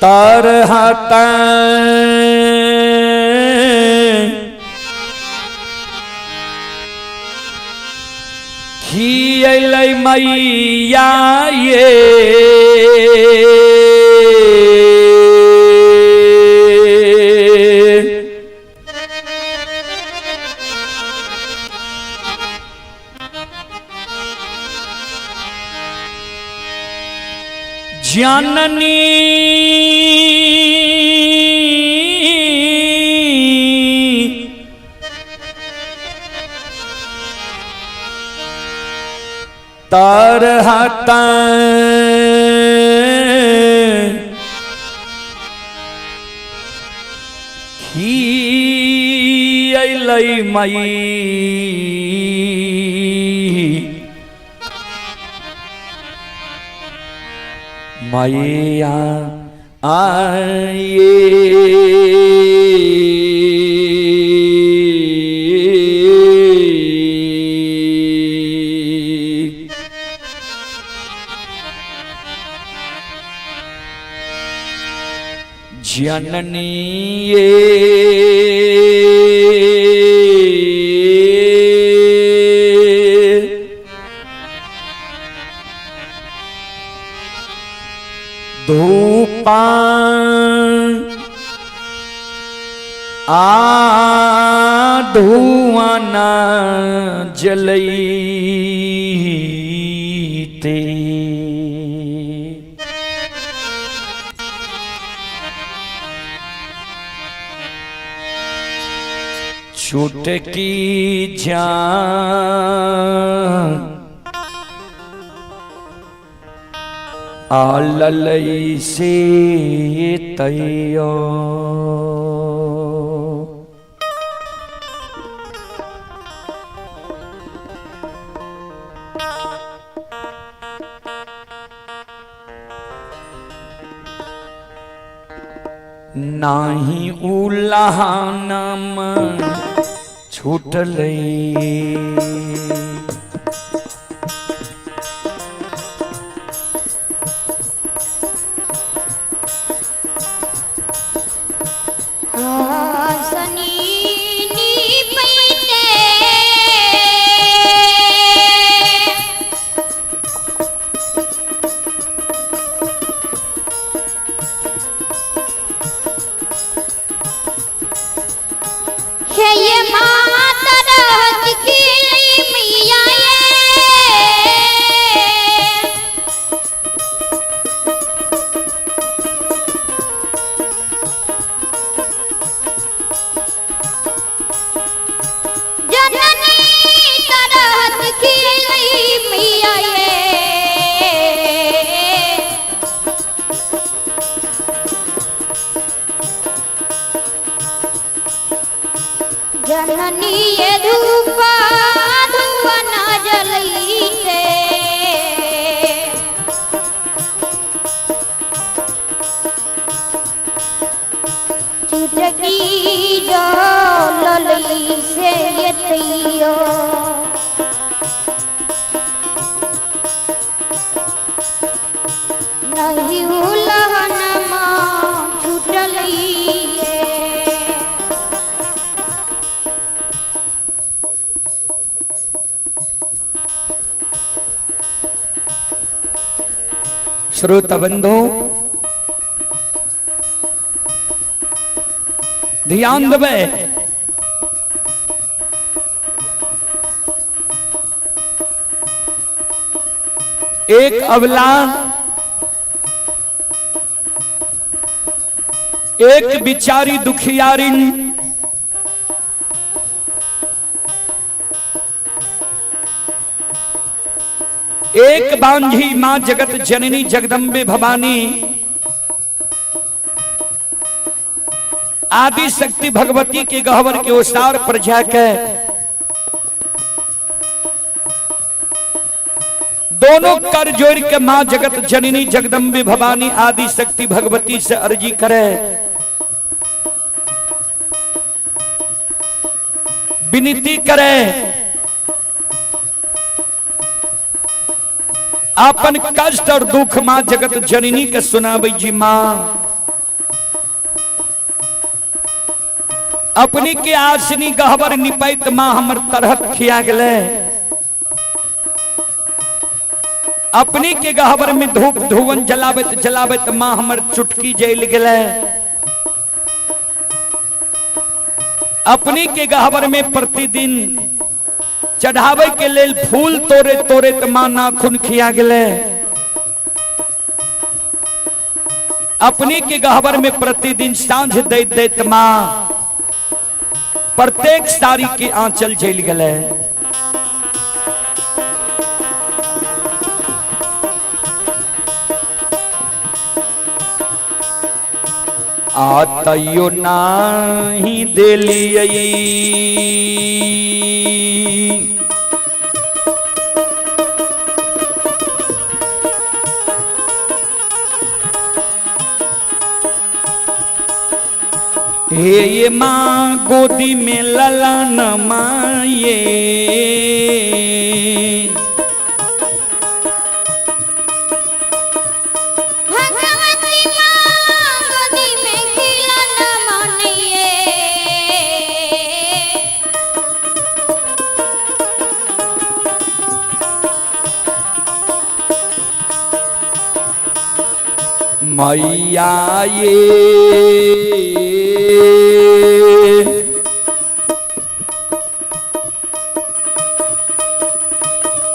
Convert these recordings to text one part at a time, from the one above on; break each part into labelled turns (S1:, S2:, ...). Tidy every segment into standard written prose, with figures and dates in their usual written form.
S1: तरहत खियलै मैया ये जननी तरहत खियलै मैया आये जननी ये धूपान धुआं न जलैते छुटकी जान आललै से तैयो नाही उल्लाहनम छूटलै
S2: जननी ये धूपा धुआं न जलैते चुटकी जललै से तैयो नहीं उलहनमा छूटलै
S1: श्रोता बंधु ध्यान देवे एक अबला एक बिचारी दुखियारिन एक बांझी मां जगत जननी जगदम्बे भवानी आदि शक्ति भगवती के गहवर के ओसार पर जाकर दोनों कर जोड़ के मां जगत जननी जगदम्बे भवानी आदि शक्ति भगवती से अर्जी करे, विनती करे, अपन कष्ट और दुख मां जगत जननी के सुनाबे जी मां अपनी के आसनी गहबर निपैत माँ हमर तरहत खिया गले। अपनी के गहबर में धूप धुवन जलावत जलावत माँ हमर चुटकी जल गले। अपनी के गहबर में प्रतिदिन चढ़ावे के लेल फूल तोरे तोरे त माँ नाखून खिया गले। अपनी के गहबर में प्रतिदिन सांझ दैत दैत माँ प्रत्येक साड़ी के आंचल झेल गले। आतयो नाही दिलियई हे ये माँ गोदी में ललन माये।
S2: भगवती माँ गोदी में खिलन मानिए।
S1: मैया ये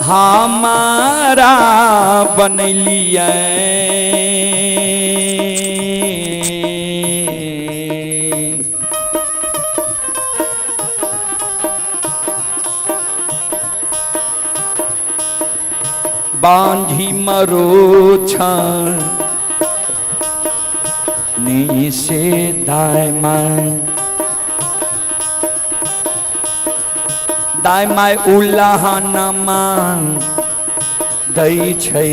S1: हमारा बनलिया। बांधी मरो छन नी से दाय माय उल्लाहन मान दै छै।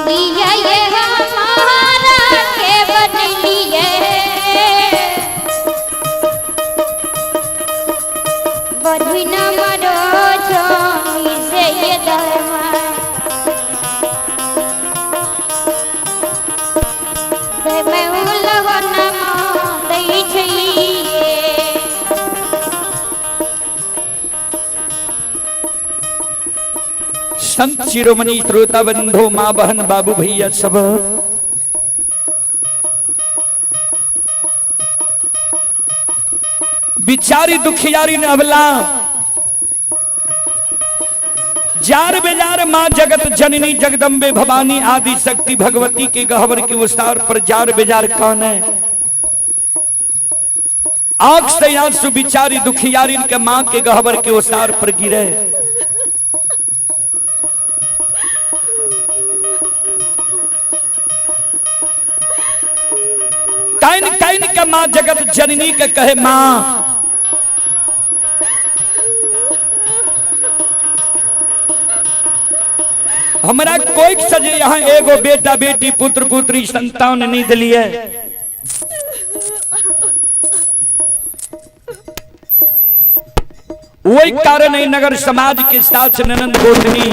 S2: मैया ये हमारा के बनी
S1: संत शिरोमणि श्रोता बंधु माँ बहन बाबू भैया सब बिचारी दुखियारी न अबला जार बेजार माँ जगत जननी जगदम्बे भवानी आदि शक्ति भगवती के गहवर के विस्तार पर जार बेजार कौन है। आंख से आंसू बिचारी दुखियारी के माँ के गहवर के विस्तार पर गिरे। कैन कैन के माँ जगत जननी के कहे माँ हमारा कोई सजे यहाँ एगो बेटा बेटी पुत्र पुत्री संतान नहीं दिलिए। वही कारण है नगर समाज के साथ ननंद गोतनी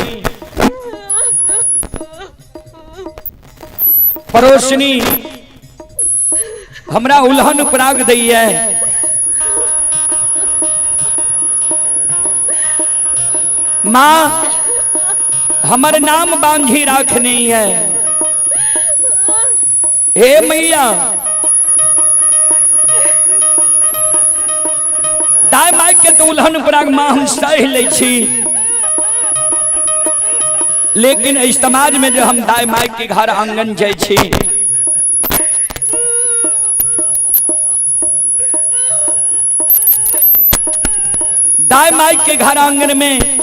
S1: पड़ोसनी हमरा उल्हन पराग दी है। माँ हमारे नाम बांझी राखनी है। हे मैया दाय माई के तो उल्हन पराग माँ हम सह ले छी, लेकिन इस समाज में जो हम दाय माई के घर आंगन जाय छी दाय माई के घर आंगन में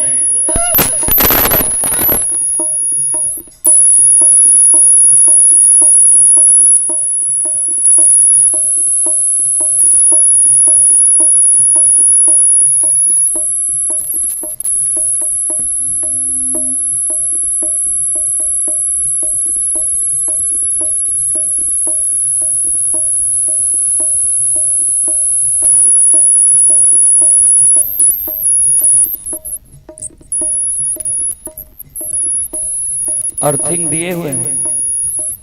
S1: अर्थिंग दिए हुए हैं,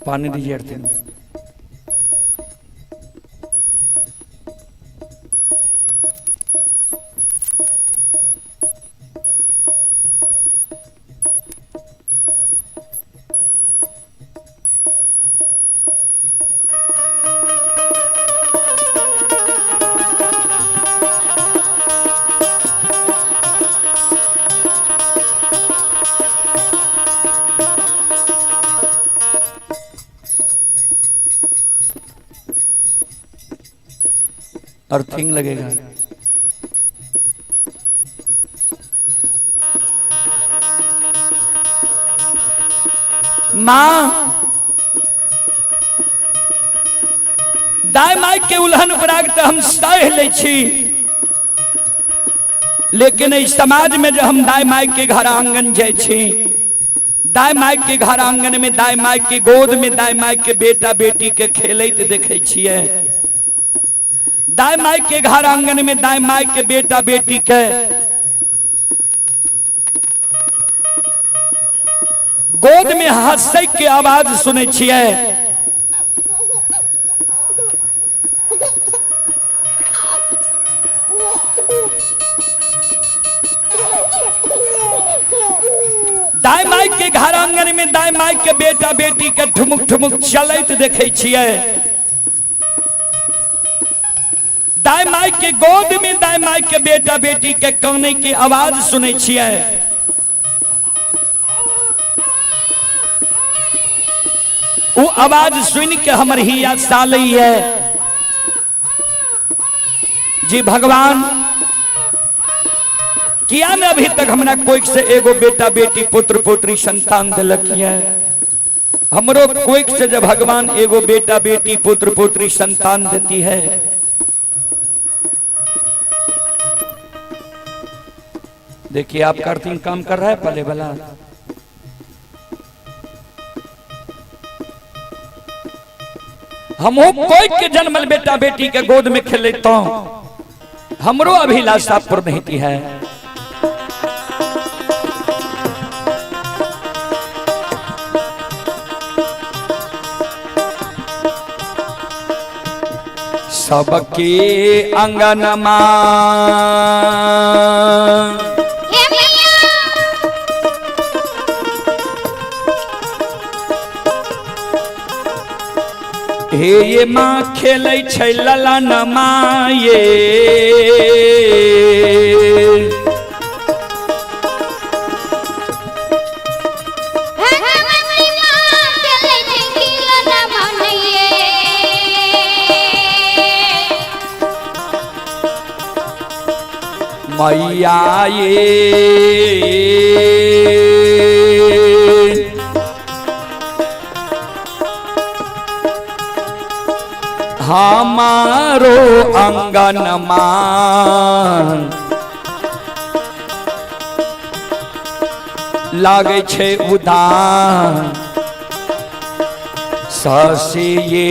S1: पानी दीजिए अर्थिंग। अर्थिंग लगेगा। मां दाय माई के उल्हन पराग तो हम सह ले छी, लेकिन इस समाज में जो हम दाय माई के घर आंगन जाय छी, दाय माई के घर आंगन में दाय माई के गोद में दाय माई के बेटा बेटी के खेलते देखे छिए। दाय माई के घर आंगन में दाय माई के बेटा बेटी के गोद में हंसै के आवाज सुने छिए। दाय माई के घर आंगन में दाय माई के बेटा बेटी के ठुमुक ठुमुक चलते देखे छिए। दाय माई के गोद में दाय माई के बेटा बेटी के काने की आवाज सुने छिए। वो आवाज सुन के हमर हिया सालई है जी भगवान किया न अभी तक हमरा कोई से एगो बेटा बेटी पुत्र पुत्री संतान दिलक है। हमरो कोई से जब भगवान एगो बेटा बेटी पुत्र पुत्री संतान देती है, देखिए आपका अर्थिंग काम कर रहा है पहले वाला। हम कोई के जन्मल बेटा बेटी के गोद में खेले तो हमरो अभिलाषा पूर्ण नहीं है। सबके अंगनमा हे ये माँ खेलै छै ललन माये मैया ये हमारो अंगन मान लागे छे उदान ससे ये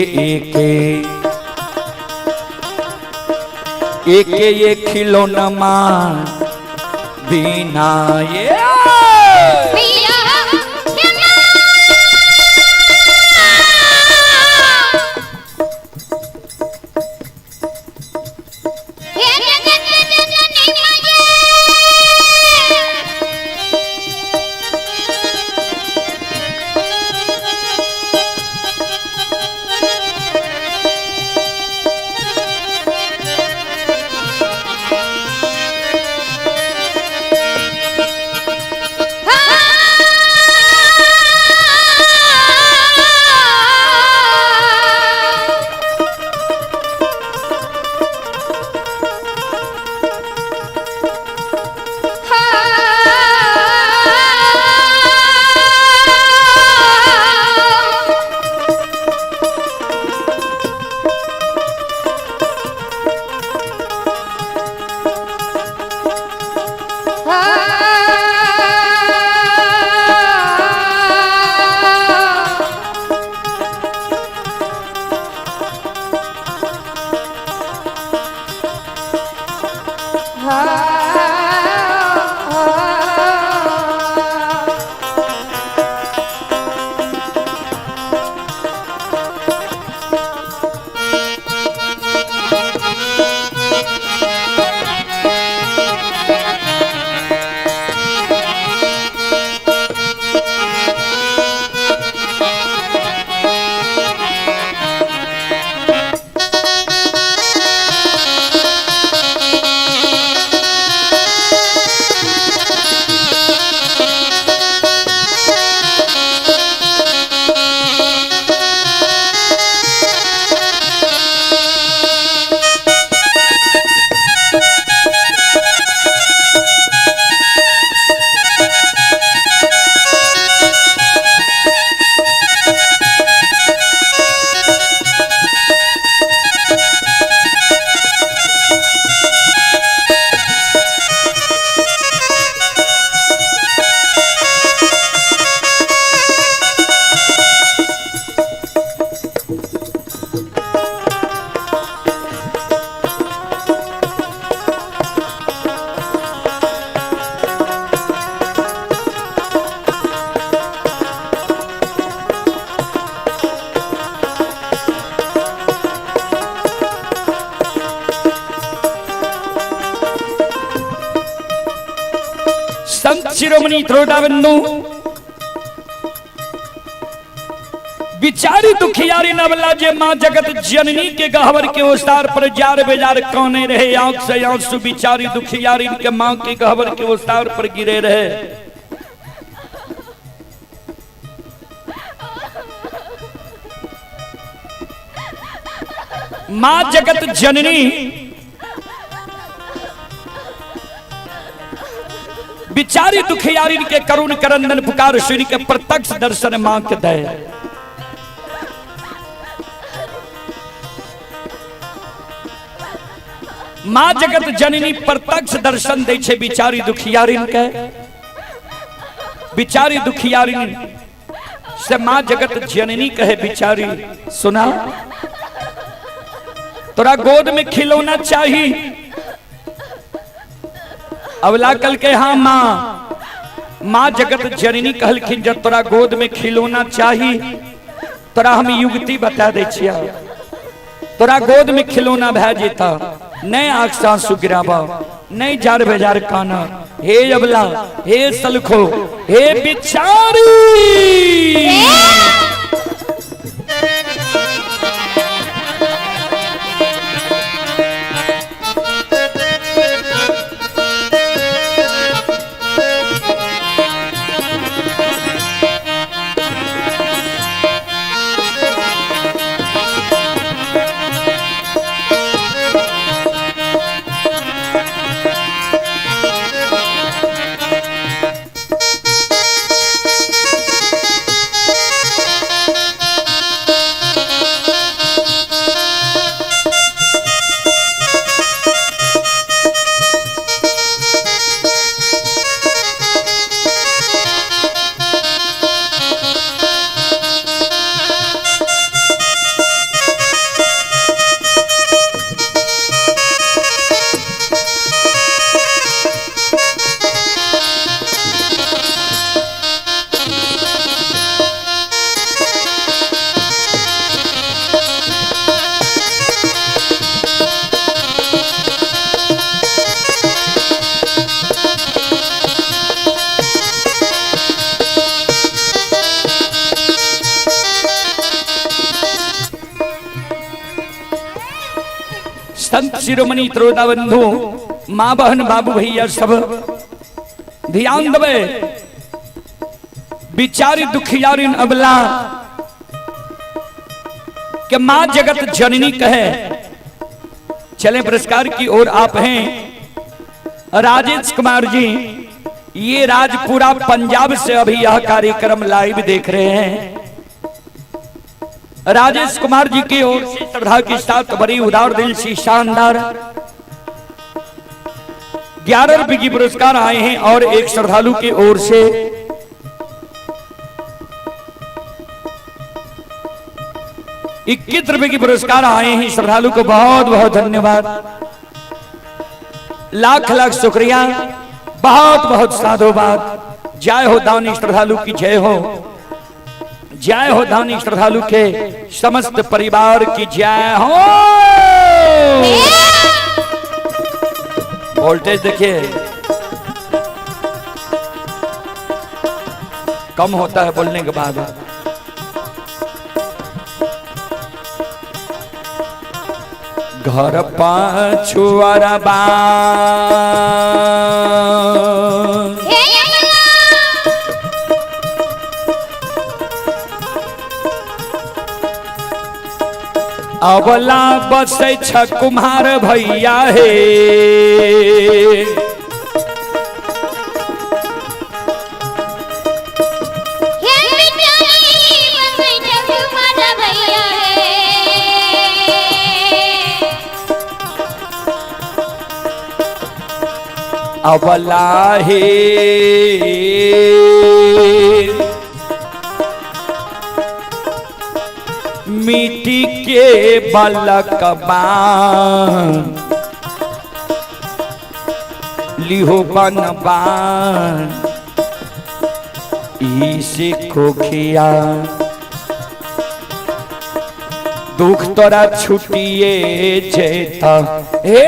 S1: एके ये खिलौना मान बिना ये संत शिरोमणि थोड़ाबंधु बिचारी दुखियारी नवला जे माँ जगत जननी के गहवर के ओसार पर जार बेजार कौने रहे आंख से आंसू बिचारी दुखियारी के माँ के गहवर के ओसार पर गिरे रहे। माँ जगत जननी बिचारी दुखियारी के करुण करंदन पुकार सुन के प्रत्यक्ष दर्शन मां के दे। मां जगत जननी प्रत्यक्ष दर्शन दे छे बिचारी दुखियारी के। बिचारी दुखियारी से मां जगत जननी कहे बिचारी सुना तोरा गोद में खिलौना चाहिए। अवला कल के हाँ माँ जगत जननी कहलखिन जब तोरा गोद में खिलौना चाहिए तोरा हम युक्ति बता दे छिया तोरा गोद में खिलौना भै जेता नहीं आँख से आंसू गिराबा नहीं जार बेजार काना। हे अबला हे सलखो हे बिचारी संत शिरोमणि त्रोदा बंधु माँ बहन बाबू भैया सब ध्यान देवे। बिचारी दुखियारिन अबला के माँ जगत जननी कहे। चले पुरस्कार की ओर आप हैं राजेश कुमार जी। ये राजपुरा पंजाब से अभी यह कार्यक्रम लाइव देख रहे हैं। राजेश कुमार जी की ओर से श्रद्धा के साथ बड़ी उदार दिल से शानदार 11 रुपए की पुरस्कार आए हैं और एक श्रद्धालु की ओर से 21 रुपए की पुरस्कार आए हैं। श्रद्धालु को बहुत बहुत धन्यवाद, लाख लाख शुक्रिया, बहुत बहुत साधुवाद। जय हो दानी श्रद्धालु की जय हो, जय हो दानी श्रद्धालु के समस्त परिवार की जय हो। वोल्टेज देखिए कम होता है बोलने के बाद। घर पाछुआरा बा अबला बसे छ कुम्हार भैया हे। अबला हे मिट्टी के बलकबा लिहो बनबा इसे खोखिया दुख तोरा छुटिए जेता हे।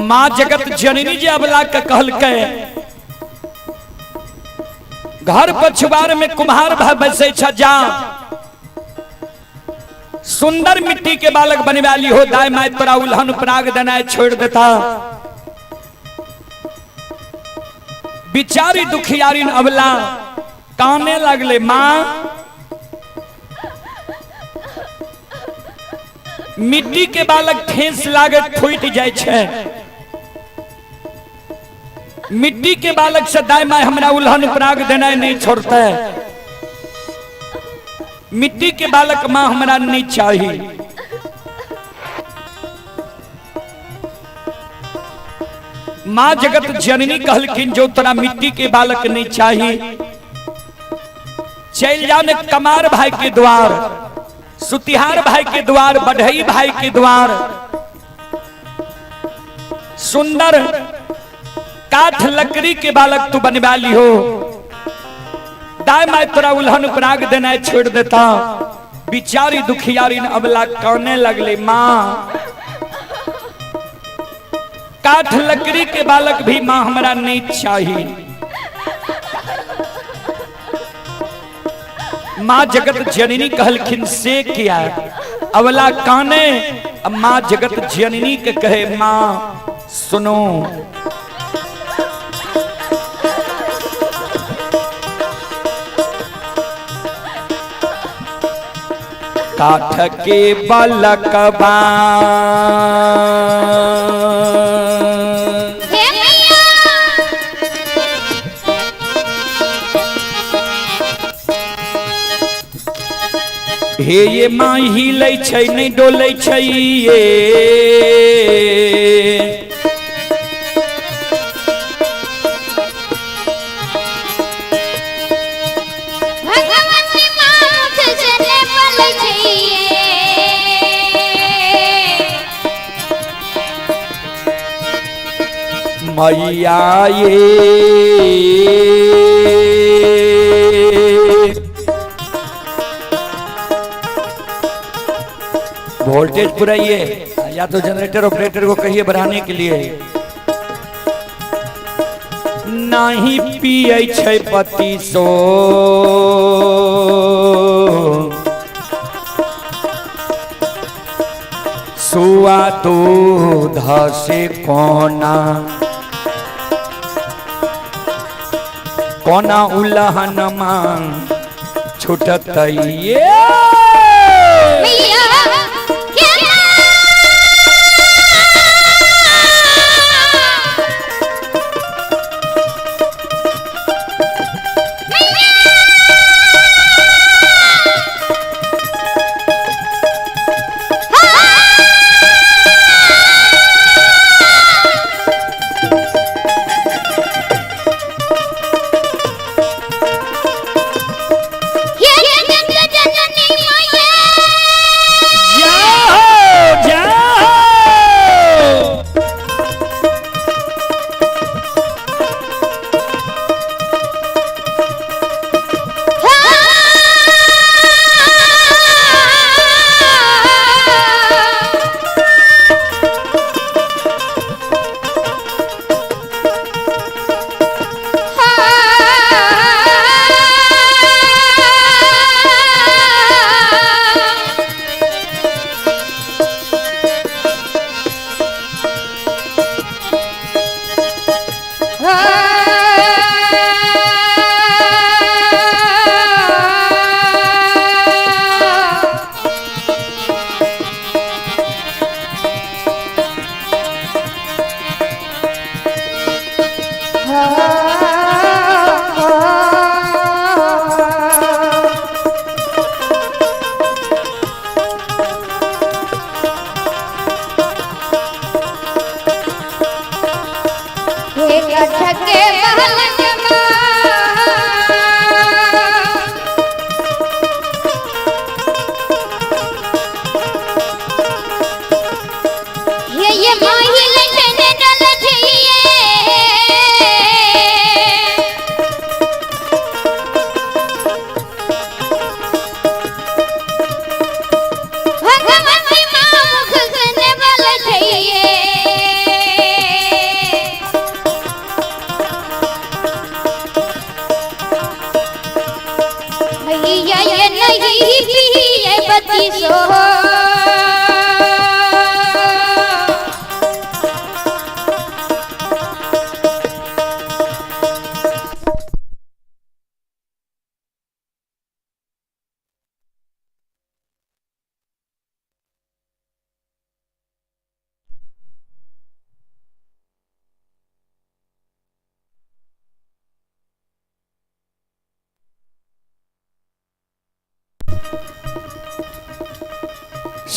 S1: माँ जगत जननी जी अबला का कहल के घर पछुआर में कुम्हार भा बसे जा सुंदर मिट्टी के बालक बने वाली हो दाई माय तोरा उल्हन पराग देना छोड़ देता। बिचारी दुखियारी अबला काने लगले माँ मिट्टी के बालक ठेस लागे फूट जाए छे। मिट्टी के बालक से दाई माय हमरा उल्हन पराग देना नहीं छोड़ता है। मिट्टी के बालक माँ हमरा नहीं चाहिए। माँ जगत जननी कहलखिन जो तोरा मिट्टी के बालक नहीं चाहिए चल जाने कमार भाई के द्वार, सुतिहार भाई के द्वार, बढ़ई भाई के द्वार, सुंदर काठ लकड़ी के बालक तू बनवा ली हो। दाई माय तोरा उल्हन पराग देना छोड़ देता। बिचारी दुखियारी अबला कहने लगले माँ काठ लकड़ी के बालक भी माँ हमरा नहीं चाहिए। माँ जगत जननी कहलखिन से किया अबला काने। माँ जगत जननी के कहे माँ सुनो काठ के बालकबा हे ये माँ हिले छै नहीं डोले छै ये मैया ये वोल्टेज पूरा ये या तो जनरेटर ऑपरेटर को कहिए बढ़ाने के लिए। नहीं पिए छै पति सो सुआ दूध से कोना कोना उल्हन मांग छुटत ये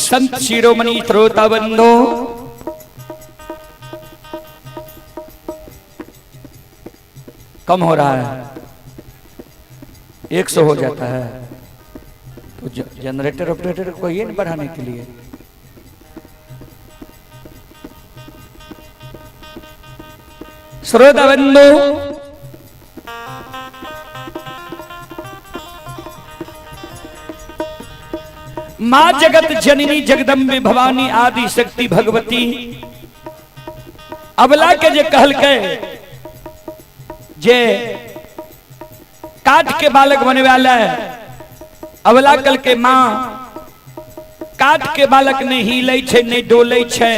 S1: संत शिरोमणि श्रोता बंधो, कम हो रहा है, 100 हो जाता है तो जनरेटर ऑपरेटर को ये नहीं बढ़ाने के लिए। श्रोता बंधु, मां जगत जननी जगदम्बे भवानी आदि शक्ति भगवती अबला के जे कहल के जे काठ के बालक बने वाला है, अबला कल के मां काठ के बालक नहीं हिले छे, नहीं डोले छे,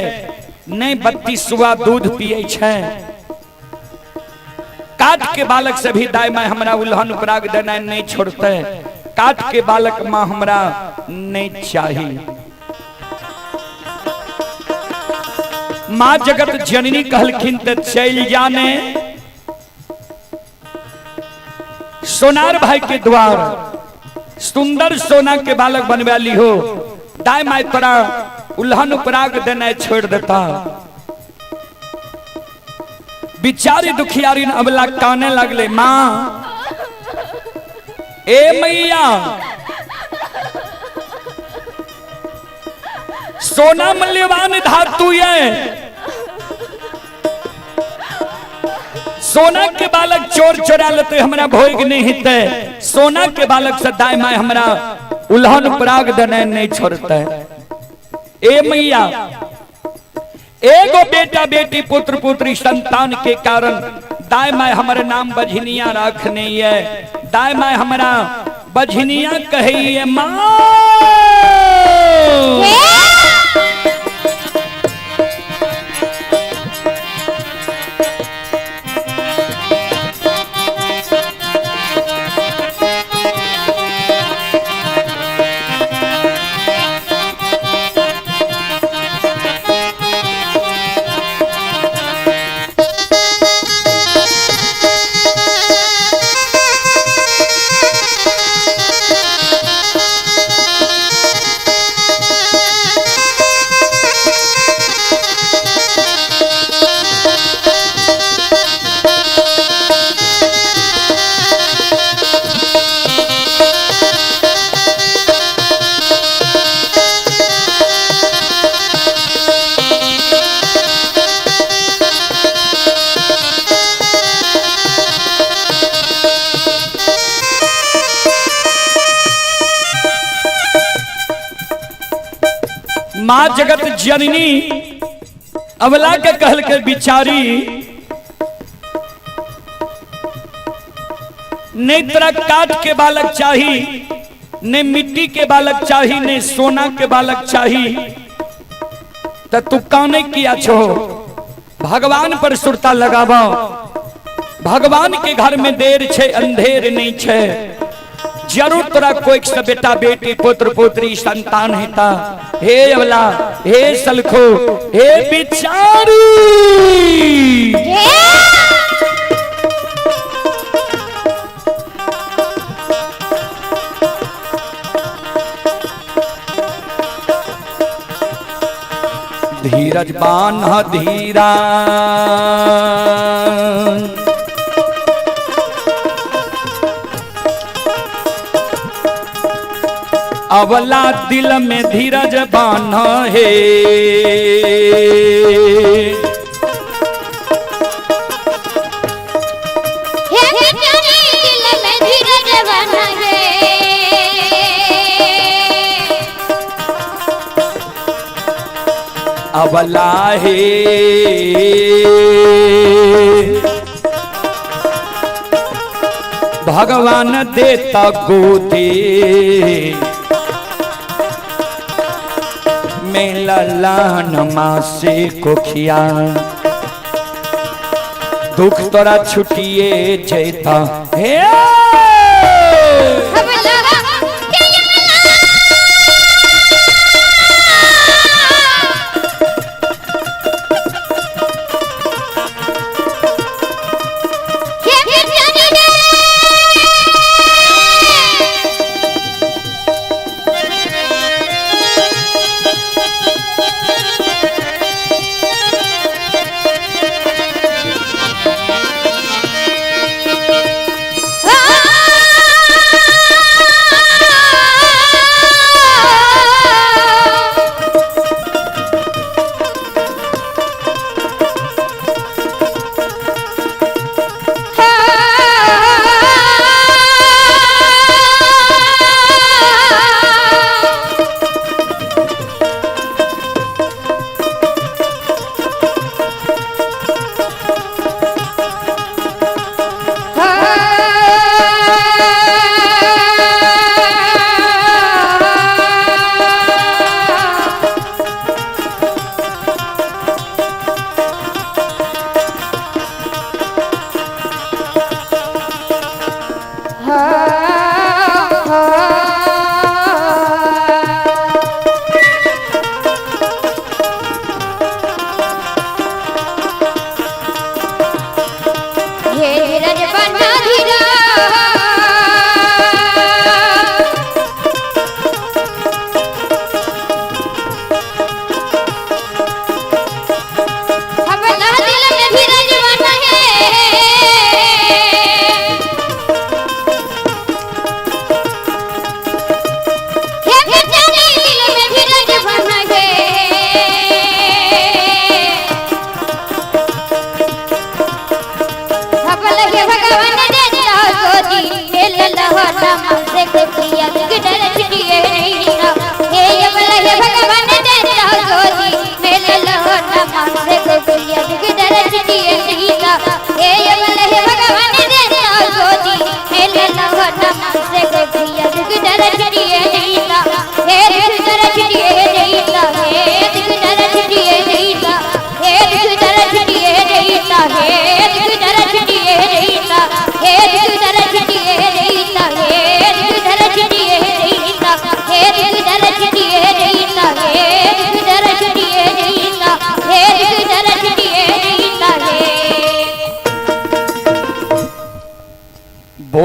S1: नहीं बत्ती सुआ दूध पिए छे। काठ के बालक से भी दाई माय हमरा उल्हन उपराग देना नहीं छोड़ते। काठ के बालक मां हमरा नहीं चाहिए। मां जगत जननी कहलखिन त चल जाने सोनार भाई के द्वार, सुंदर सोना के बालक बनवा ली हो। दाई माय तोरा उल्हन उपराग देना छोड़ देता। बिचारी दुखियारी अबला काने लगले, मां ए मैया सोना मूल्यवान धातु है, सोना के बालक चोर चोरा लेते हमरा भोग नहीं हिते। सोना के बालक से दाई माय हमरा उल्हन पराग देने नहीं छोड़ते। ए मैया एगो बेटा बेटी पुत्र पुत्री संतान के कारण दाई माय हमारे नाम बझनिया रखने है। दाई माय हमारा बझनिया कही मां मां जगत जननी अबला के कहल के बिचारी नहीं तेरा काठ के बालक चाहिए, नहीं मिट्टी के बालक चाहिए, नहीं सोना के बालक चाहिए। तो तू काने किया छो, भगवान पर सुरता लगावा। भगवान के घर में देर छे अंधेर नहीं छे। जरूर तोरा कोई से बेटा बेटी पुत्र पुत्री संतान हेता। हे अबला, हे सलखो, हे बिचारी धीरज बान्ह धीरा अबला दिल में धीरज बान्ह है।
S2: दिल में धीरज बान्ह है।
S1: अबला है भगवान देता गोदे में ललान माँ से को खिया। दुख तोरा छुटिए जैता हे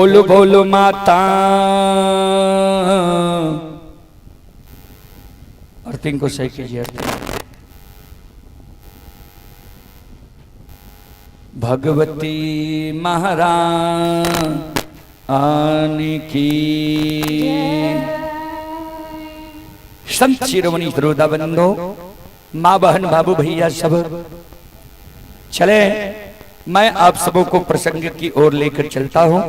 S1: बोलो बोलो माता अर्थिंग को सही कीजिए। भगवती महारानी की संत शिरोमणि श्रोता बंधो माँ बहन बाबू भैया सब चले। मैं आप सबों को प्रसंग की ओर लेकर चलता हूं।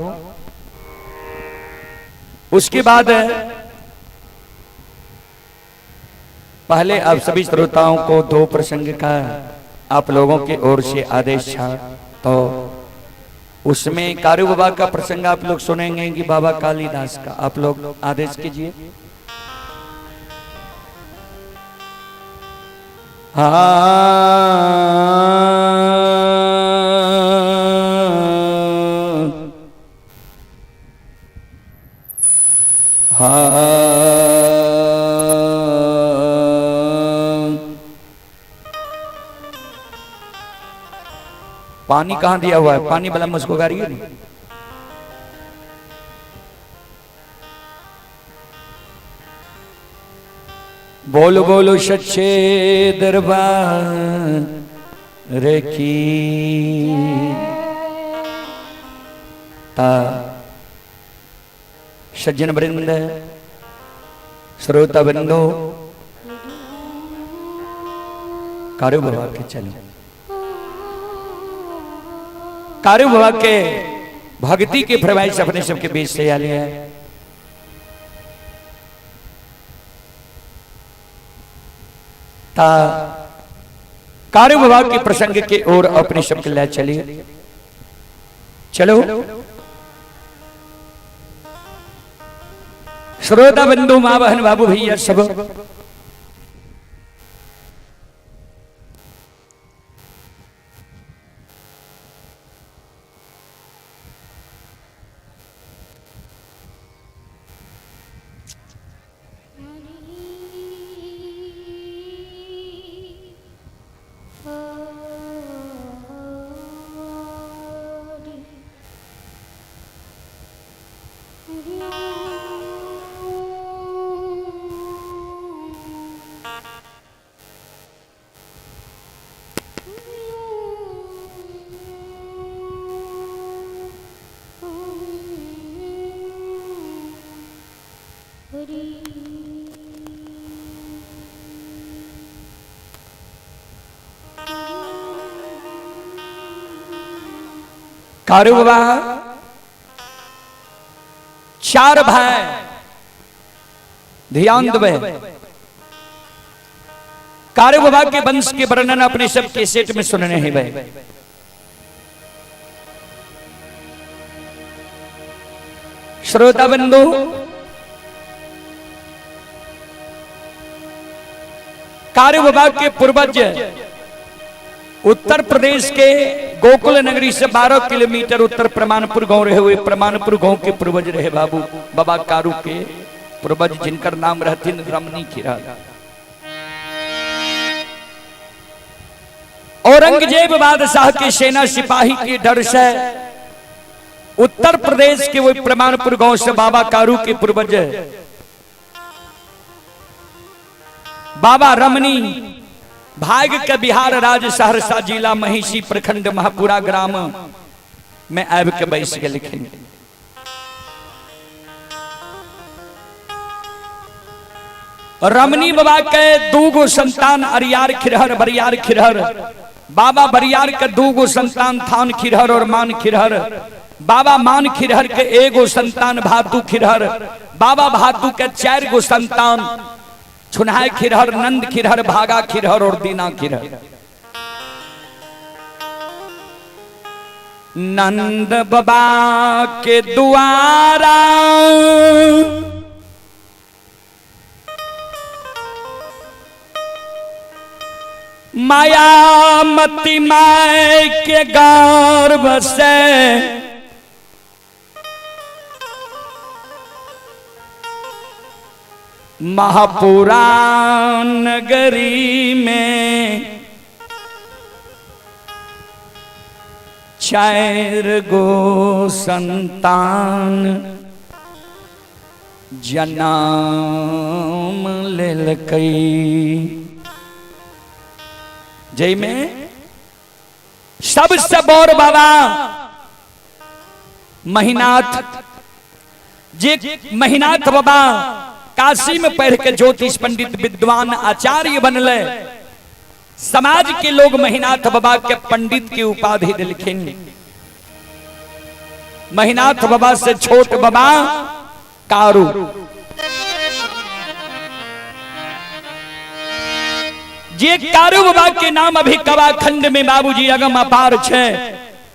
S1: उसके बाद पहले आप सभी श्रोताओं को दो प्रसंग का आप लोगों की ओर से आदेश था, तो उसमें कारू बाबा का प्रसंग आप लोग सुनेंगे कि बाबा कालिदास का। आप लोग आदेश कीजिए। पानी कहां दिया हुआ है? पानी वाला मुझको गाड़िए नहीं। बोलो बोलो सच्चे दरबार की ता सज्जन वृंद श्रोता बंधो कारू बाबा के चलो। कारू बाबा के भक्ति के फरमाइश अपने सबके बीच से आ लिया है। ता कारू बाबा के प्रसंग के ओर अपने शब्द ले चलिए। चलो श्रोता बंधु मां बहन बाबू भैया सब कारू बाबा चार भाई ध्यान दबे। कारू बाबा के वंश के वर्णन अपने सब कैसेट में सुनने हैं भाई। श्रोता बंधु कारू बाबा के पूर्वज उत्तर प्रदेश के गोकुल नगरी से 12 किलोमीटर उत्तर प्रमाणपुर गांव रहे हुए प्रमाणपुर गांव के पूर्वज रहे बाबू बाबा कारू के पूर्वज, जिनकर नाम रहते रमनी खिरा। औरंगजेब बादशाह के सेना सिपाही के डर से उत्तर प्रदेश के वो प्रमाणपुर गांव से बाबा कारू के पूर्वज बाबा रमनी भाग के बिहार राज्य सहरसा जिला महिषी प्रखंड महापुरा ग्राम में आब के बैस के लिखेंगे। रमनी बाबा के दूगो संतान अरियार खिरहर बरियार खिरहर। बाबा बरियार के दूगो संतान थान खिरहर और मान खिरहर। बाबा मान खिरहर के एगो संतान भातु खिरहर। बाबा भातु के 4 गो संतान छुनाय खिरहर, नंद खिरहर, भागा खिरहर और दीना खिरहर। नंद बाबा के द्वारा मायामती माय के गर्भ से महापुरा नगरी में चार गो संतान जन्म लेलकई। जय में सबसे बड़ बाबा महीनाथ, जे महीनाथ बाबा काशी में पढ़ के ज्योतिष पंडित विद्वान आचार्य बनले। समाज के लोग महीनाथ बाबा के पंडित की उपाधि दिलखिन। महीनाथ बाबा से छोट बाबा कारू। जे कारू बाबा के नाम अभी कवाखंड में बाबूजी अगम अपार छे।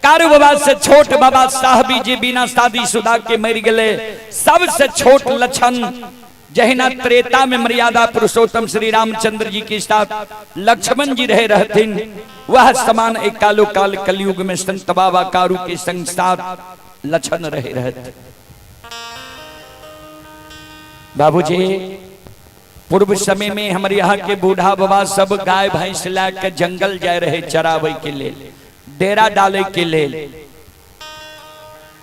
S1: कारू बाबा से छोट बाबा साहबी जी बिना शादीशुदा के मर गए। सबसे छोट लक्षण जहिना त्रेता में मर्यादा पुरुषोत्तम श्री रामचंद्र जी के साथ लक्ष्मण जी रहे रहथिन, वह समान एक कालो काल कलयुग में संत बाबा कारू के संग साथ लक्षण रहे रहते। बाबूजी पूर्व समय में हमारे यहाँ के बूढ़ा बाबा सब गाय भैंस लाके जंगल जाए रहे चरावे के लिए, डेरा डाले के लिए।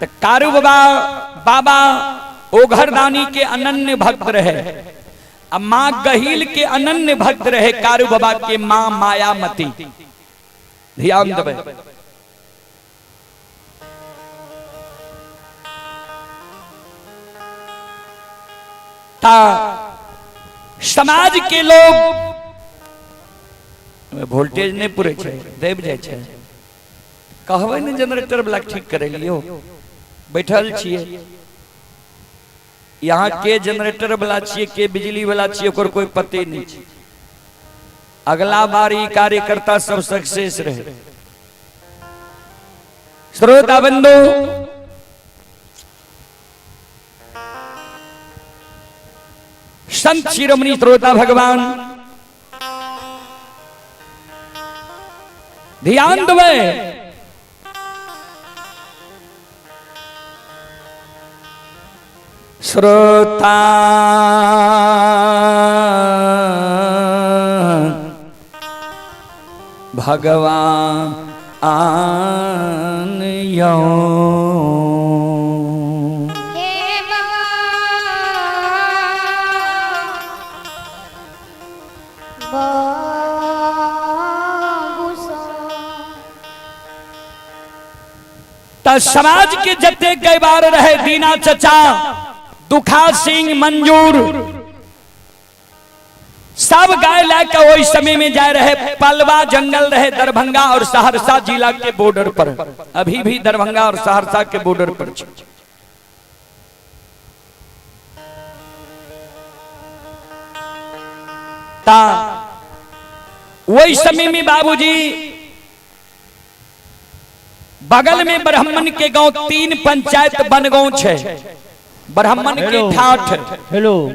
S1: तो कारू बाबा ओघरदानी के अनन्य भक्त रहे। अब माँ गहील के अनन्य भक्त रहे कारू बाबा के माँ मायामती। ध्यान देवे। समाज के लोग वोल्टेज नहीं पूरे छे, देव जाए छे। कहवे ने जनरेटर वाला ठीक करे लियो, बैठल छिए। यहाँ के जनरेटर वाला छिए, के बिजली वाला छिए, ओकर कोई पते नहीं छे। अगला बार ई कार्यकर्ता सब सक्सेस रहे। श्रोता बंधु, संत शिरोमणि श्रोता भगवान ध्यान देवे। श्रोता भगवान यो समाज के जते कई बार रहे दीना चचा, दुखा सिंह, मंजूर, सब गाय लाके वही समय में जाए रहे। पलवा जंगल रहे दरभंगा और सहरसा जिला के बॉर्डर पर। अभी भी दरभंगा और सहरसा के बॉर्डर पर वही समय में बाबूजी बगल में ब्राह्मण के गांव 3 पंचायत बनगांव छे। ब्राह्मण के ठाठ।
S3: हेलो,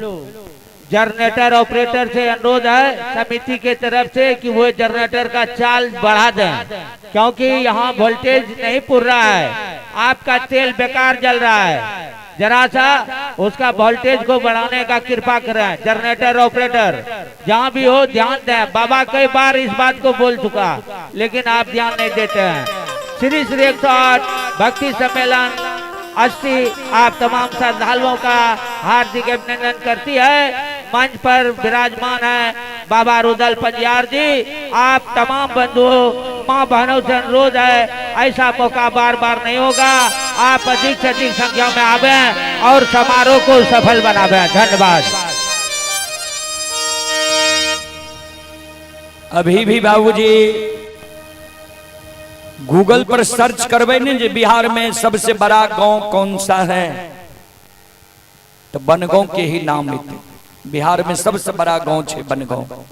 S3: जनरेटर ऑपरेटर से अनुरोध है समिति के तरफ से कि वो जनरेटर का चार्ज बढ़ा दें, क्योंकि यहाँ वोल्टेज नहीं पूर रहा है। आपका तेल बेकार जल रहा है, जरा सा उसका वोल्टेज को बढ़ाने का कृपा करें। जनरेटर ऑपरेटर जहाँ भी हो ध्यान दें। बाबा कई बार इस बात को बोल चुका, लेकिन आप ध्यान नहीं देते हैं। श्री श्री 108 भक्ति सम्मेलन 80 आप तमाम श्रद्धालुओं का हार्दिक अभिनंदन करती है। मंच पर विराजमान है बाबा रुदल पंजियार जी। आप तमाम बंधुओं माँ बहनों से अनुरोध है, ऐसा मौका बार बार नहीं होगा। आप अधिक से अधिक संख्या में आवे और समारोह को सफल बनावे। धन्यवाद।
S1: अभी भी बाबूजी गूगल पर सर्च करबे ने जे बिहार में सबसे बड़ा गांव कौन सा है, तो बनगांव के ही नाम लेते। बिहार में सबसे बड़ा गांव है बनगांव।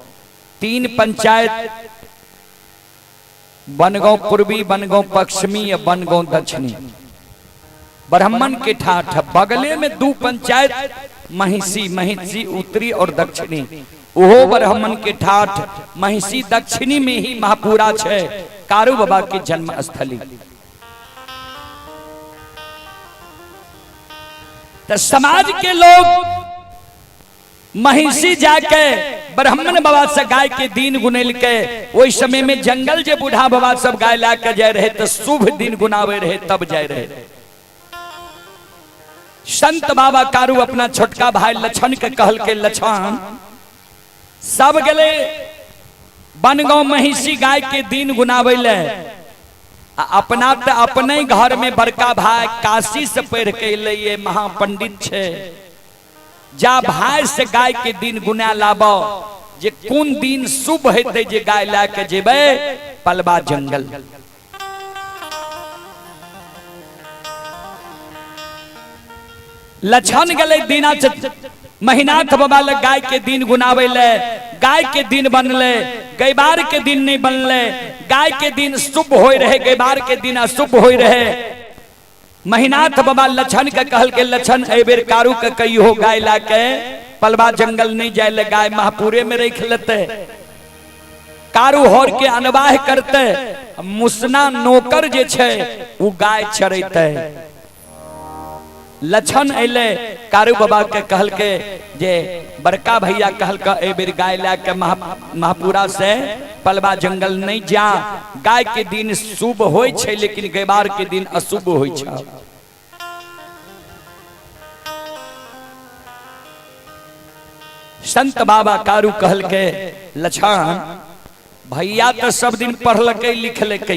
S1: 3 पंचायत, बनगांव पूर्वी, बनगांव पश्चिमी या बनगांव दक्षिणी। ब्राह्मण के ठाठ। बगले में 2 पंचायत महिषी उत्तरी और दक्षिणी। ओहो ब्राह्मण के ठाठ। महिषी दक्षिणी में ही महापुरा छे, कारू बाबा की जन्म स्थली। तो समाज के लोग महिषी जाके ब्राह्मण बाबा से गाय के दिन गुनेल के वही समय में जंगल जे बूढ़ा बाबा सब गाय ला के जाए रहे तो शुभ दिन गुनावे रहे तब जाए रहे। संत बाबा कारू अपना छोटका भाई लछन के कहल के लछन सब गले बनगांव महिषी गाय के दिन गुनावे ले अपना तो अपने घर में बड़का भाई काशी से पढ़ के लिए महापंडित छे जा भाई से गाय के दिन गुना लाबो जे कौन दिन शुभ हेते जे गाय ला के जेबे पलबा जंगल। लछन गले दीना महीनाथ बाबा लग गाय के दिन गुनावे ले गाय के दिन बनले गैबार के दिन नहीं बनले गाय के दिन शुभ होय रहे गैबार के दिन अशुभ होय रहे। महीनाथ बाबा लछन के कहल के लछन ए बेर कारू के कहियो गाय ला के पलवा जंगल नहीं जाए ले गाय महापुरे में रख लेते कारू होर के अनवाह करते मुसना नौकर जे छे वो गाय चरते। लछन अले कारू बाबा के कहल के जे बड़का भैया कहल के ए बेर गाय ला के महापुरा से पलवा जंगल नहीं जा गाय के दिन शुभ होय छे लेकिन गैबार के दिन अशुभ होय छे। संत बाबा कारू कहल के लछन भैया तो सब दिन पढ़लके लिखलके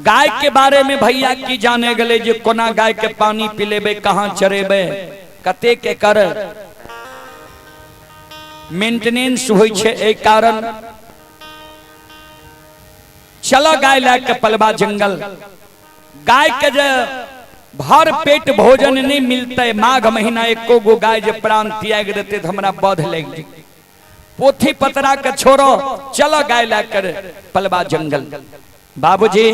S1: गाय के बारे में भैया की जाने गले जे कोना गाय के पानी पिलेबे कहाँ चरेबे कते के कर मेंटेनेंस होय छे ए कारण चला गाय ला के पलवा जंगल। गाय के जे भर पेट भोजन नहीं मिलते माघ महीना एको गो गाय जे प्राण त्याग देते तो हमरा बध लग जी पोथी पतरा के छोड़ो चलो गाय ला कर पलवा जंगल। बाबूजी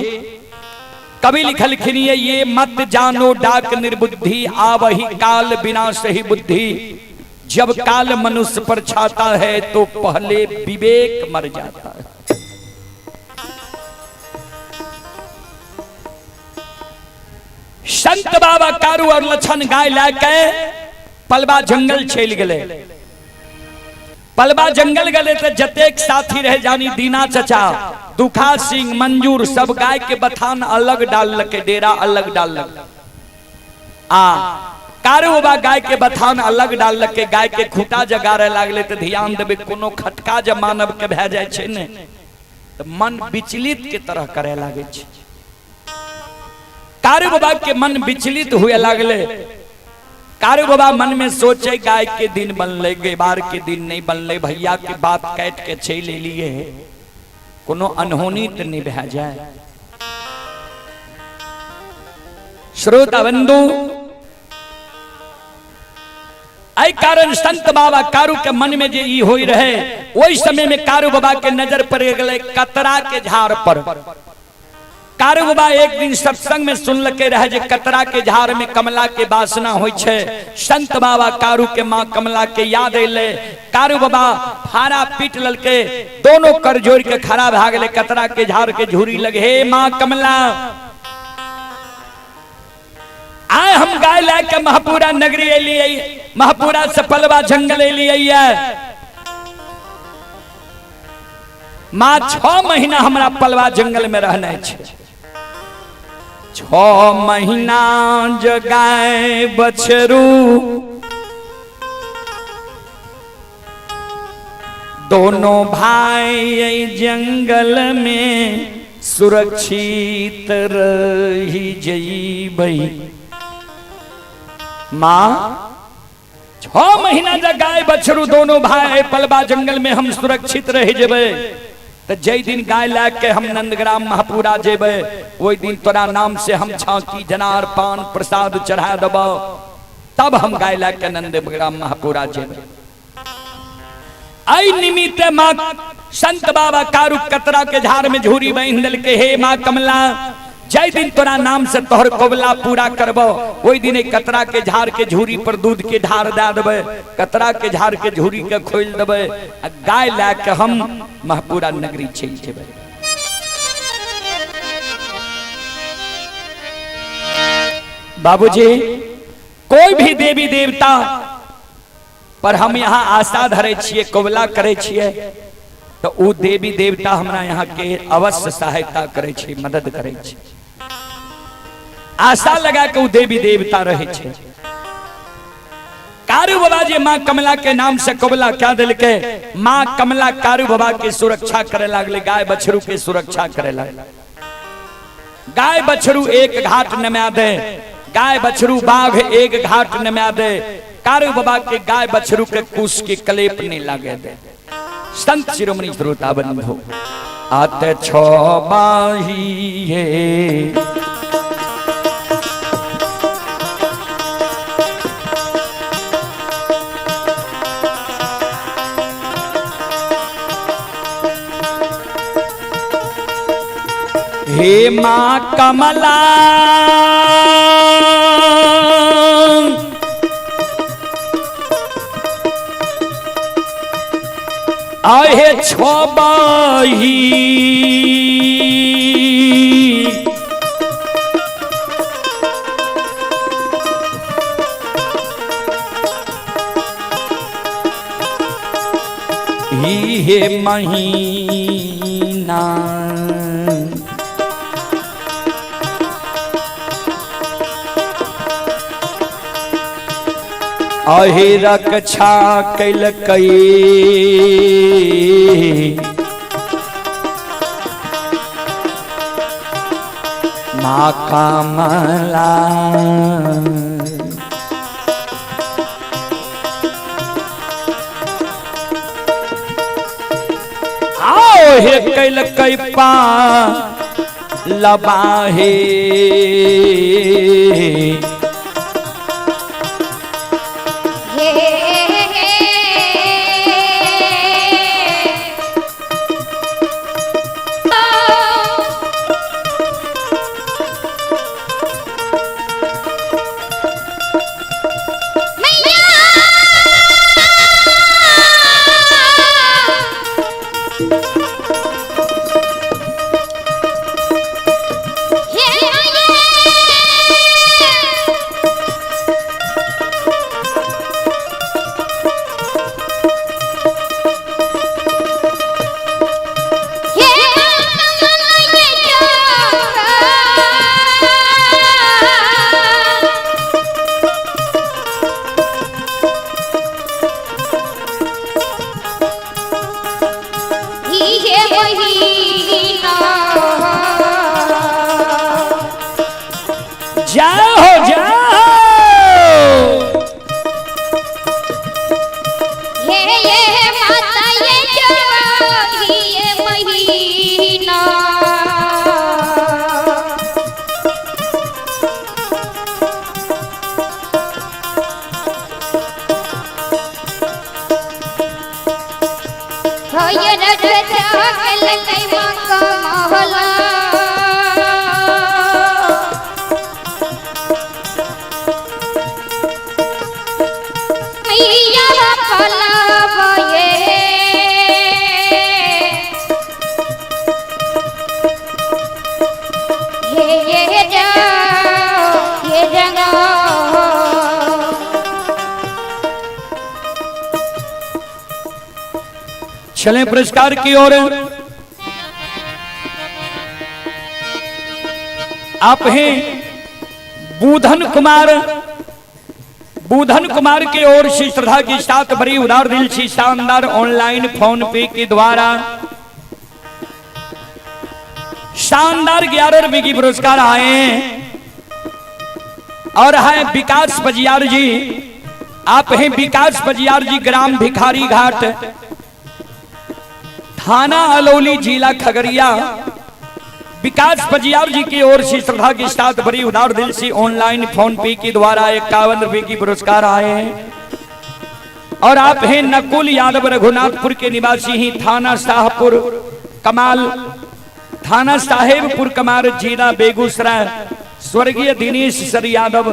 S1: कभी लिखल खिनिए ये मत जानो डाक निर्बुद्धि आवही काल बिना सही बुद्धि जब काल मनुष्य पर छाता है तो पहले विवेक मर जाता है। संत बाबा कारू और लछन गाय लाके पलवा जंगल चल गए। पलवा जंगल गले तो जतेक साथी रहे जानी दीना चचा दुखा सिंह मंजूर सब गाय के बथान अलग डाल के डेरा अलग डाल कारू बाबा गाय के बथान अलग डाल के गाय के खूटा जगारे लागले तो ध्यान देवे कोनो खटका जब मानव के भे जाए छे ने तो मन विचलित के तरह करे लागे छे। कारू बाबा के मन विचलित हुए लागले। कारू बाबा मन में सोचे गाय के दिन बनले गैबार के दिन नहीं बनले भैया के बात काट के छे ले लिए कोनो अनहोनी तो नहीं बह जाए। श्रोता बंधु आई कारण संत बाबा कारू के मन में जे ई होई रहे वही समय में कारू बाबा के नजर पड़ गए कतरा के झाड़ पर। कारू बाबा एक दिन सत्संग में सुनलके रहे जे कतरा के झाड़ में कमला के वासना होय छे। संत बाबा कारू के मां कमला के याद अइले। कारू बाबा फारा पीट ललके दोनों कर जोड़ के खड़ा भ गेले कतरा के झाड़ के झूरी लगे हे मां कमला आए हम गाय लाके महापुरा नगरी एलिए महापुरा से पलवा जंगल एलिए मां 6 महीना हमरा पलवा जंगल में रहना छे। 6 महीना जगाए बछरू दोनों भाई जंगल में सुरक्षित रही जइबै। मां 6 महीना जगाए बछरू दोनों भाई पलवा जंगल में हम सुरक्षित रह जेबै। तो जय दिन गाय लाके हम नंदग्राम महापुरा जेबे वही दिन तोरा नाम से हम छाकी जनार पान प्रसाद चढ़ा देबो तब हम गाय लाके नंदग्राम महापुरा जेबे। आई निमित्त मां संत बाबा कारू कतरा के झाड़ में झूरी बांध के हे मां कमला जय दिन तोरा नाम से तोहर कोबला पूरा करबो वही दिन कतरा के झाड़ के झूरी पर दूध के ढार दे देबे कतरा के झाड़ के झूरी के खोल देबे आ गाय लाके हम महापुरा नगरी चल जेबे। बाबूजी कोई भी देवी देवता पर हम यहाँ आशा धरे छिए, कोबला करे छिए, तो वो देवी देवता हमरा यहाँ के अवश्य सहायता करे छी, मदद करे छी। आशा लगा के वो देवी देवता रहे छे। कारू बाबा जी माँ कमला के नाम से कोबला क्या दिल के माँ कमला कारू बाबा की सुरक्षा करे लागले, गाय बछरू के सुरक्षा करे लागले। गाय बछरू एक घाट नमा दे, गाय बछरू बाघ एक घाट नमा दे, कारू बाबा के गाय बछरू के कुश के कलेप नहीं लागे दे। संत शिरोमणि श्रोता बंधु आते छो बाहिए हे माँ कमला आहे छोबाही ही हे महीना आहे रक्षा कैल कई माँ कमला आओ हे कैल कई पा लबाहे चले पुरस्कार की ओर। आप हैं बूधन कुमार, बूधन कुमार की ओर से श्रद्धा की साथ बड़ी उदार दिल से शानदार ऑनलाइन फोन पे के द्वारा शानदार 11 रुपए की पुरस्कार आए हैं। और है विकास बजियार जी, आप हैं विकास बजियार जी, ग्राम भिखारी घाट, थाना अलौली, जिला खगड़िया। विकास बजियार जी की ओर से श्रद्धा के साथ बड़ी उदार दिल से ऑनलाइन फोन पे के द्वारा 51 रुपए की पुरस्कार आए हैं। और आप हैं नकुल यादव, रघुनाथपुर के निवासी ही, थाना शाहपुर कमाल, थाना साहेबपुर कमाल, जिला बेगूसराय। स्वर्गीय दिनेश सर यादव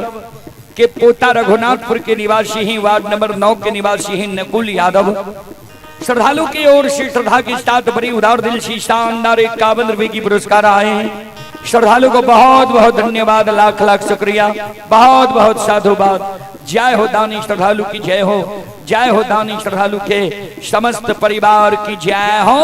S1: के पोता, रघुनाथपुर के निवासी ही, वार्ड नंबर 9 के निवासी ही नकुल यादव। श्रद्धालु की ओर से श्रद्धा के साथ बड़ी उदार दिल से शानदार 51 रुपए की पुरस्कार आए हैं। श्रद्धालु को बहुत बहुत धन्यवाद, लाख लाख शुक्रिया, बहुत बहुत साधुवाद। जय हो दानी श्रद्धालु की जय हो, जय हो दानी श्रद्धालु के समस्त परिवार की जय हो।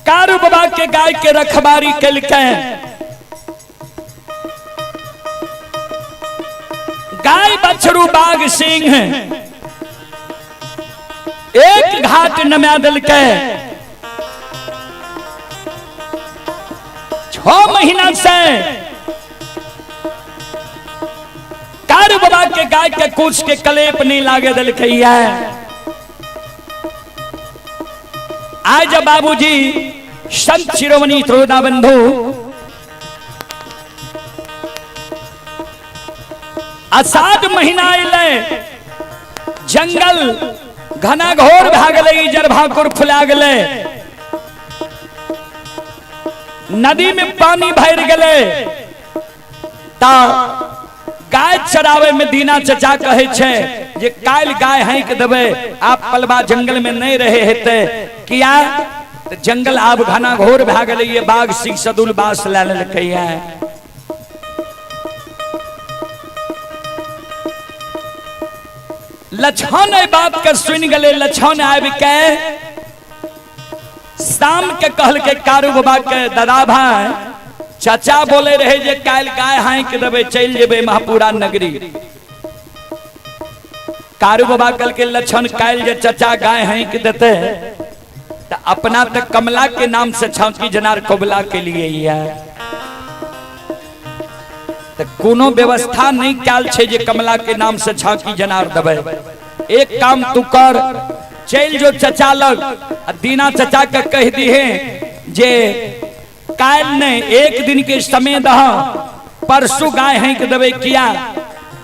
S1: कारू बाबा के गाय के रखबारी कलके, गाय बछरू बाघ सिंह एक घाट नमा दल के। 6 महीना से कारू बाबा के गाय के कुछ के कलेप नहीं लागे दल के। आज बाबूजी संत शिरोमणि त्रोदा बंधु आषाढ़ महीना अले, जंगल घना घोर भागले, जर भाकुर फुला गले, नदी में पानी भर गले। ता गाय चरावे में दीना चचा कहे छे जे काल गाय हैक देबे, आप पलबा जंगल में नहीं रहे हेते किया, जंगल आब घना घोर भा गले, ये बाघ सिंह सदुल बास ले लेलकै है। लछन ए बात के सुन गले, लछन आबि के शाम के कहल के कारू बाबा के दादा भाई चाचा बोले रहे जे काल गाय हैक देबे, चल जेबे महापुरा नगरी। कारू बाबा कल के लछन काल जे चाचा गाय हैक देते तो अपना तक कमला के नाम से छांकी जनार कोबला के लिए ही है, तो कोनो व्यवस्था नहीं कैल छे जे कमला के नाम से छांकी जनार देबे। एक काम तू कर, चल जो चचा लग, दीना चचा के कह दिहे जे काल ने एक दिन के समय दहा, परसों गाय हैक देबे किया,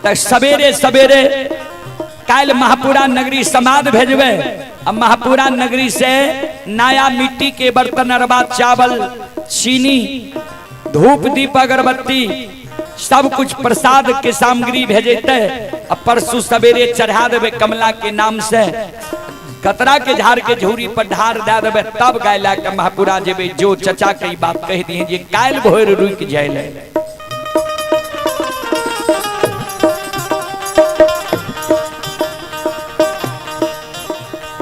S1: तो सवेरे सवेरे काल महापुरा नगरी समाद भेजबे। अब महापुरा नगरी से नया मिट्टी के बर्तन, अरबा चावल, चीनी, धूप दीप अगरबत्ती सब कुछ प्रसाद के सामग्री भेजेते। अब परसों सवेरे चढ़ा देवे कमला के नाम से, कतरा के झाड़ के झूरी पर ढार दे देवे, तब गाय ला के महापुरा जेबे। जो चचा के बात कह दिए जे काल भोर रुक जाए।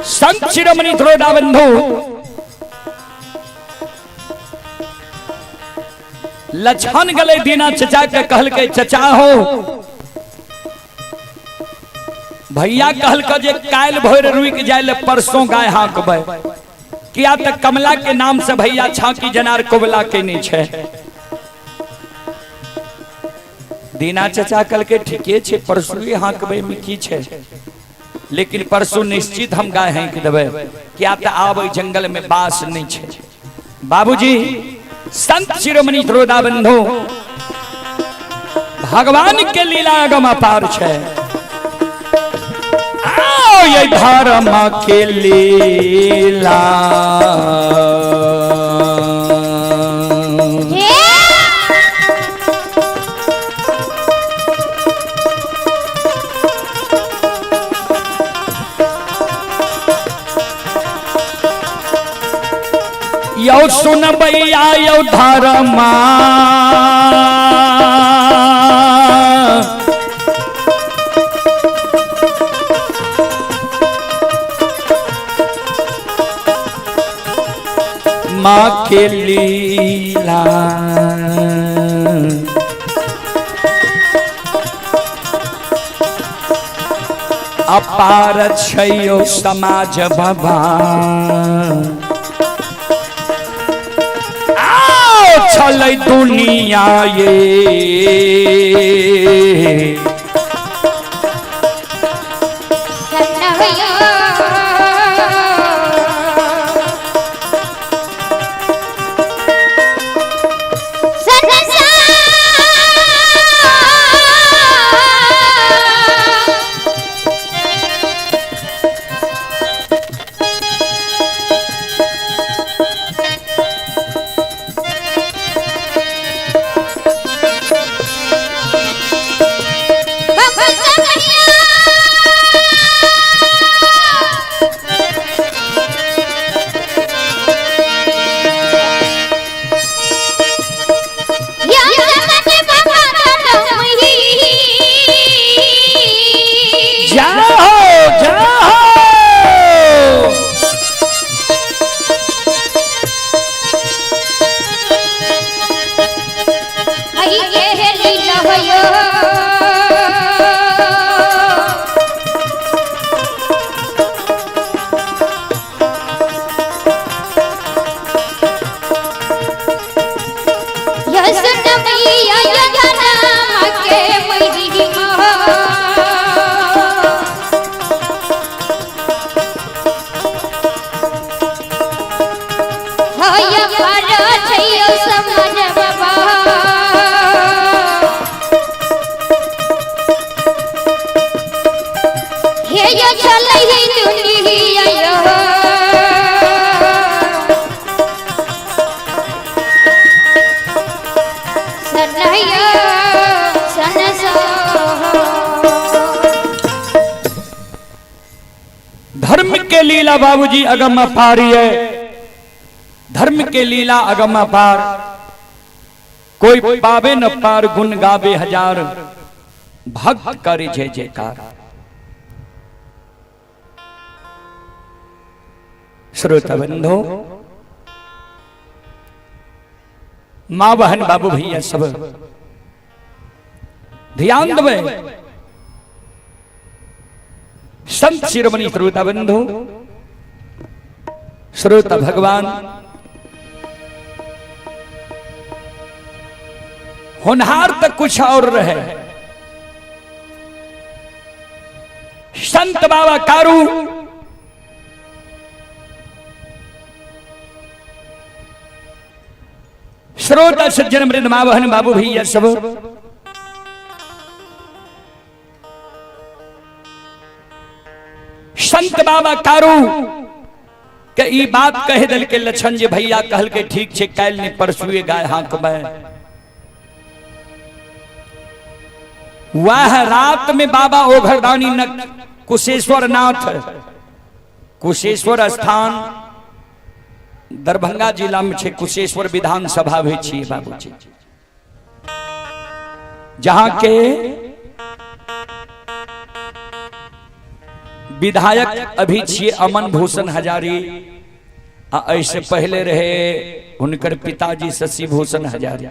S1: संत शिरोमणि त्रोदा बंधु लछन गले दीना चचा के कहल के चचा हो, भैया कहल के जे काल भोर रुक जाए, परसों गाय हाँकबे किया, तक कमला के नाम से भैया छांकी जनार कोबला के नहीं छे। दीना चचा कहल के ठीके छे, परसों हाँकबे में की छे, लेकिन परसों निश्चित हम गाय हैक देबे क्या, तो आब जंगल में बास नहीं छे। बाबूजी संत शिरोमणि त्रोदा बंधु भगवान के लीला अगम अपार छे। आओ ये धर्म के लीला, यो सुन भैया यो धर्मा, माँ के लीला। अपार छयो समाज भगवान आओ चलै दुनिया ये धर्म के लीला बाबूजी अगम अपार है। धर्म के लीला अगम अपार कोई पावे न पार गुण गावे हजार भक्त करे जय जयकार। श्रोता बंधो मां बहन बाबू भैया सब ध्यान देवे। संत शिरोमणि श्रोता बंधु श्रोता भगवान होनहार तक कुछ और रहे। संत बाबा कारू श्रोता सज्जन मृद मां बहन बाबू भैया सब संत बाबा कारू के ई बात कह दिल के लक्षण जे भैया कहल के ठीक छे काल ने परसुए गाय हाक में। वह रात में बाबा ओघरदानी न कुशेश्वर नाथ कुशेश्वर स्थान दरभंगा जिला में छे। कुशेश्वर विधानसभा भी छे बाबूजी, जहां के विधायक अभी छे अमन भूषण हजारी। ऐसे पहले रहे उनकर पिताजी शशि भूषण हजारी।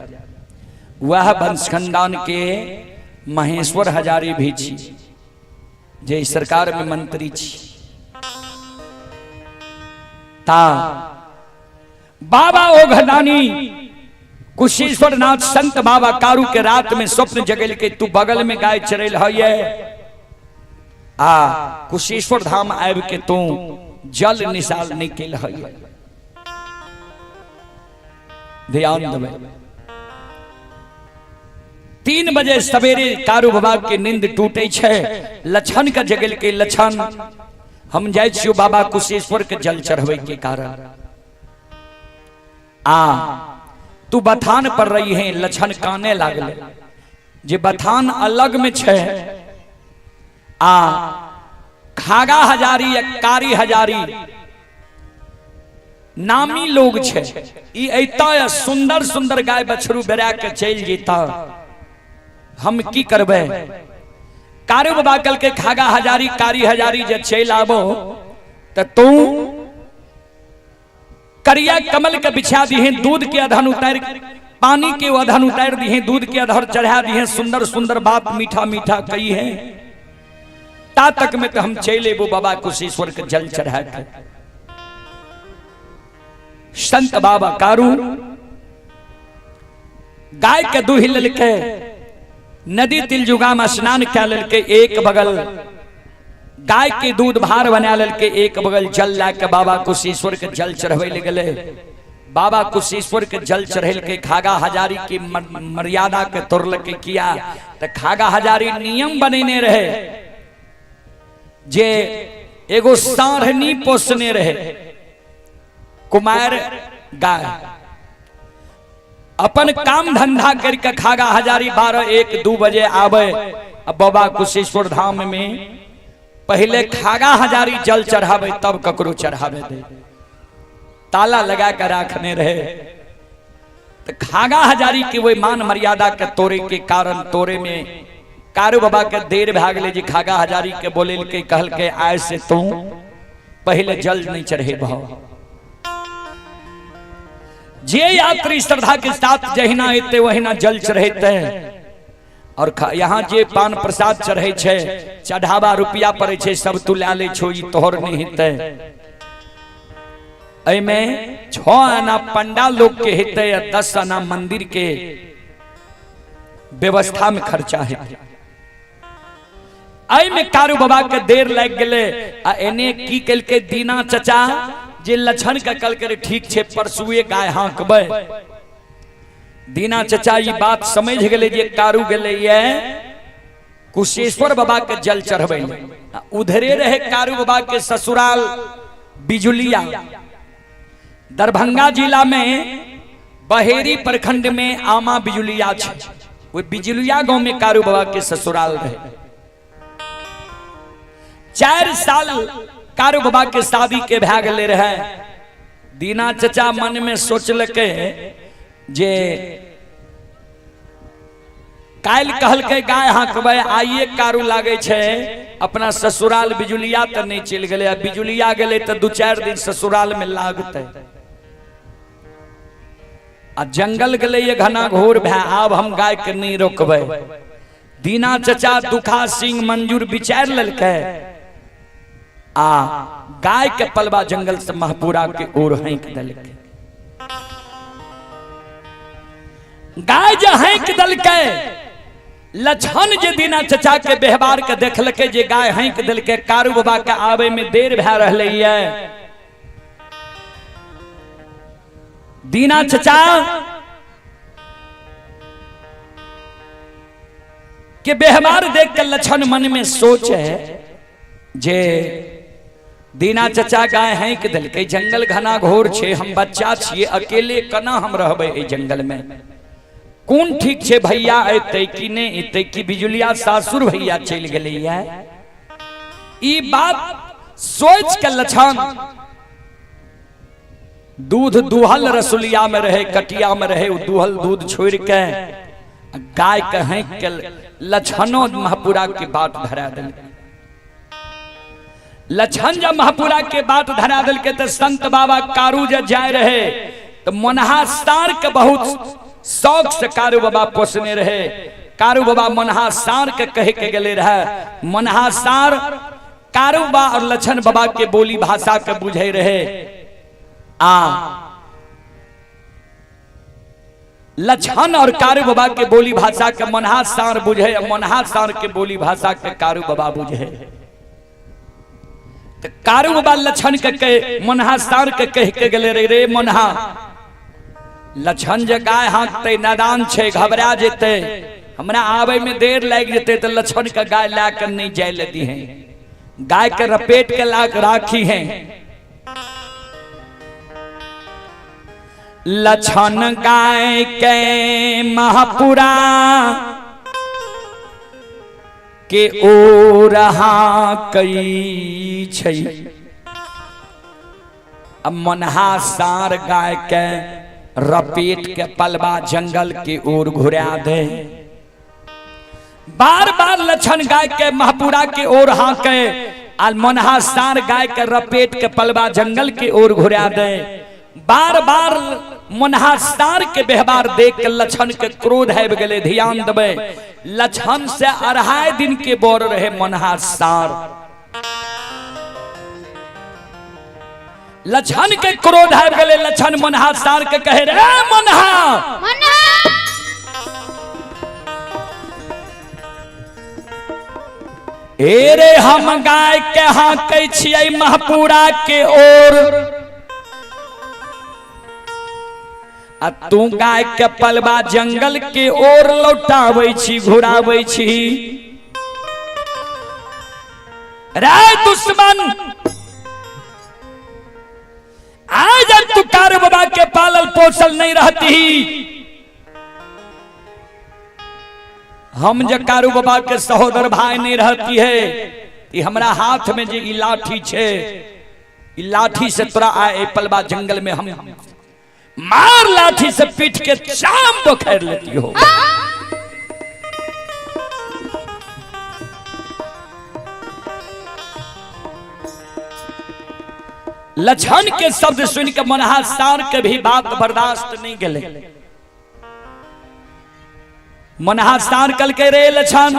S1: वह वंश खानदान के महेश्वर हजारी भी छी जे सरकार में मंत्री छी। ता बाबा ओघरदानी कुशेश्वर नाथ संत बाबा कारू के रात में स्वप्न जगल के तू बगल में गाय चरेल है आ कुशेश्वर धाम आब के तू जल निसाल निकल है। ध्यान देवे 3 बजे सवेरे कारू बाबा के नींद टूटे छे। लक्षण का जगल के लक्षण हम जाय छियो बाबा कुशेश्वर के जल चढ़वे के कारण। तू बथान पर रही है लक्षण काने लागले जे बथान अलग में छे। खागा हजारी या कारी हजारी नामी लोग छे। ई ऐता या सुंदर सुंदर गाय बछरू बेरा के चल जेता हम की करबे। कारू बाबा कल के खागा हजारी कारी हजारी जे चल आबो त तू करिया कमल के बिछा दिहे, दूध के अधन उतार पानी के अधन उतार दिहे, दूध के अधर चढ़ा दिहे, सुंदर सुंदर बात मीठा मीठा कही है। ता तक में तो हम चले वो बाबा कुशेश्वर के जल चढ़ा के। संत बाबा कारू गाय के दूही ललके नदी तिलजुगा में स्नान क्या ललके, एक बगल गाय के दूध भार बना ललके, एक बगल जल लाके बाबा कुशेश्वर के जल चढ़वे ले गले। बाबा कुशेश्वर के जल चढ़ेल के खागा हजारी की मर्यादा के तोड़ल के किया। तो खागा हजारी नियम बनेने रहे जे एगो साढ़नी पोसने रहे कुमार गाय। अपन काम धंधा करके खागा हजारी 12-1-2 बजे आवे। अब बाबा कुशेश्वर धाम में पहले खागा हजारी जल चढ़ावे तब ककरो चढ़ावे दे, ताला लगा कर रखने रहे। तो खागा हजारी के वही मान मर्यादा के तोड़े के कारण तोड़े में कारू बाबा के देर भाग ले जी। खागा हजारी के बोले के कहल के आय से तू पहले जल नहीं चढ़े भाव। जे यात्री श्रद्धा के साथ जहिना हेते वहिना जल चढ़ेते। और यहाँ जे पान प्रसाद चढ़े छे चढ़ावा रुपया पड़े छे सब तू ला ले छो, तोहर नहीं हेते। एमे 6 आना पंडा लोग के हेते या 10 आना मंदिर के व्यवस्था में खर्चा है। आई में कारू बाबा के देर लग गए। आ एने की कल के दीना चचा जे लक्षण का कल करे ठीक छे परसुए गाय हाँकबे। दीना चचा ये बात समझ गए जे कारू गए ये कुशेश्वर बाबा के जल चढ़बे। उधरे रहे कारू बाबा के ससुराल बिजुलिया, दरभंगा जिला में बहेरी प्रखंड में आमा बिजुलिया छे। वो बिजुलिया गांव में कारू बाबा के ससुराल रहे। 4 साल कारू बाबा के शादी के भाग ले रहे। दीना चचा मन में सोचलके जे काल कहल के गाय हाँकबे आइए कारू लागे छे अपना ससुराल बिजुलिया तो नहीं चल गए। बिजुलिया गए तो 2-4 दिन ससुराल में लागते। आ जंगल गले ये घना घोर भै आब हम गाय के नहीं रोकबे। दीना चचा दुखा सिंह मंजूर विचार ललके आ गाय के पलवा जंगल से महपुरा के ओर हैंक दलके। गाय जो हैंक दलके लछन जे दीना चचा के व्यवहार के देखलके जे गाय हैंक दलके कारू बाबा के आवे में देर भै रहले ये। दीना चचा के व्यवहार देख के लछन मन में सोचे जे दीना चचा गाय हैंक दलके, जंगल घना घोर छे, हम बच्चा छिए, अकेले कना हम रहबे ए जंगल में। कौन ठीक छे भैया अते कि नहीं अते कि बिजुलिया सासुर भैया चल गए है। ई बात सोच के लछन दूध दुहल रसुलिया में रहे, कटिया में रहे, दुहल दूध छोड़ के गाय के हैंक के लछनो महपुरा के बाट धरा दिल। लछन जब महपुरा के बात धरा दिल के तो संत बाबा कारू जब जाए रहे तो मनहा सार के बहुत शौक से कारू बाबा पोसने रहे। कारू बाबा मनहा सार के कहे के गले रहे। मनहा सार कारू बाबा और लछन बाबा के बोली भाषा के बुझे रहे। लछन और कारू बाबा के बोली भाषा के मनहा सार बुझे, मनहा सार के बोली भाषा के कारू बाबा बुझे। तो कारू बाबा लछन के मनहा सार के कह के गले रे मनहा लछन जे गाय हाँकते नादान छे घबरा जेते, हमरा आवे में देर लग जेते तो लछन का गाय ला कर नहीं जाय लेती है। गाय के रपेट के लाक राखी है। लछन गाय के महपुरा के ओ रहा कई छई। अब मनहा सार गाय के रपेट के पलवा जंगल के ओर घुरा दे। बार बार लछन गाय के महपुरा के ओर हाँके, मनहा सार गाय के रपेट के पलवा जंगल के ओर घुरा दे। बार बार मनहासार के व्यवहार देख के लक्षण के क्रोध है गले। ध्यान देवे, लक्षण से 2.5 दिन के बोर रहे मनहासार। लक्षण के क्रोध है गले। लक्षण मनहासार के कहे रे मनहा रे हम गाय के हाँकै छियै महपुरा के ओर, आ तू गाय के पलवा जंगल के ओर लौटाबै छी घुराबै छी। रे दुश्मन, आज जब तू कारू बाबा के पालल पोसल नहीं रहती, हम जो कारू बाबा के सहोदर भाई नहीं रहती है, कि हमरा हाथ में जो लाठी छे, लाठी से तोरा आए पलवा जंगल में हम मार लाठी से पीट के चाम तो खैर लेती हो। लक्षण के शब्द सुन के मनहासार के भी बात बर्दाश्त नहीं गले। मनहासार कल के रे लक्षण,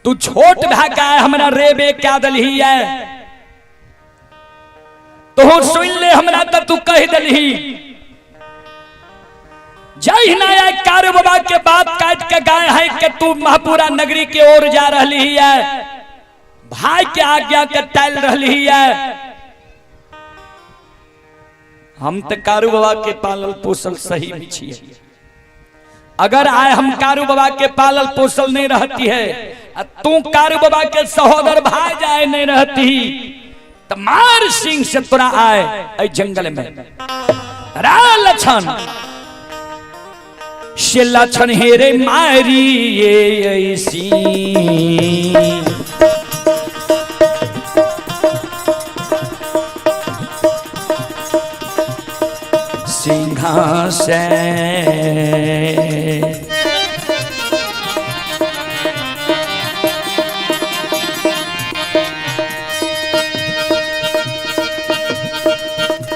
S1: तू छोट भागा है हमरा रेबे क्या दलही है, तो सुन ले हमरा तो तू कह दलही। जय नया कारू बाबा के बात काट के गाय है कि तू महपुरा नगरी के ओर जा रही है, भाई के आज्ञा के टाल रही है। हम तो कारू बाबा के पालल पोसल सही भी छिए। अगर आए हम कारू बाबा के पालल पोसल नहीं रहती है, तू कारू बाबा के सहोदर भाई जाए नहीं रहती, तो मार सिंह से तोरा आए जंगल में। रा लक्षण से लक्षण हेरे मारी ये ऐसी, सिंहासन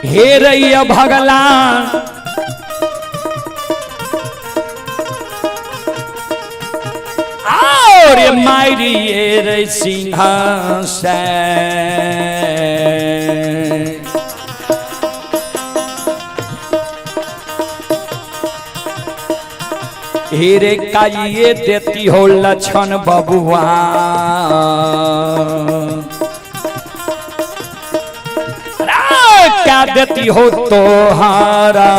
S1: हे रैया भगला, और मारी ये रे सिंहासन। हीरे का ये देती हो लक्षण बबुआ, क्या देती हो तोहारा।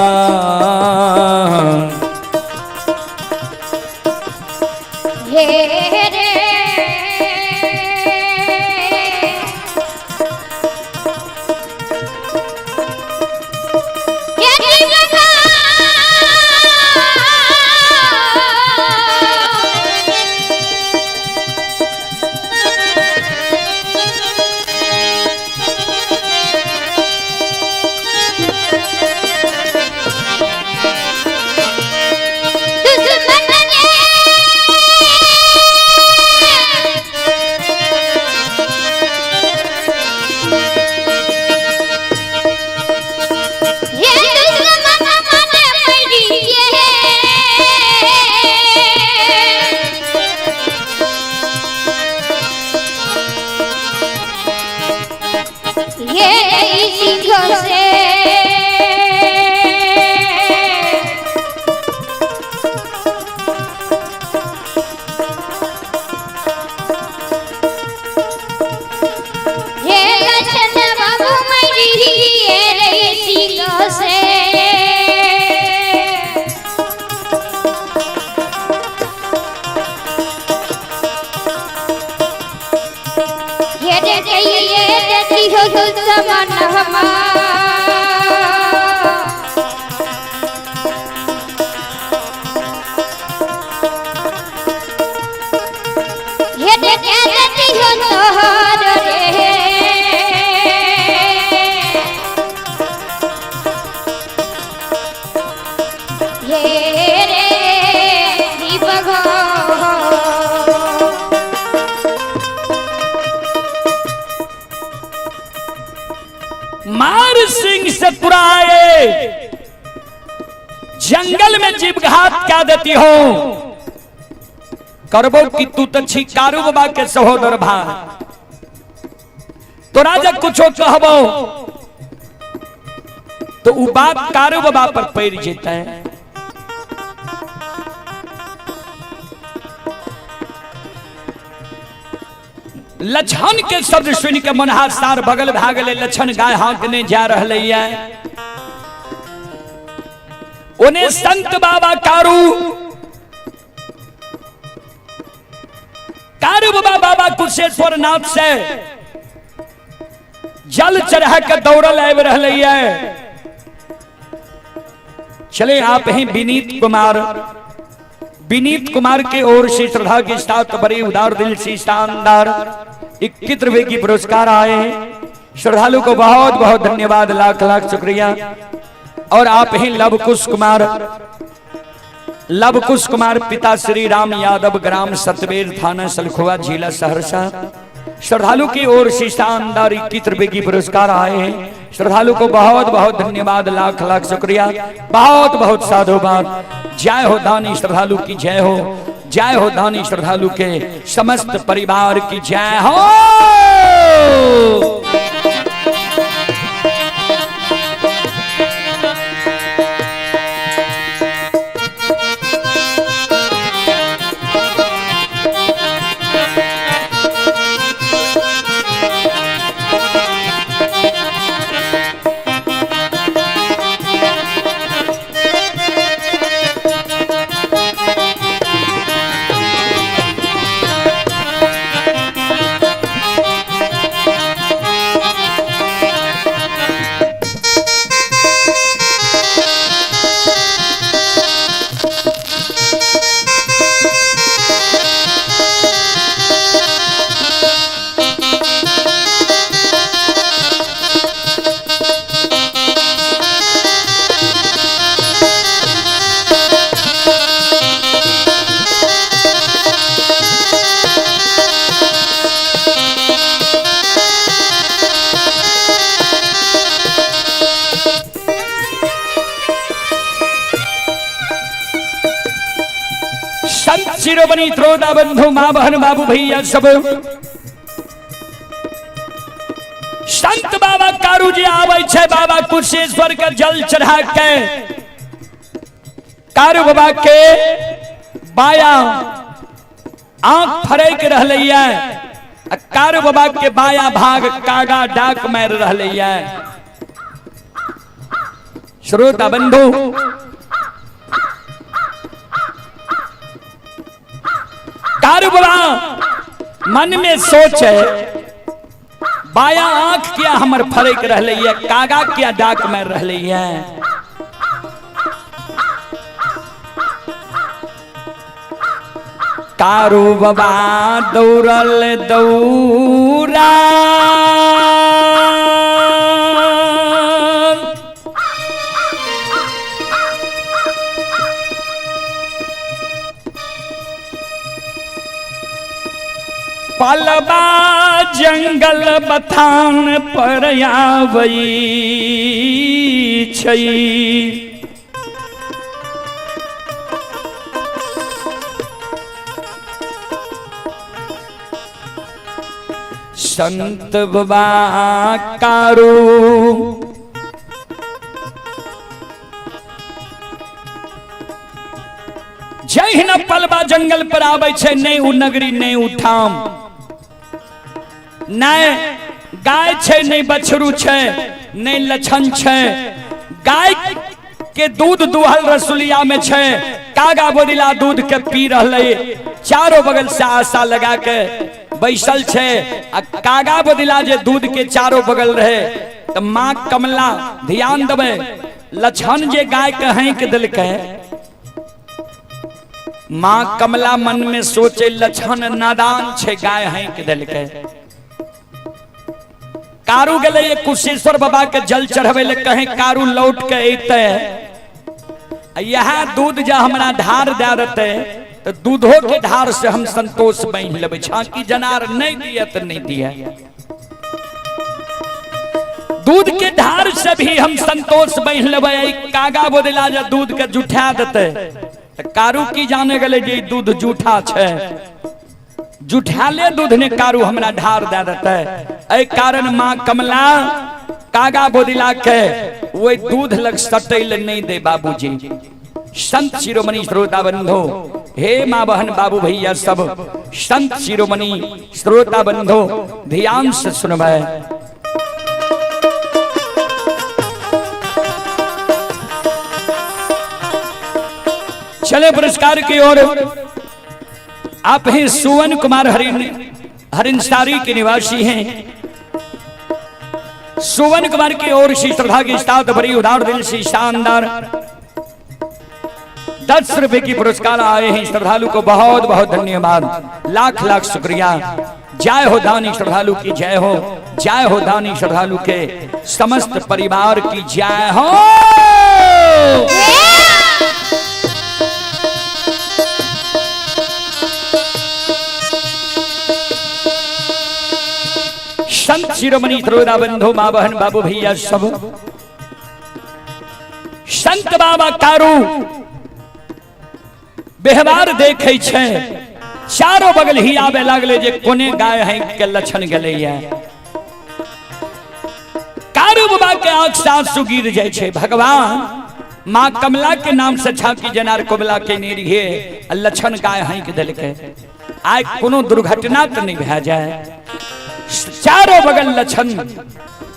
S1: मार सिंह से जनकपुरा आए, जंगल में जीवघात क्या देती हो, करबो कि तू तो छी कारू बाबा के सहोदर भाई, तो राजा कुछो कहबो तो उ बात कारू बाबा पर पैर जेता है। लछन के शब्द सुन के मनहार सार बगल भागले, लछन गाय हाँकने जा रहे है। उन्हें संत बाबा कारू बाबा बाबा कुशेश्वर नाथ से जल चढ़ा कर दौड़ल आब रहे है। चले आप हैं विनीत कुमार के ओर से श्रद्धा के साथ बड़े उदार दिल से शानदार 21 रुपए की पुरस्कार आए हैं। श्रद्धालु को बहुत बहुत धन्यवाद, लाख लाख शुक्रिया। और आप हैं लवकुश कुमार पिता श्री राम यादव, ग्राम सतवेर, थाना सलखुआ, जिला सहरसा। श्रद्धालु की ओर से शानदार 21 रुपए की पुरस्कार आए हैं। श्रद्धालु को बहुत बहुत धन्यवाद, लाख लाख शुक्रिया, बहुत बहुत साधुवाद। जय हो दानी श्रद्धालु की जय हो, जय हो दानी श्रद्धालु के समस्त परिवार की जय हो। शिरोमणि त्रोदा बंधु मां बहन बाबू भैया सब संत बाबा कारू जी आवे छे। बाबा कुशेश्वर के जल चढ़ा के कारू बाबा के बाया आंख फरेक रहले है। कारू बाबा के बाया भाग कागा डाक मार रहले है। श्रोता बंधु कारू बाबा मन में सोच है, बाया आंख क्या हमर फरेक रहले है, कागा क्या डाक मार रहले है। कारू बाबा दौड़ल दौड़ा पलबा जंगल बथान पर आवई छई। संत बाबा कारू जय न पलबा जंगल पर आवे छे, नहीं उ नगरी नहीं उठाम, नहीं गाय छे नहीं बछरू छे नहीं लछन छे। गाय के दूध दुहल रसुलिया में छे, कागा बोदिला दूध के पी रहले। चारों बगल से आशा लगा के बैसल छे। आ कागा बोदिला जे दूध के चारों बगल रहे तो माँ कमला ध्यान देवे। लछन जे गाय के हैंक दिलके, माँ कमला मन में सोचे लछन नादान छे, गाय हैंक दिलके। कारू गले ये कुशेश्वर बाबा के जल चढ़ावे ले, कहे कारू लौट के अते यहाँ दूध जा हमरा धार दे देते तो दूधो के धार से हम संतोष बन लेबे। छाकी जनार नहीं दिया तो नहीं दिया। दूध के धार से भी हम संतोष बह लेबै। कागा बोदला जे दूध के जुठा देते कारू की जाने गले जे दूध जूठा छे, जुठाले दूध ने कारू हमरा ढार दे देते। एहि कारण माँ कमला कागा बोदिला के वो दूध लग सटैल नहीं दे बाबूजी। संत शिरोमणि श्रोता बंधो, हे माँ बहन बाबू भैया सब संत शिरोमणि श्रोता बंधो ध्यान से सुनबे। चले पुरस्कार की ओर। आप हैं सुवन कुमार हरिंसारी के निवासी हैं। सुवन कुमार की ओर से श्रद्धा की स्तात बड़ी उदार दिल से शानदार 10 रुपए की पुरस्कार आए हैं। श्रद्धालु को बहुत बहुत धन्यवाद, लाख लाख शुक्रिया। जय हो दानी श्रद्धालु की जय हो, जय हो दानी श्रद्धालु के समस्त परिवार की जय हो। संत शिरोमणि श्रोता बंधु माँ बहन बाबू भैया सब संत बाबा कारू व्यवहार देखे छे, चारों बगल ही आवे लागले जे कोने गाय है के लक्षण गले। कारू बाबा के आंख से आंसू गिर जाए छे। भगवान माँ कमला के नाम से छाकी जनार कोबला के नेरिए लक्षण गाय है के दिल के आय कोनो दुर्घटना तो नहीं भे जाए। चारों बगल लक्षण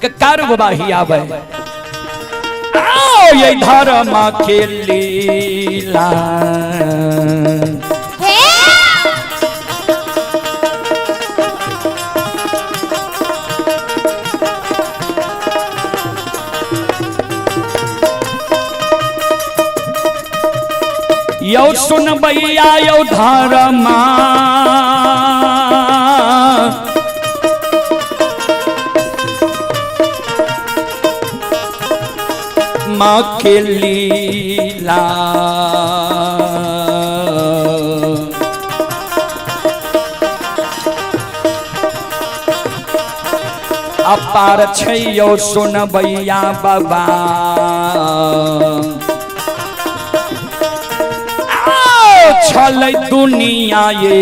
S1: के कारू बाबा ही आवे। आओ ये धर्म के लीला यो सुन भैया यो धर्मा माँ के लीला। अपार छै यो सुन भैया बाबा छल दुनिया ये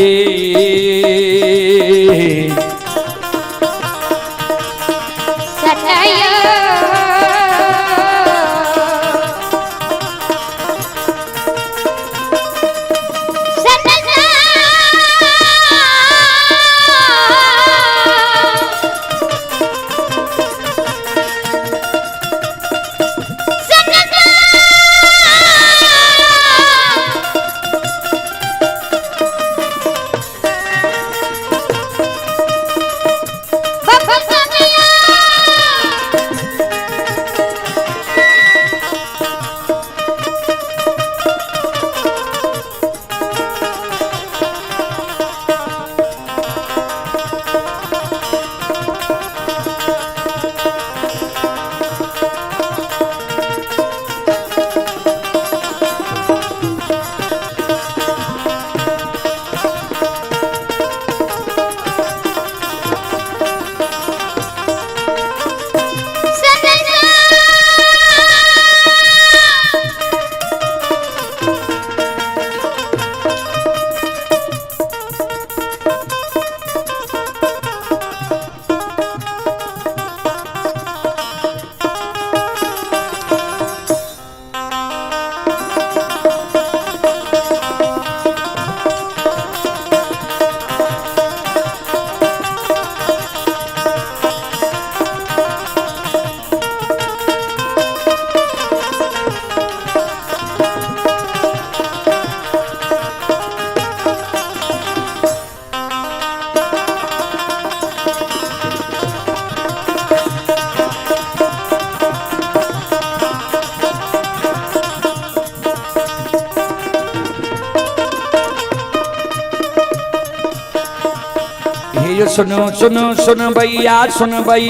S1: सुनो सुनो सुन भैया सुन भई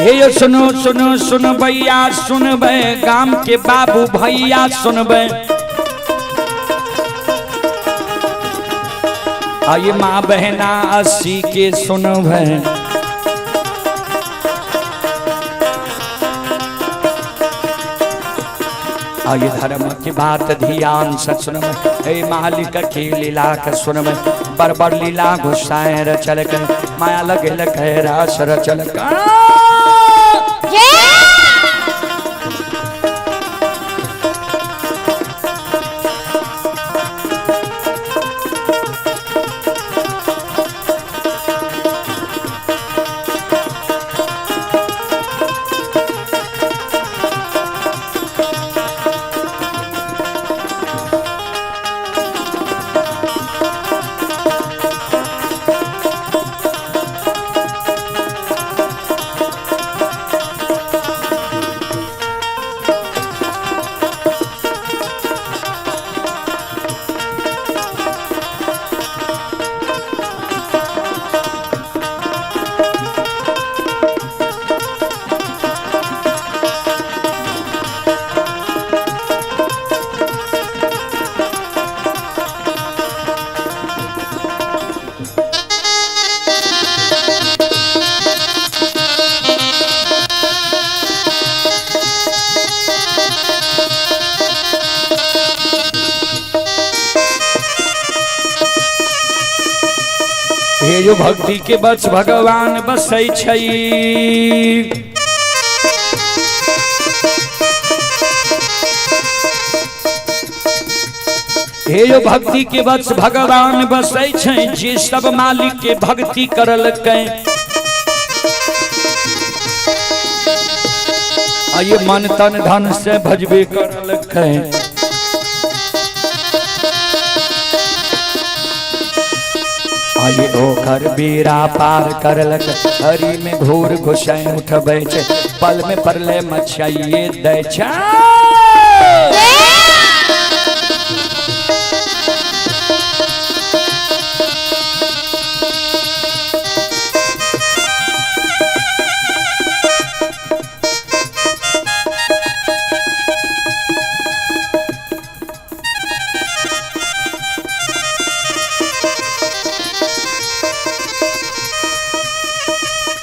S1: हे सुनो सुनो सुन भैया सुन बे गाम के बाबू भैया सुन बे आइए माँ बहना 80 के सुनो भाई, आइए धर्म की बात ध्यान से सुनो। हे मालिक की लीला का सुनो, बरबर लीला घुसाए रचल कर, माया लगे लगे रास रचल कर। हे जो भक्ति के बस भगवान बसै छै, हे जो भक्ति के बस भगवान बसै छै, जे सब मालिक के भक्ति करलकै। आइए मन तन धन से भजबे करलकै। आइए ओकर बेरा पार करलक, हरि में घोर घुसाई उठबै छै, पल में परले मचाइए दै छै।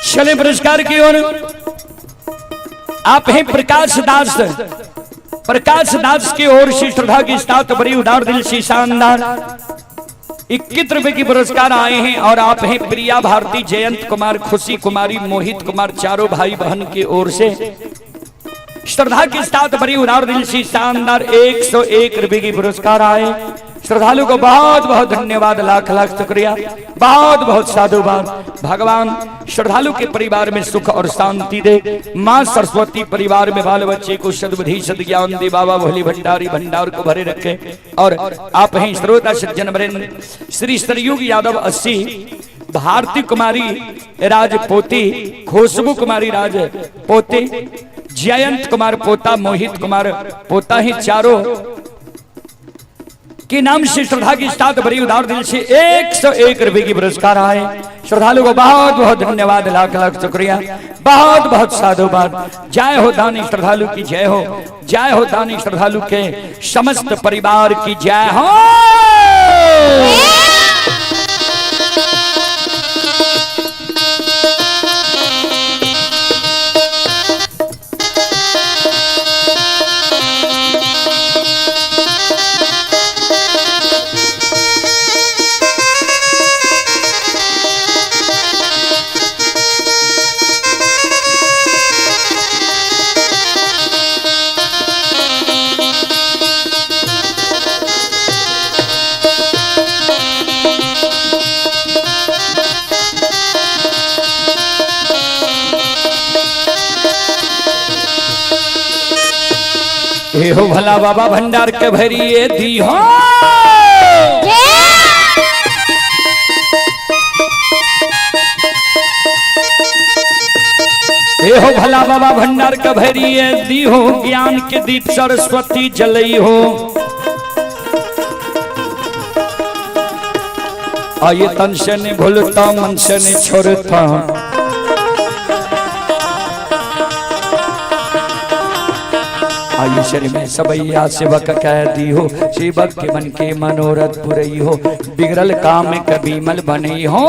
S1: चले पुरस्कार की ओर। आप हैं प्रकाश दास, प्रकाश दास की ओर से श्रद्धा की स्तात बड़ी उदार दिल से शानदार 21 रुपए की पुरस्कार आए हैं। और आप हैं प्रिया भारती, जयंत कुमार, खुशी कुमारी, मोहित कुमार, चारों भाई बहन की ओर से श्रद्धा की स्तात बड़ी उदार दिल से शानदार 101 रुपए की पुरस्कार आए। श्रद्धालु को बहुत बहुत धन्यवाद, लाख लाख शुक्रिया, बहुत बहुत साधुवाद। भगवान श्रद्धालु के परिवार में सुख और शांति दे। माँ सरस्वती परिवार में बाल बच्चे को सद्बुद्धि सद्ज्ञान दे। बाबा भोले भंडारी भंडार को भरे रखे। और आप हैं श्रोता सज्जन वरेण्य श्री सरयुग यादव 80, भारती कुमारी राजपोती, खुशबू कुमारी राजपोती, जयंत कुमार पोता, मोहित कुमार पोता ही चारों के नाम से श्रद्धा की स्तात बड़ी उदार दिल से 101 रुपए की पुरस्कार आए। श्रद्धालु को बहुत बहुत धन्यवाद, लाख लाख शुक्रिया, बहुत बहुत साधुवाद। जय हो दानी श्रद्धालु की जय हो, जय हो दानी श्रद्धालु के समस्त परिवार की जय हो। हे हो भला बाबा भंडार के भरिए दी हो। हे हो भला बाबा भंडार के भरिए दी हो, ज्ञान के दीप सरस्वती जलई हो। आइए तन से नहीं भूलता, मन से नहीं छोड़ता। आयुष्य में सबैया सेवक कह दी हो, सेवक के मन के मनोरथ पुरई हो, बिगड़ल काम में कभी मल बनी हो।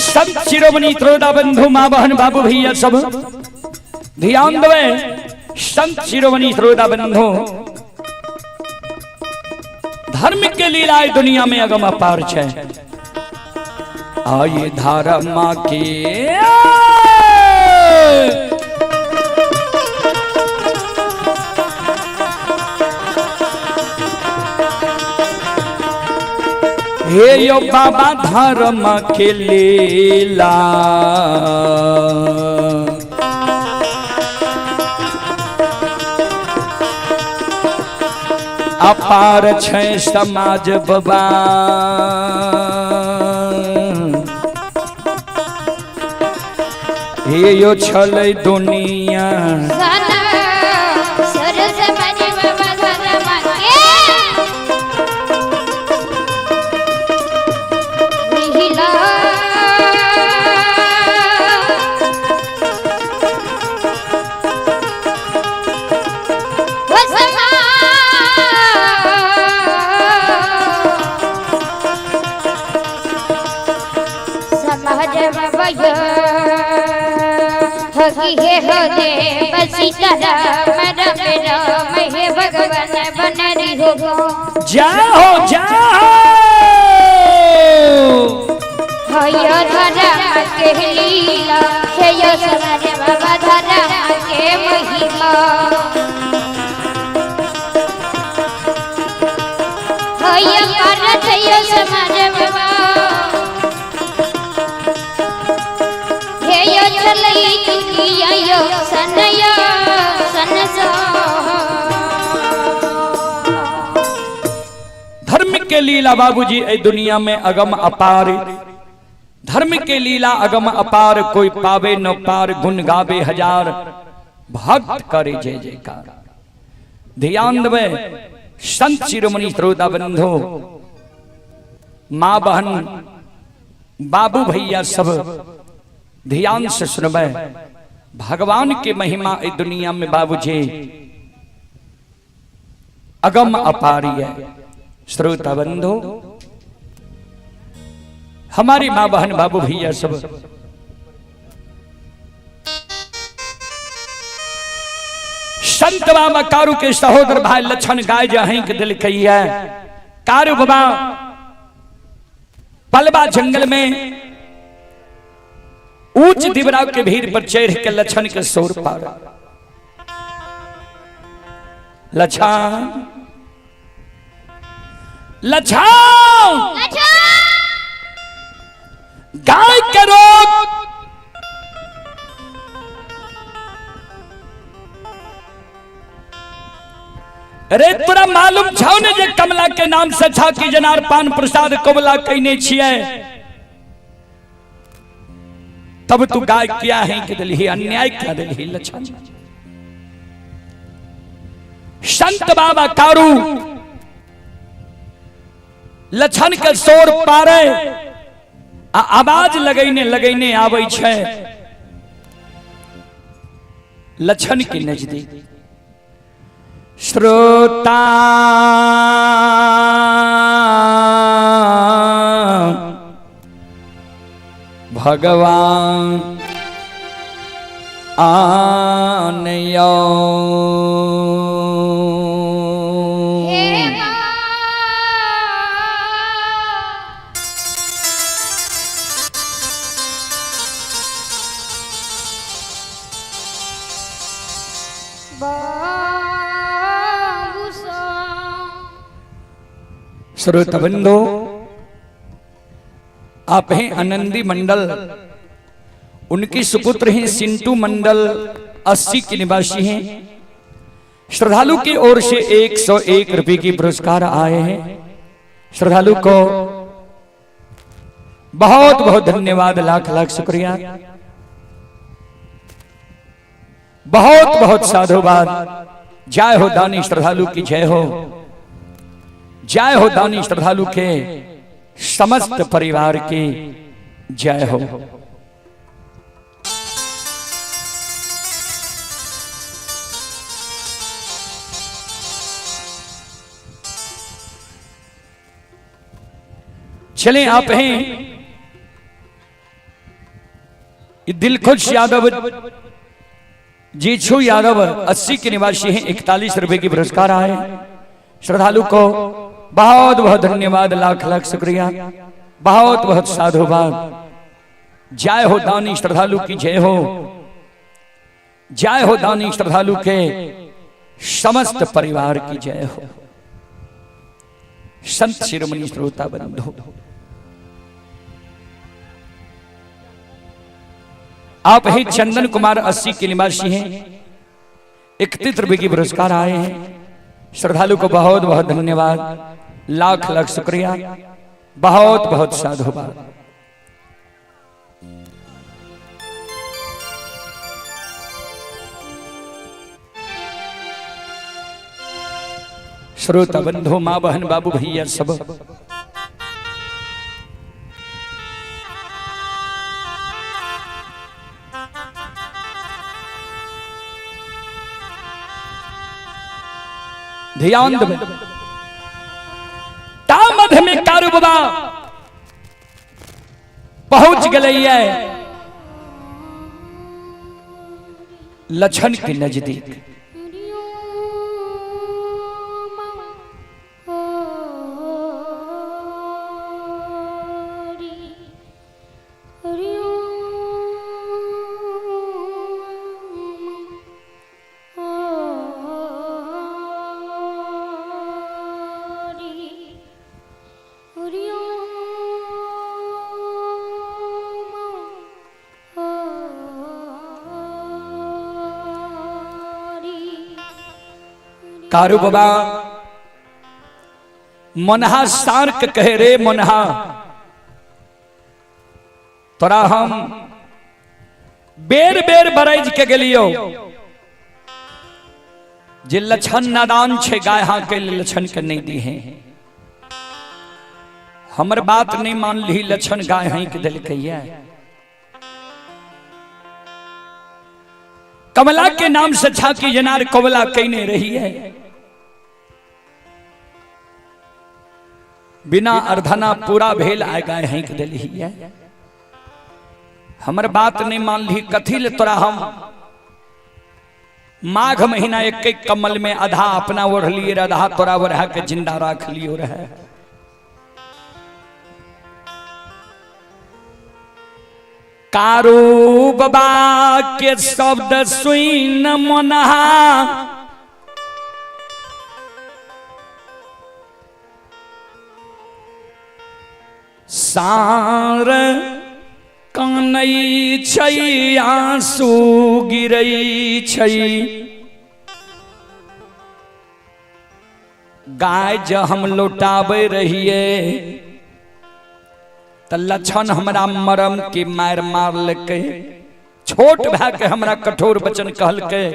S1: संत शिरोमणि त्रोदा बंधु माँ बहन बाबू भैया सब ध्यान देवे। संत शिरोमणि त्रोदा बंधु धर्म के लीलाए दुनिया में अगम अपार छे। आये धर्म के हे यो बाबा धर्म के लीला, अपार छै समाज बाबा। हे यो छलै दुनिया
S2: हे हो दे बसी राम राम राम हे भगवान बनरी हो।
S1: जाओ जाओ
S2: हयो धर्म के लीला, हे यो समाज बाबा धर्म के महिमा। हयो करत यो समाज बाबा, हे यो चलई दुनिया यो सनयो सनसो।
S1: धर्म के लीला बाबूजी ए दुनिया में अगम अपार, धर्म के लीला अगम अपार, कोई पावे न पार, गुण गावे हजार, भक्त करे जय जयकार। ध्यान देवे संत शिरोमणि त्रोदा बंधु माँ बहन बाबू भैया सब ध्यान से सुनबे। भगवान के महिमा इस दुनिया में बाबूजी अगम अपारी है। श्रोता बंधु हमारी माँ बहन बाबू भैया सब संत बाबा कारू के सहोदर भाई लक्षण गाय जहीं के दिल कही है। कारू बाबा पलबा जंगल में ऊंच दिवरा के भीड़ पर चढ़ के लक्षण के सोर पार। लक्षण लक्षण गाय के रोग अरे तोरा मालूम छौ ने जे कमला के नाम से छाकी जनार पान प्रसाद कोबला कहने छिए, तब तू गाय क्या है कि दिल्ली अन्याय क्या दिल्ली लक्षण। संत बाबा कारू लक्षण के सोर पारे आवाज लगैने लगैने आवे छे लक्षण के नजदीक। श्रोता भगवान आनयो श्रोतबंधो, आप हैं आनंदी मंडल, उनके सुपुत्र हैं सिंटू मंडल 80 के निवासी हैं। श्रद्धालु की ओर से 101 रुपए की पुरस्कार आए हैं। श्रद्धालु को बहुत बहुत धन्यवाद, लाख लाख शुक्रिया, बहुत बहुत साधुवाद। जय हो दानी श्रद्धालु की जय हो, जय हो दानी श्रद्धालु के समस्त परिवार की जय हो। चलें, आप हैं दिलखुश यादव, जीछू यादव 80 के निवासी हैं। 41 रुपए की पुरस्कार आए। श्रद्धालु को बहुत बहुत धन्यवाद, लाख लाख शुक्रिया, बहुत बहुत साधुवाद। जय हो दानी श्रद्धालु की जय हो, जय हो दानी श्रद्धालु के समस्त परिवार की जय हो। संत शिरोमणि श्रोता बंधु, आप हैं चंदन कुमार 80 के निवासी हैं। 31 रुपए की पुरस्कार आए हैं। श्रद्धालु को बहुत बहुत धन्यवाद, लाख लाख शुक्रिया, बहुत बहुत साधुवाद। श्रोता बंधु, मां बहन बाबू भैया सब ध्यान दें। तामध में कारू बाबा पहुंच गए लछन के नजदीक। कारू बाबा मनहा सार्क कहे रे मनहा, तोरा हम बेर बेर बरज के गेलियो, जे लछन नादान छे गाय के लछन के नहीं दी है। हमर बात नहीं मान ली, लछन गाय हाँ के दिल कहिए। कमला के नाम से छाकी जनार कमला कहने रही है, बिना अर्धना पूरा भेल आए गाय हैं के दिल ही है। हमर बात नहीं मान ली, कथी ले तोरा हम माघ महीना एक एक कमल में आधा अपना ओढ़ लिए, आधा तोरा ओढ़ा के जिंदा राख लियो रहे। कारू बाबा के शब्द सुन मनहा, सार कानई छै आंसू गिरई छै। गाय ज हम लौटाबे रहिए त लछन हमरा मरम के मार मारलकै। छोट भै के हमरा कठोर वचन कहलकै,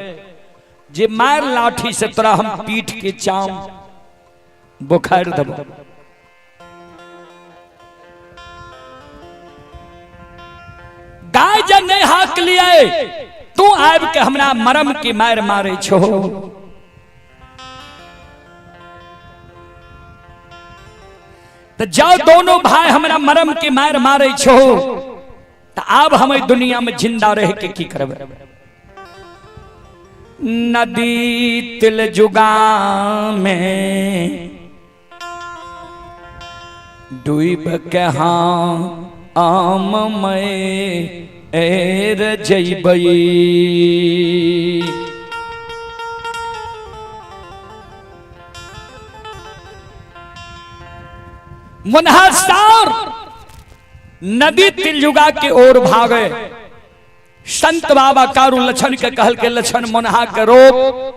S1: जे मार लाठी से तोरा हम पीठ के चाम बुखार देबो। गाय जब नहीं हाक लिए, तू आब के हमरा मरम के मार मारे छो। तो जाओ दोनों भाई हमरा मरम के मार मारे छो तो अब हम दुनिया में जिंदा रह के की करब। नदी तिल जुगा में डूब के हाँ आम में एर जइबई। मुनहसार नदी तिलजुगा के ओर भागे। संत बाबा कारू लछन के कहल के लछन मुनहा के रोक।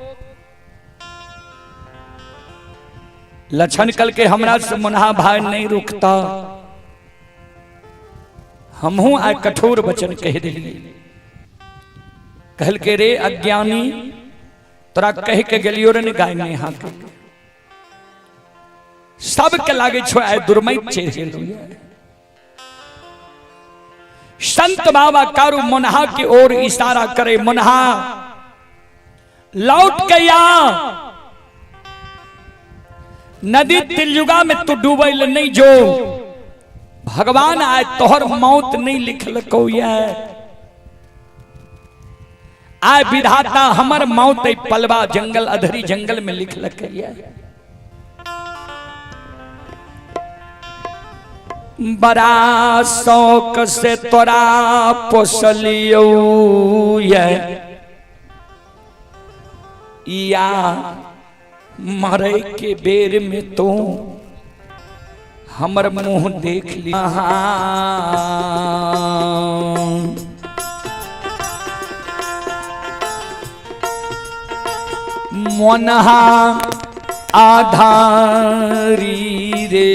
S1: लछन कल के हमरा से मुनहा भाई नहीं रुकता। हमहू आ कठोर वचन कह दिली। कहल के रे अज्ञानी तोरा कह के गलियो रे गाय ने हां सब के लागे छो आय दुर्मैत चेहरे। संत बाबा कारू मुनहा की ओर इशारा करे। मुनहा लौट के या नदी तिलजुगा में तू डूबल नहीं जो। भगवान आए तोहर मौत नहीं लिखल को आय विधाता हमर मौत पलवा जंगल अधरी जंगल में लिखल बड़ा शौक से तोरा पोसलियो या मरे के बेर में तो हमर मुंह देख लिया। मोनहा आधारी रे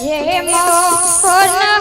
S2: ये मोहना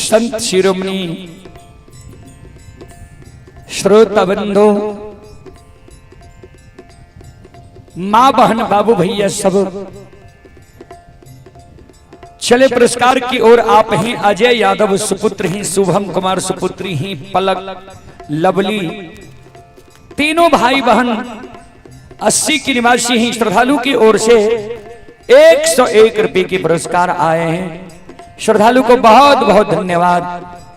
S1: संत शिरोमणि, श्रोता बंधु, मां बहन बाबू भैया सब चले पुरस्कार की ओर। आप ही अजय यादव सुपुत्र ही, शुभम कुमार सुपुत्री ही, पलक लवली, तीनों भाई बहन 80 की निवासी ही श्रद्धालु की ओर से 101 रुपए के पुरस्कार आए हैं। श्रद्धालु को बहुत बहुत धन्यवाद,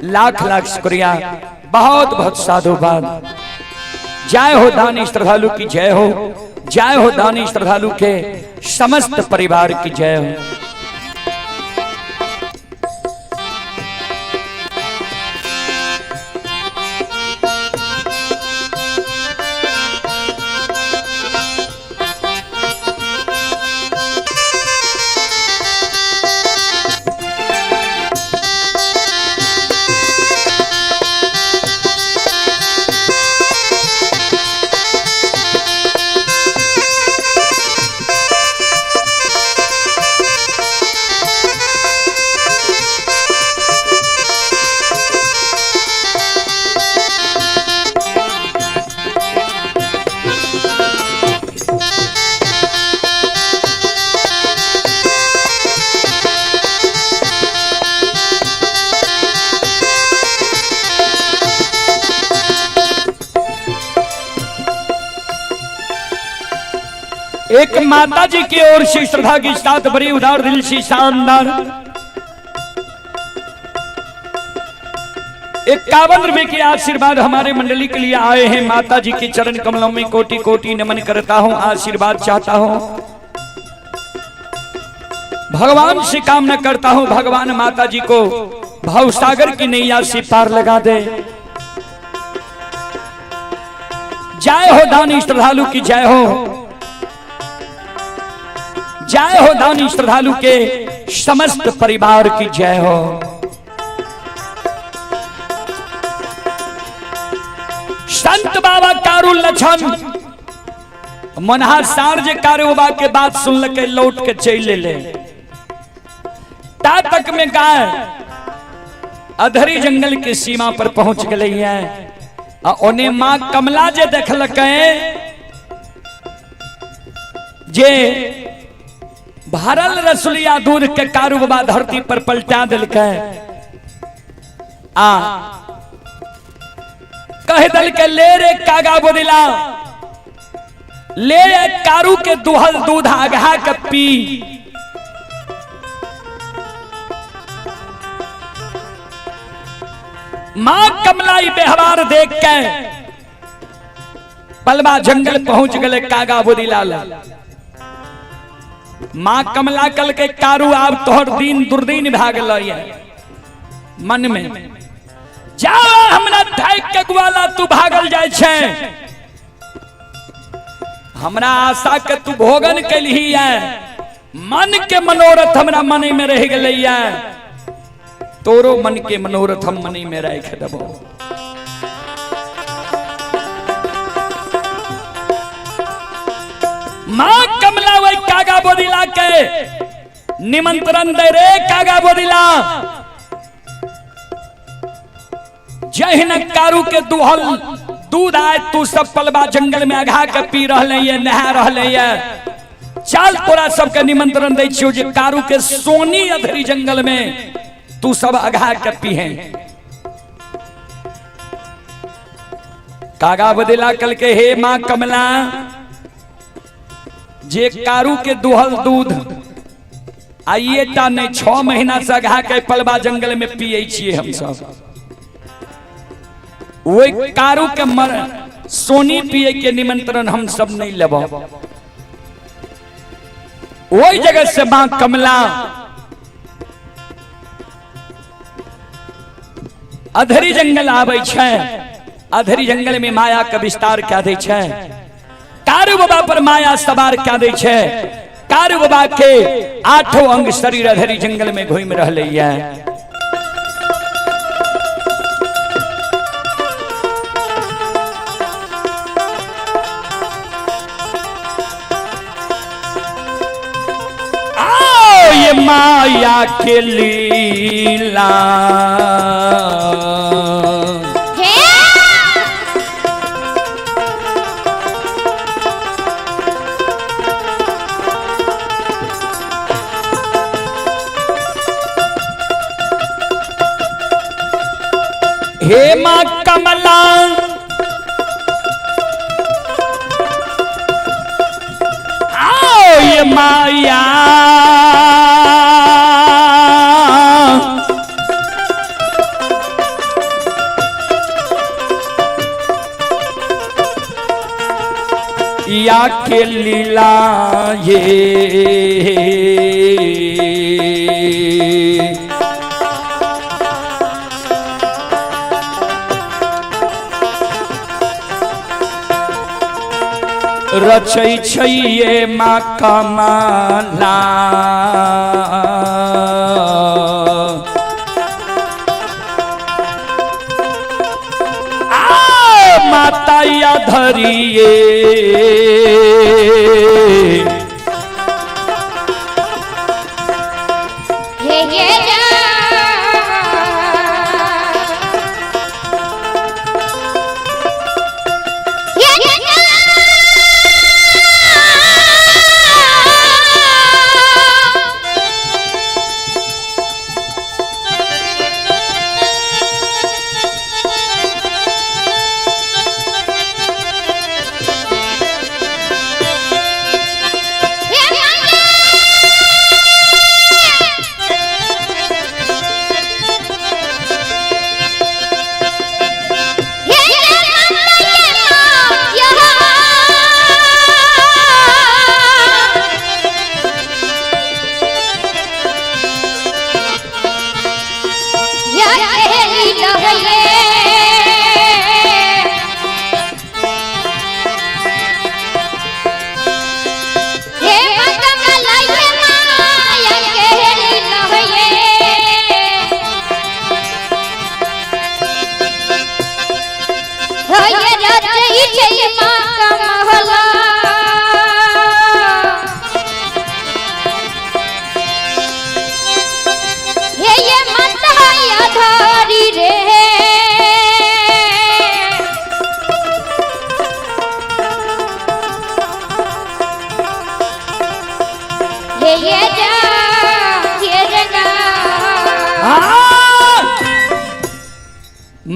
S1: लाख लाख शुक्रिया, बहुत बहुत साधुवाद। जय हो दानी श्रद्धालु की जय हो, जय हो दानी श्रद्धालु के समस्त परिवार की जय हो। एक माता जी की ओर से श्रद्धा की साथ बड़ी उदार दिल से शानदार 51 रुपए के आशीर्वाद हमारे मंडली के लिए आए हैं। माता जी के चरण कमलों में कोटि कोटि नमन करता हूं, आशीर्वाद चाहता हूं। भगवान से कामना करता हूं, भगवान माता जी को भवसागर की नैया से पार लगा दे। जय हो दानी श्रद्धालु की जय हो, जय हो दानी श्रद्धालु के समस्त परिवार की जय हो। संत बाबा कारू लछन मनहा सार्ज कारोबा के बात सुन के लौट के चले ले। ता तक में गाय अधरी जंगल के सीमा पर पहुंच गई है। उन्हें मां कमला जे देखल जे भरल रसुलिया दूध के कारू बाबा धरती पर पलटा दिल कह दिल के ले रे कागा बोदिला, ले कारू के दुहल दूध आगहा के पी। मां कमला व्यवहार देख के पलवा जंगल पहुंच गए कागा बोदिला। मां कमला कल के कारू आप तोहर दिन दुर्दीन भाग है मन में जा हमरा ठाक के ग्वाला तू भागल जाय छे। हमरा आशा के तू भोगन कलही है, मन के मनोरथ हमरा मन में रह गई है। तोरो मन के मनोरथ हम मन में रख देबो। मां कमला वही कागा बोदिला के निमंत्रण दे रे कागा बोदिला। जय न कारू के दुहल दूध आए तू सब पलवा जंगल में अघा के पी रहे नहा रहे। चल तोरा सबके निमंत्रण दे छियो जे कारू के सोनी अधरी जंगल में तू सब अघा के पी है। कागा बोदिला कल के हे मां कमला जे कारू के दुहल दूध आइए टा नहीं 6 महीना से अघा के पलवा जंगल में पिए छिए हम सब। वो कारू के मर सोनी पिए के निमंत्रण हम सब नहीं लेबो। वही जगह से मां कमला अधरी जंगल आवे छे। अधरी जंगल में माया का विस्तार क्या दे छे। कारू बाबा पर माया सवार क्या दे छे। कारू बाबा के 8 अंग शरीर अधरी जंगल में घूम रहले है। माया के लीला हे माँ कमला आओ ये माया या के लीला ये रचै छैये माँ कमला माता या धरिए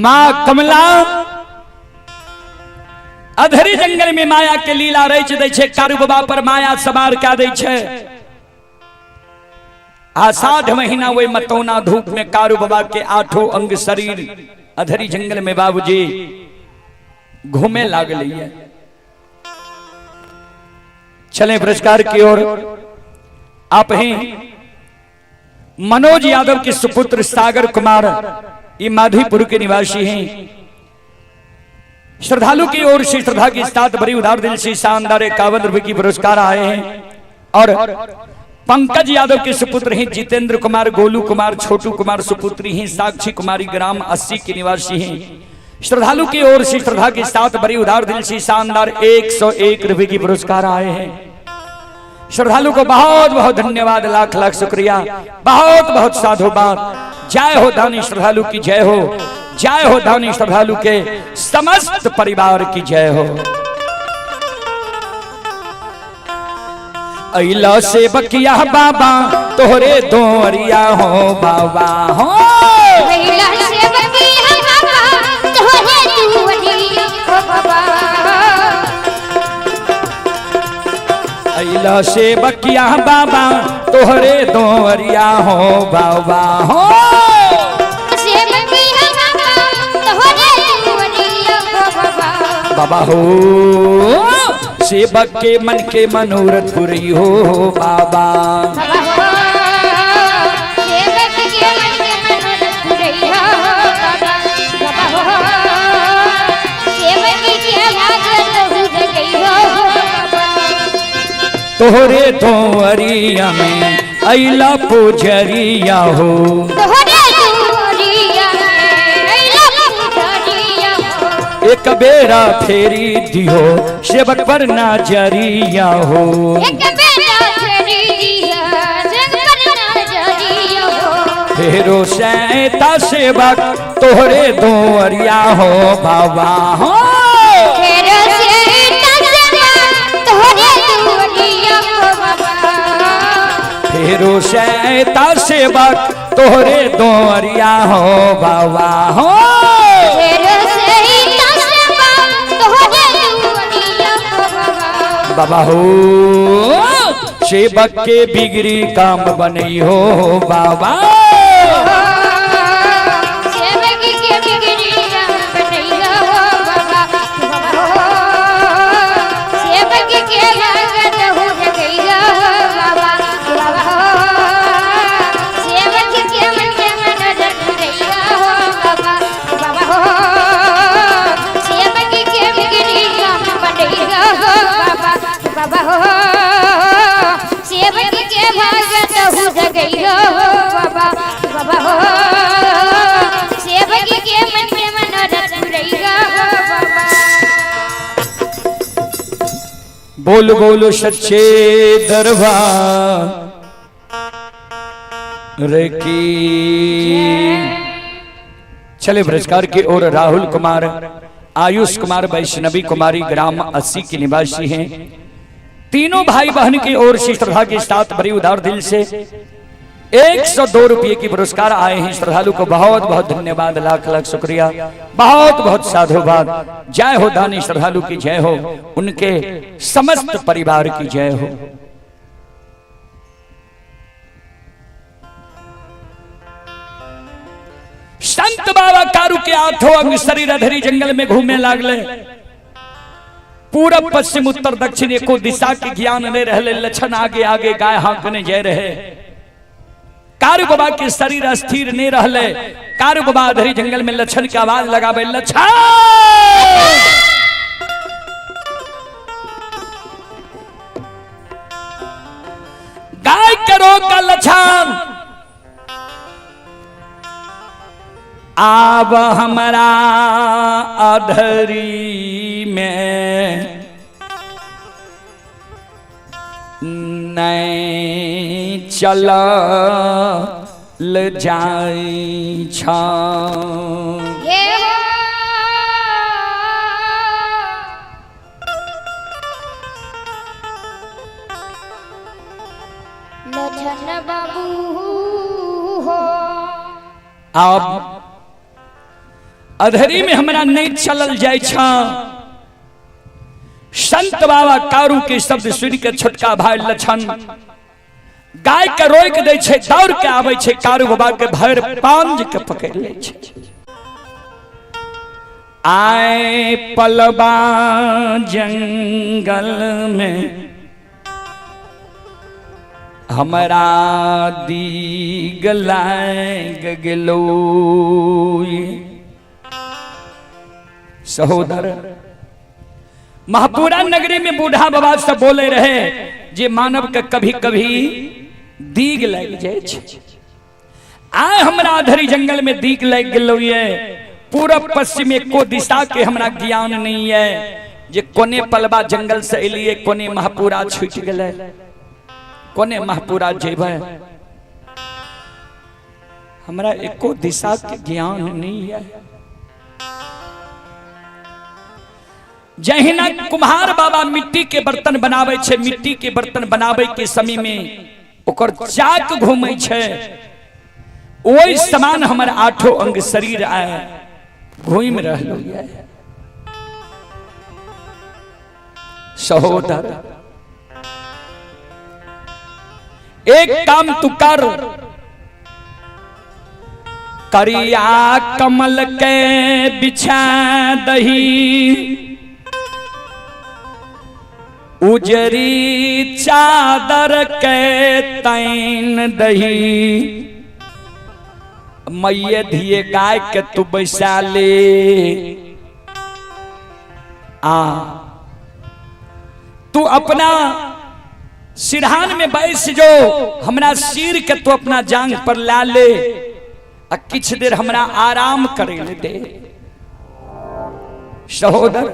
S1: माँ कमला अधरी जंगल में माया के लीला रच दै छै कारू बाबा पर माया सवार कऽ दै छै आषाढ़ महीना वे मतौना धूप में कारू बाबा के आठों अंग शरीर अधरी जंगल में बाबूजी घूमे लागल। चले पुरस्कार की ओर। आप ही मनोज यादव के सुपुत्र सागर कुमार ये माधोपुर के निवासी हैं। श्रद्धालु की ओर से श्रद्धा के साथ बड़ी उदार दिल से शानदार 51 रुपए की पुरस्कार आए हैं। और पंकज यादव के सुपुत्र हैं जितेंद्र कुमार, गोलू कुमार, छोटू कुमार सुपुत्री हैं, साक्षी कुमारी ग्राम 80 के निवासी हैं। श्रद्धालु की ओर से श्रद्धा के साथ बड़ी उदार दिल से शानदार 101 रुपए की पुरस्कार आए हैं। श्रद्धालु को बहुत बहुत धन्यवाद, लाख लाख शुक्रिया, बहुत बहुत साधुवाद। जय हो दानी श्रद्धालु की जय हो, जय हो दानी श्रद्धालु के समस्त परिवार की जय हो। अइला से बकिया बाबा तोहरे दोरिया हो बाबा हो,
S2: अइला से बकिया बाबा तोहरे दोरिया हो बाबा,
S1: अइला से बकिया बाबा तोहरे दोरिया हो बाबा हो,
S2: से बकिया बाबा तोहरे दोरिया हो बाबा,
S1: बाबा हो सेवक के मन के मनोरथ पूरी हो बाबा,
S2: बाबा हो सेवक के मन के मनोरथ पूरी हो बाबा, बाबा हो सेवक के भागवत हो गई हो बाबा,
S1: तोहरे दोरिया में अइला पुजरिया हो,
S2: तोहरे दोरिया में अइला पुजरिया हो,
S1: एक बेरा फेरी दियो सेवक पर नजरिया हो,
S2: एक बेरा फेरी दिया सेवक पर नजरिया हो,
S1: फेरो सैता सेवक तोहरे दोरिया हो बाबा हो,
S2: फेरो सैता सेवक तोहरे दोरिया हो बाबा,
S1: फेरो सैता सेवक तोहरे दोरिया हो बाबा हो, बाबा हो सेवक के बिगड़ी काम बनई हो बाबा
S2: सेवक के बिगड़ी काम बनई हो बाबा सेवक के लागत हो गई हो बाबा सेवक के मन रख गई हो बाबा सेवक के बिगड़ी काम बनई हो बाबा सेवक के भागत हो गई हो बाबा सेवक के मन में मनोरथ रही हो बाबा।
S1: बोल बोलो सच्चे दरबार की। चले पुरस्कार की ओर राहुल कुमार, आयुष कुमार, वैष्णवी कुमारी ग्राम 80 के निवासी हैं। तीनों भाई बहन की ओर से श्रद्धा के साथ बड़ी उदार दिल से 102 रुपये की पुरस्कार आए हैं। श्रद्धालु को बहुत बहुत धन्यवाद, लाख लाख शुक्रिया, बहुत बहुत साधुवाद। जय हो दानी श्रद्धालु की जय हो, उनके समस्त परिवार की जय हो। संत बाबा कारू के आठों अंग शरीर अधरी जंगल में घूमे लागले। पूरब पश्चिम उत्तर दक्षिण एको दिशा के ज्ञान ले रहले। लक्षण आगे आगे गाय हाँकने जय रहे। कारू बाबा के शरीर अस्थिर नहीं रहले। कारू बाबा अधरी जंगल में लक्षण की आवाज लगावे, लक्षण गाय करो का लक्षण आब हमारा अधरी में नहीं चलल जाई छा।
S2: लक्षण बाबू हो
S1: अब अधरी में हमरा नहीं चलल जाय छा। संत बाबा कारू के शब्द सुन के छोटका भाई लक्षण गाय के रोक दे छे, दौड़ के आवे छे। कारू बाबा के भर पांज के पकड़ ले छे। आए पलबा जंगल में हमारा दीग लाग गेलो। सहोदर महापुरा नगरी में बूढ़ा बाबा सब बोले रहे जे मानव के कभी कभी दीग लग जाए। आए हमरा अधरी जंगल में दीग लग गेलो ये। पूरब पश्चिम एको दिशा के हमरा ज्ञान नहीं है। जे कोने पलबा जंगल से एलिए, कोने महापुरा छूट गए, कोने महापुरा जेबे, हमरा एको दिशा के ज्ञान नहीं है। जहिना कुम्हार बाबा मिट्टी के बर्तन बनावे छे, मिट्टी के बर्तन बनावे के समय में ओकर चाक घूमे छे, ओई समान हमर आठों अंग शरीर आए घूम रहलो ये। सहोदर एक काम तू कर, करिया कमल के बिछा दही, उजरी चादर के तैन दही, मैये धिये गाय के तू बैसा ले। तू अपना सिरहान में बैस जो, हमरा सिर के तू अपना जांग पर ला ले, आ किछ देर हमरा आराम करे ले दे। सहोदर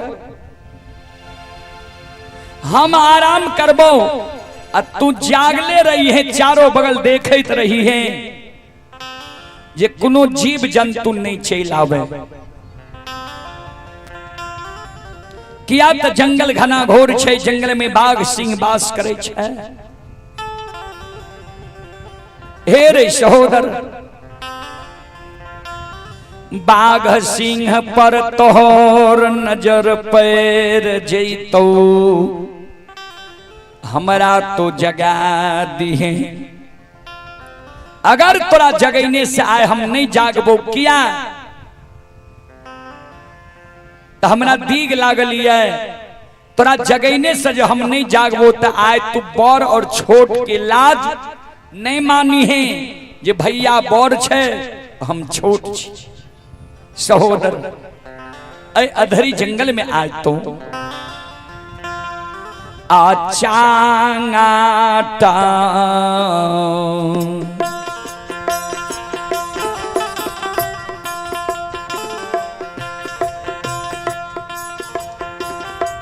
S1: हम आराम करबो आ तू जागले रही है, चारों बगल देखत रही है जे कोनो जीव जंतु नहीं चल आवे। किया तो जंगल घना घोर छे, जंगल में बाघ सिंह वास करे छे। हे रे सहोदर, बाघ सिंह पर तोहर नजर पैर जैतो, हमरा तो जगा दिए। अगर तोरा जगैने से आए हम नहीं जागबो किया तो हमरा दीग लागल है। तोरा जगैने से जो हम नहीं जागबो तो आए तू बड़ और छोट के लाज नहीं मानी है जे भैया बड़ छे हम छोट छी। सहोदर ऐ अधरी जंगल में आज तो आचांगाटा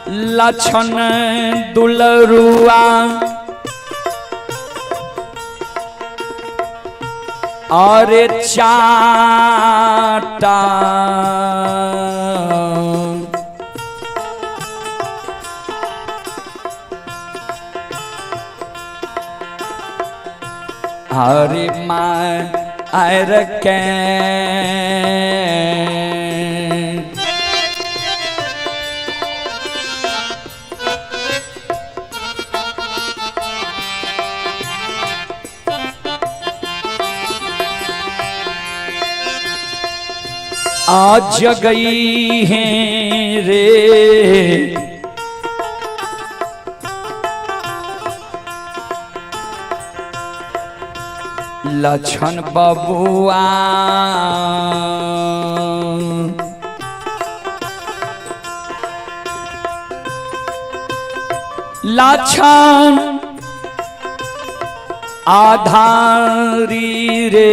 S1: लछन दुलरुआ और चाटा हरे माँ आयर के आज गई हैं रे लछन बबुआ लछन आधारी रे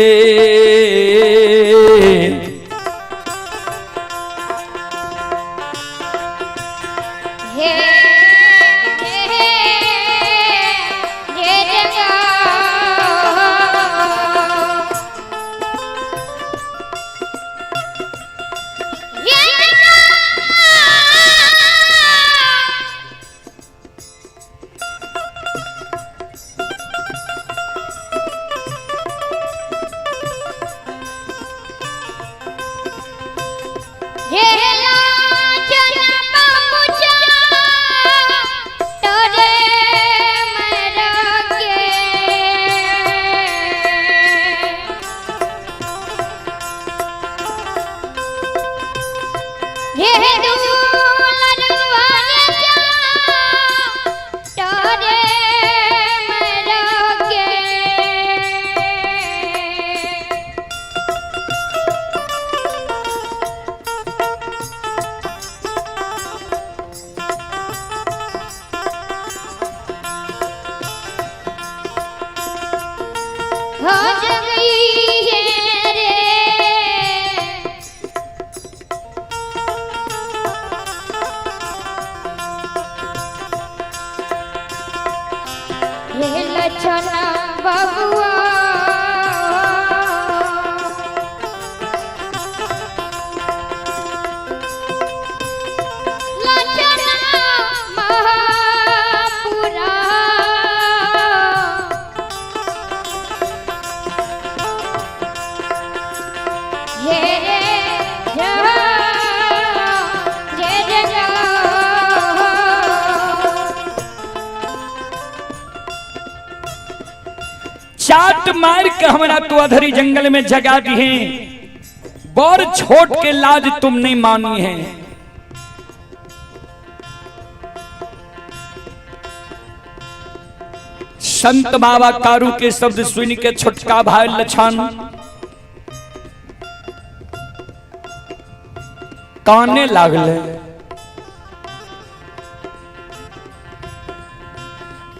S1: चाट मार के हमरा तो अधरी जंगल में जगा दी है। बड़ छोट के लाज तुम नहीं मानी है। संत बाबा कारू के शब्द सुन के छोटका भाई लछन काने लागले।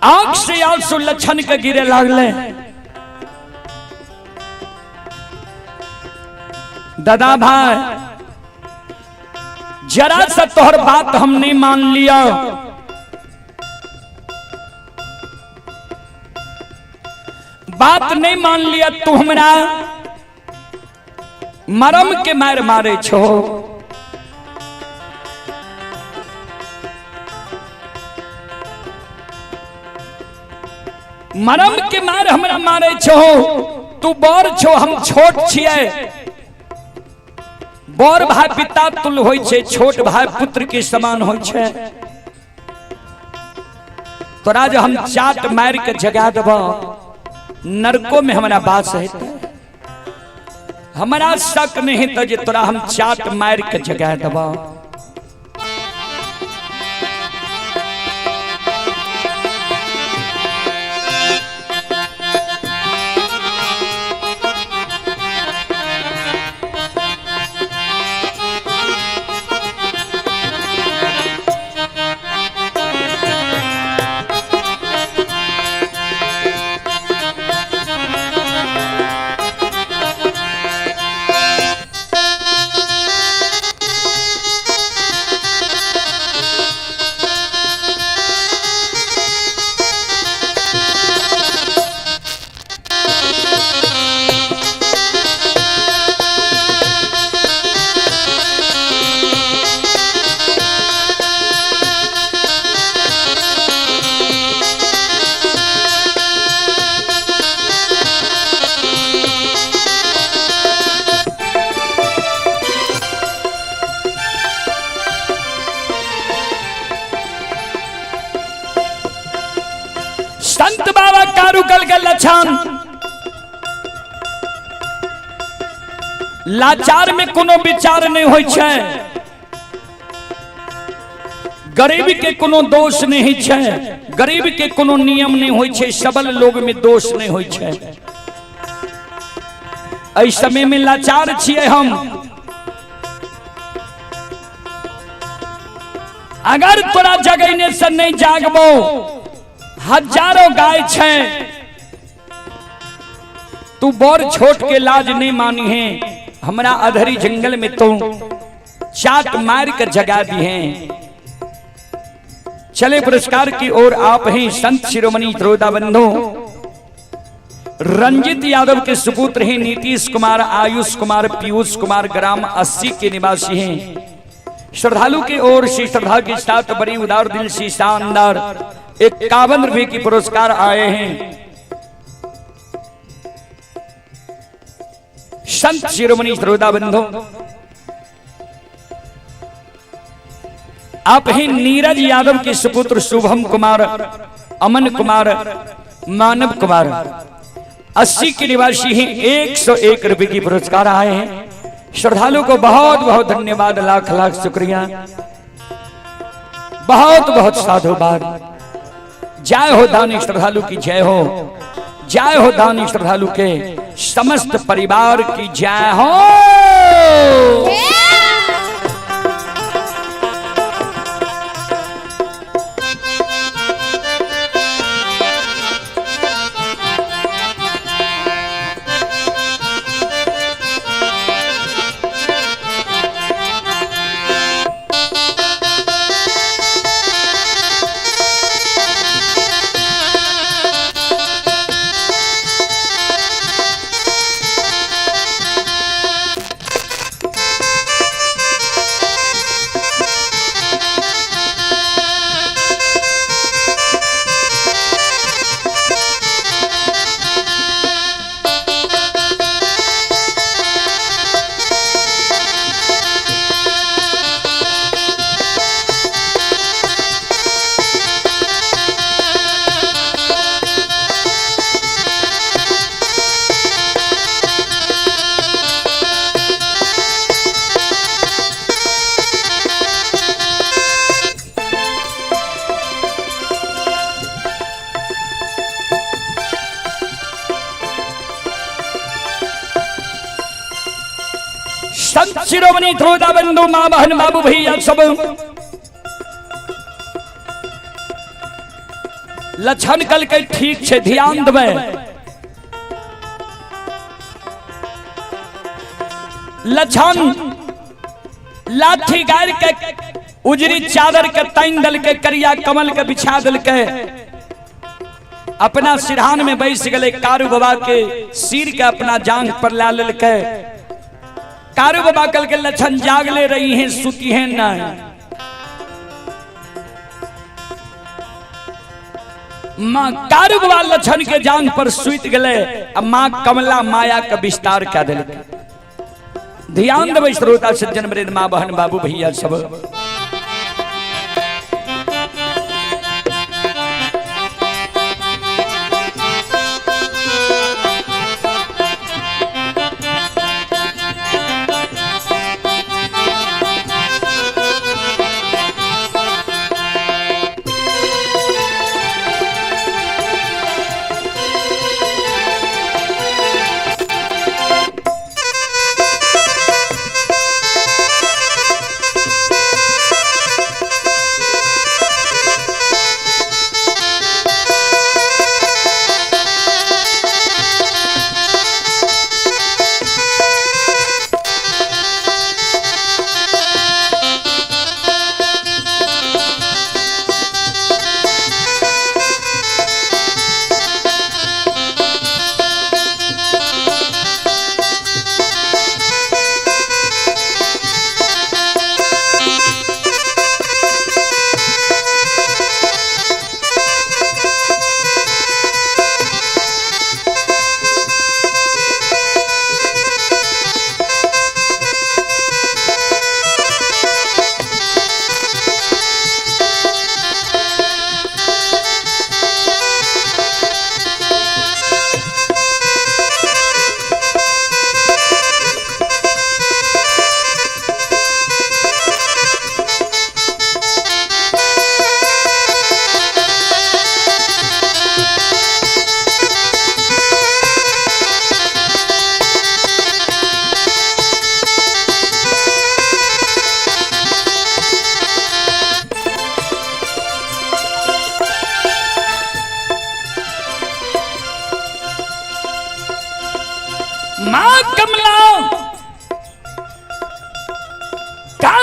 S1: आंख से आंसू लछन के गिरे लागले। दादा भाई जरा सा तोहर बात हम नहीं मान लिया। बात नहीं मान लिया तू हमरा मरम के मार मारे छो। मरम के मार हमरा मारे छो। तू बड़ छो हम छोट छिए। बड़ भाई पिता तुल होय छे, छोट भाई पुत्र के समान होय छे। तोरा जो हम चाट मार के जगा देब नरको में हमारा बात है हमारा शक नहीं तो जे तोरा हम चाट मार के जगा देब। संत बाबा कारुकल के लक्षण लाचार में कोनो विचार नहीं होय छै, गरीब के कोनो दोष नहीं छै, गरीब के कोनो नियम नहीं होय छै, सबल लोग में दोष नहीं होय छै। एहि समय में लाचार छियै हम, अगर तोरा जगैने से नहीं जागबो हजारों गाय छे, तू बोर छोट के लाज नहीं मानी है, हमरा अधरी जंगल में तो चाट मार कर जगा दी है। चले पुरस्कार की ओर आप हैं संत शिरोमणि श्रोता बंधु रंजित यादव के सुपुत्र हैं नीतीश कुमार, आयुष कुमार, पीयूष कुमार, ग्राम 80 के निवासी हैं। श्रद्धालु की ओर से श्रद्धा के साथ बड़ी उदार दिल से शानदार 51 रुपए की पुरस्कार आए हैं। संत शिरोमणि श्रोता बंधु आप हैं नीरज यादव के सुपुत्र शुभम कुमार, अमन कुमार, मानव कुमार 80 के निवासी हैं। 101 रुपए की पुरस्कार आए हैं। श्रद्धालु को बहुत बहुत धन्यवाद, लाख लाख शुक्रिया, बहुत बहुत साधुवाद। जय हो दानी श्रद्धालु की जय हो, जय हो दानी श्रद्धालु के समस्त परिवार की जय हो। संत शिरोमणि श्रोता बंधु मां बहन बाबू भैया सब लक्षण कल के ठीक छे, ध्यान देवे। लक्षण लाठी गाड़ के उजरी चादर के तान दल के करिया कमल के बिछा दल के अपना सिरहान में बैस गए। कारू बाबा के सिर के अपना जांघ पर ला लेल के कारू बाबा कल के लक्षण जागले रही हैं, सुती हैं ना। मां कारू बाबा लक्षण के जांघ पर सुत गए, अब मां कमला माया का विस्तार कर दिल। ध्यान देवे श्रोता सज्जन वृंद, मां बहन बाबू भैया सब।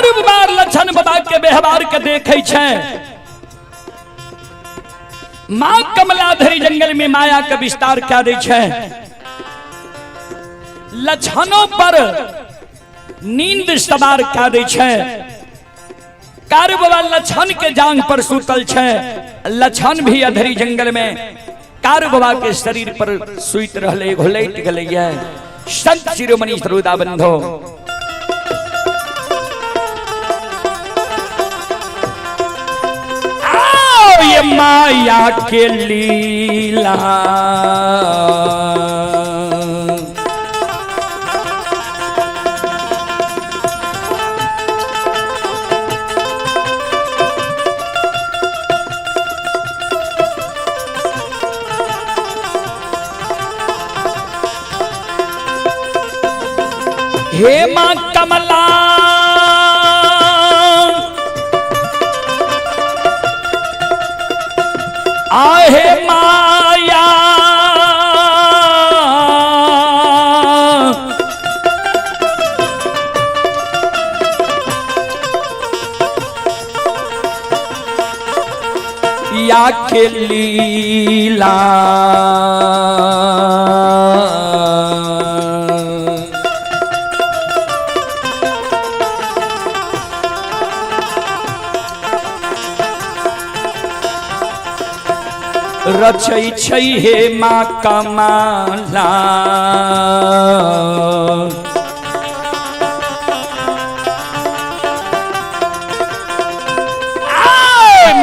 S1: कारू बार लछन बाबा के व्यवहार के देखे छे। मां कमलाधरी जंगल में माया का विस्तार क्या दे छे। लछनों पर नींद सवार क्या दे छे। कारू बाबा लछन के जांग पर सुतल छे। लछन भी अधरी जंगल में कारू बाबा के शरीर पर सुत रहले घोलैट गले। संत शिरोमणि श्रोता बंधो आओ ये माया के लीला हे मां कमला आहे माया या के लीला रचै छै हे मां कमला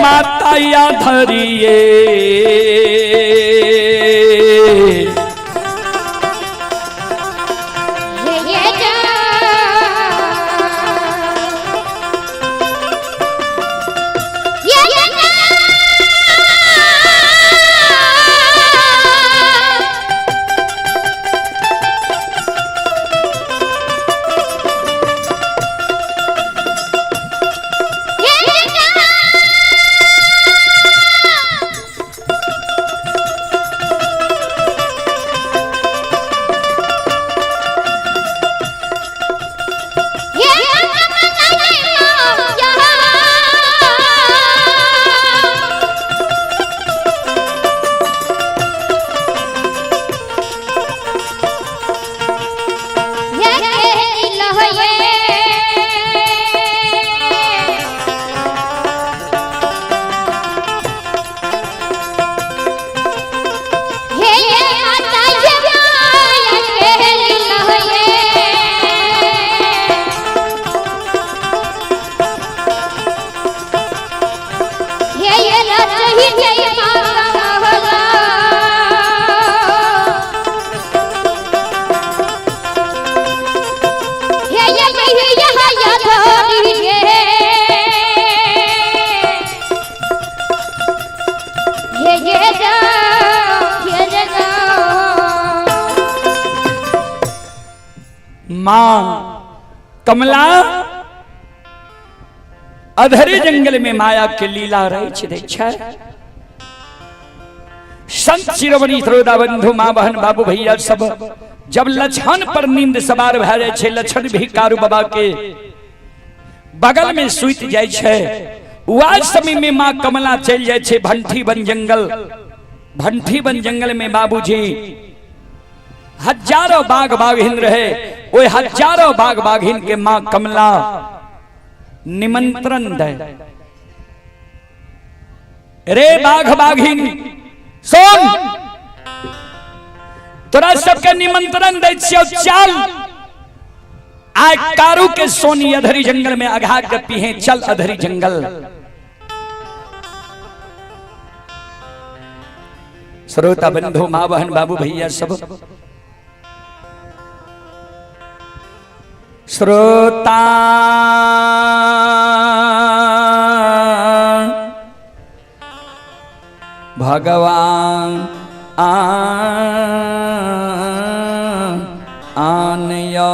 S1: माता या धरिए मां कमला अधरे जंगल में माया के लीला रही छे। संत शिरोमणि श्रोता बंधु मां बहन बाबू भैया सब जब लछन पर नींद सवार भ जाय छे। लछन भी कारू बाबा के बगल में सुत जाय छे। उस समय में मां कमला चल जाय छे भंठी बन जंगल। भंठी बन जंगल में बाबूजी हजारों बाघ बाघिन रहे। वो हजारों बाघ बाघिन के मां कमला निमंत्रण दे। रे बाघ बाघिन सुन, तोरा सबके निमंत्रण दे छियो, चल आय कारू के सोनी अधरी जंगल में अघा के पीहे। चल अधरी जंगल। श्रोता बंधु मां बहन बाबू भैया सब श्रोता भगवान आनयो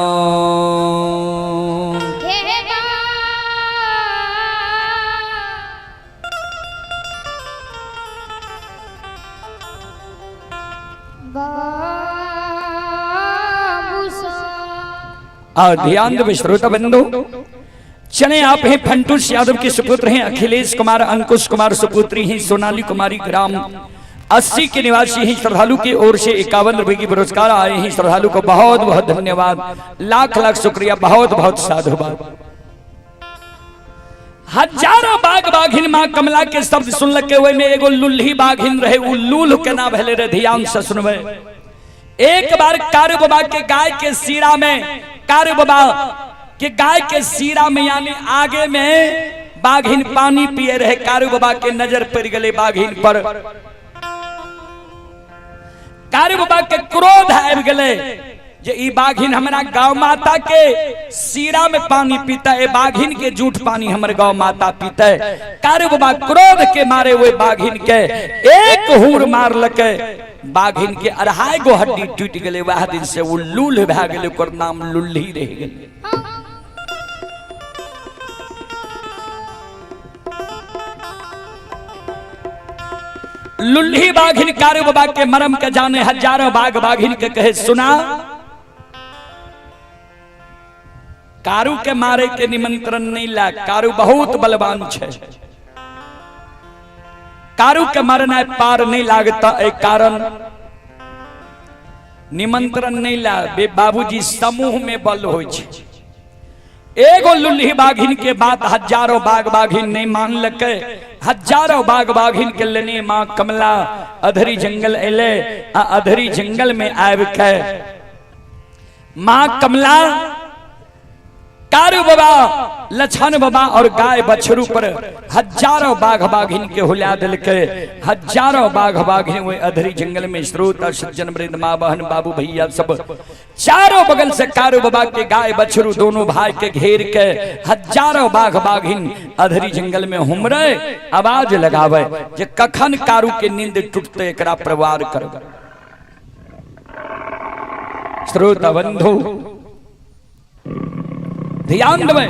S1: ध्यान दो श्रोता बंधु। चले आप हैं फंटूस यादव के सुपुत्र हैं अखिलेश कुमार, अंकुश कुमार सुपुत्री हैं सोनाली कुमारी, ग्राम 80 के निवासी हैं। श्रद्धालु की ओर से 51 रुपए की पुरस्कार आए हैं। श्रद्धालु को बहुत बहुत धन्यवाद, लाख लाख शुक्रिया, बहुत बहुत साधुवाद। हजारों बाघ बाघिन मां कमला के शब्द सुन लगे हुए में एगो लुल्ही बाघिन रहे, उ लूल के ना भले रे, ध्यान से सुनवे। एक बार कारू बाबा के गाय के सीरा में, कारू बाबा के गाय के सीरा में यानी आगे में बाघिन पानी पिए रहे। कारू बाबा के नजर पड़ गए बाघिन पर। कारू बाबा के क्रोध आबि गए जे ई बाघिन हमारा गौ माता के सीरा में पानी पीता है, बाघिन के जूठ पानी हमारे गौ माता पीता है। कारू बाबा क्रोध के मारे हुए बाघिन के एक हूर मार लके, बाघिन के 2.5 गो हड्डी टूट गए। वह दिन से वो लूल भे गए, ओकर नाम लुल्ही रह गए। लुल्ही बाघिन कारू बाबा के मरम के जाने, हजारों बाघ बाघिन के कहे सुना, कारू के मारे के निमंत्रण नहीं ला, कारू बहुत बलवान छे, कारू के मरना पार नहीं लागता, एक कारण निमंत्रण नहीं ला। बे बाबूजी समूह में बल होय छे। एगो लुल्ही बाघिन के बात हजारों बाघ बाघिन नहीं मान लके। हजारों बाघ बाघिन के लेने मां कमला अधरी जंगल एले। अधरी जंगल में आब के मां कमला कारू बाबा, लछन बाबा और गाय बछरू पर हजारों बाघ बाघिन के हुला दिल के। हजारों बाघ बाघिन हुए अधरी जंगल में, श्रोता सज्जन वृंद मां बहन बाबू भैया सब चारों बगल से कारू बाबा के गाय बछरू दोनों भाई के घेर के हजारों बाघ बाघिन अधरी जंगल में हुमरे, आवाज लगावे जे कखन कारू के नींद टूटते एकरा प्रवार कर। श्रोता बंधु ध्यान देवे,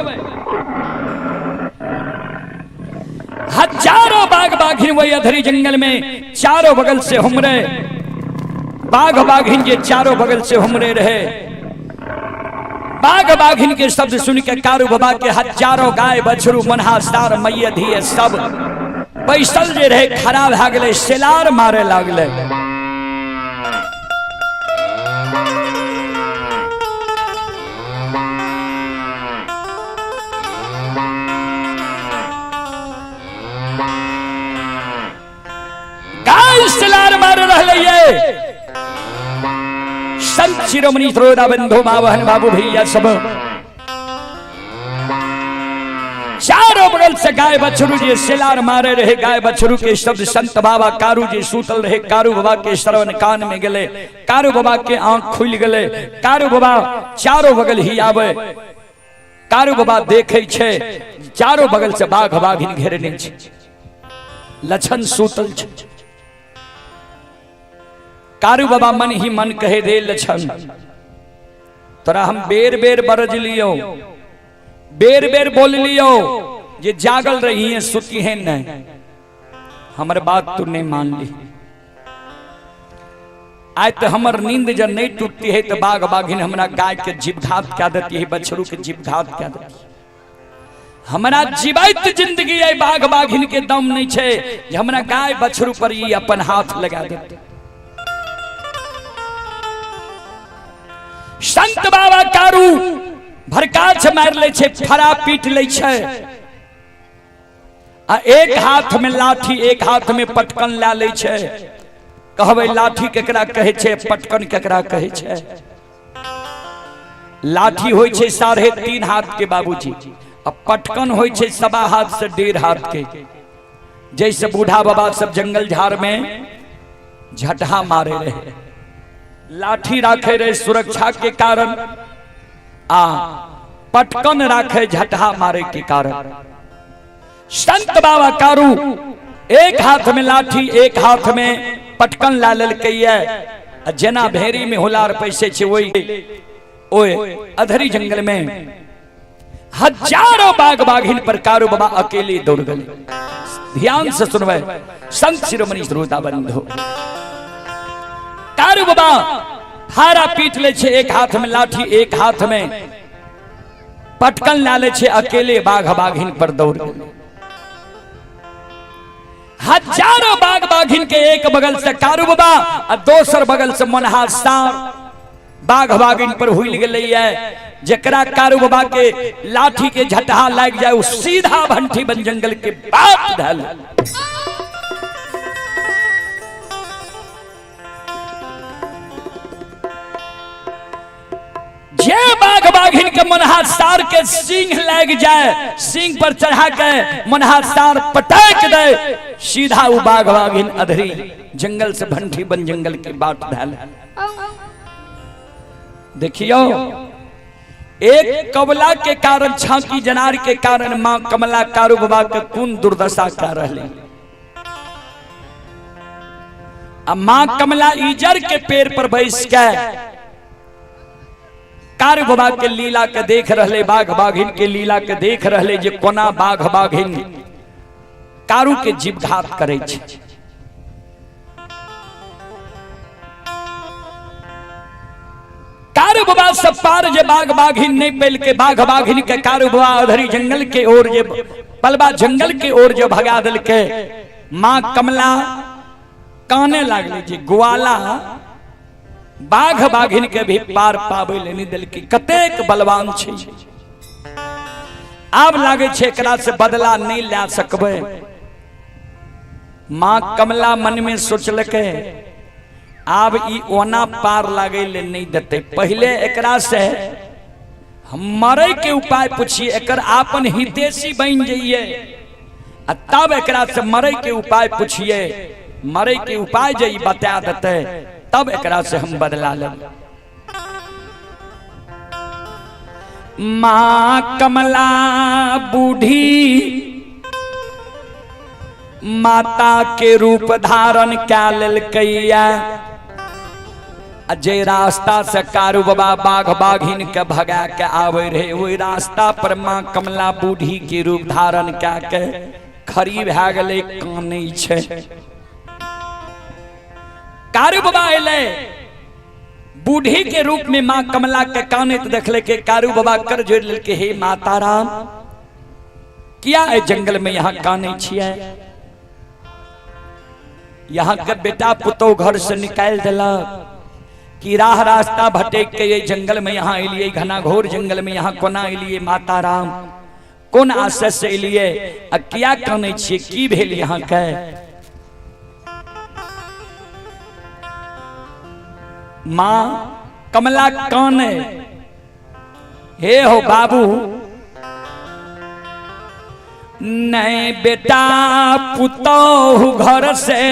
S1: हजारों बाघ बाघिन वही अधरी जंगल में चारों बगल से हुमरे। बाघ बाघिन के चारों बगल से हुमरे रहे। बाघ बाघिन के शब्द सुन के कारू बाबा के हजारों गाय बछरू मनहासार मैया धिये सब बैसल जे रहे खराब भा गए, सेलार मारे लागले। गाय मार रहे संत शिरोमणि श्रोता बंधु मां बहन बाबू भैया सब चारों बगल से गाय बछरू जी सिलार मारे रहे। गाय बछरू के शब्द संत बाबा कारू जी सूतल रहे। कारू बाबा के श्रवण कान में गले, कारू बाबा के आंख खुल गले। कारू बाबा चारों बगल ही आवे। कारू बाबा देखे छे चारों बगल से बाघ बाघिन घेरने छे, लछन सूतल छे। कारू बाबा मन ही मन कहे दे लछन तोरा हम बेर बेर बरज लियो, बेर बेर बोल लियो, ये जागल रही है सुती है नहीं, हमारे बात तू नहीं मान ली। आज तो हमार नींद जब नहीं टूटती है तो बाघ बाघिन हमारा गाय के जीवघात क्या देती है, बछरू के जीवघात क्या देती है। हमारा जीवित जिंदगी है, बाघ बाघिन के दम नहीं छे हमारा गाय बछरू पर ही अपन हाथ लगा देते। संत बाबा कारू भरकाछ मार ले छे, फरा पीट ले छे। एक हाथ में लाठी एक हाथ में पटकन ला ले छे। कहबे लाठी केकरा कहे छे, पटकन केकरा कहे छे। लाठी होय छे 3.5 हाथ के बाबूजी, अब पटकन होय छे 1.25 हाथ से 1.5 हाथ के। जैसे बूढ़ा बाबा सब जंगल झाड़ में झटहा मारे रहे, लाठी राखे रहे सुरक्षा के कारण, पटकन राखे झटहा मारे के कारण। संत बाबा कारू एक हाथ में लाठी एक हाथ में पटकन ला ललकैया। जना भेरी में हुलार पैसे छे ओए अधरी जंगल में हजारों बाघ बाघिन पर कारू बाबा अकेले दौड़ गए। ध्यान से सुनवे संत शिरोमणि श्रोता बंधु, कारू बाबा हारा पीट ले छे, एक हाथ में लाठी एक हाथ में पटकन लाले छे अकेले बाघ बाघिन पर दौड़ गेले। हजारों बाघ बाघिन के एक बगल से कारू बाबा और दोसर बगल से मनहार सार बाघ बाघिन पर हुई गेले है। जकरा कारू बाबा के लाठी के झटहा लग जाए सीधा भंठी बन जंगल के बाप धल। जे बाघ बाघिन के मनहार सार के सिंह लग जाए, सिंह पर चढ़ा के मनहार सार पटक दे, सीधा वो बाघ बाघिन अधरी जंगल से भंठी बन जंगल की बाट ढाल। देखियो एक कबला के कारण, छाकी जनार के कारण मां कमला कारू बाबा के कौन दुर्दशा कर रही। अब मां कमला इजर के पेड़ पर बैस के कारू बाबा के लीला के देख रहे, बाघ बाघिन के लीला के देख रहे, जे कोना बाघ बाघिन कारू के जीवघात करे छे। कारू बाबा सब पार जे बाघ बाघिन नहीं पेल के बाघ बाघिन के कारू बाबा अधरी जंगल के ओर जे पलबा जंगल के ओर जो भगा दिल के, मां कमला काने लागले जे ग्वाला बाघ बाघिन के भी पार पावे ले नहीं दिल की कतेक बलवान छे। आब लागे छे एकरा से बदला नहीं ले सकबे। मां कमला मन में सोचलके आब ई ओना पार लागे ले नहीं देते, पहले एकरा से हम मरे के उपाय पूछिए, एकर आपन हितेशी बन जाइए, तब एकरा से मरे के उपाय पूछिए, मरे के उपाय जे बता देते तब एकरा से हम बदला ले। मां कमला बूढ़ी माता के रूप धारण क्या ललकैया, जे रास्ता से कारू बाबा बाघ बाघिन के भगा के आवे रहे, वही रास्ता पर मां कमला बूढ़ी के रूप धारण क्या के खड़ी भए गेले कानै छे। कारू बाबा एले बूढ़ी के रूप में मां कमला के काने तो देखले के कारू बाबा कर जोड़ लेल के, हे माता राम क्या है जंगल में यहाँ काने छिए, यहाँ के बेटा पुतो घर से निकाल दिलक कि राह रास्ता भटक के ये जंगल में यहाँ एलिए, घना घोर जंगल में यहाँ कोना एलिए, माता राम कौन आशय से एलिए, क्या काने छिए, की भेल यहाँ के। मां कमला काने, हे हो बाबू नहीं बेटा पुतोहु घर से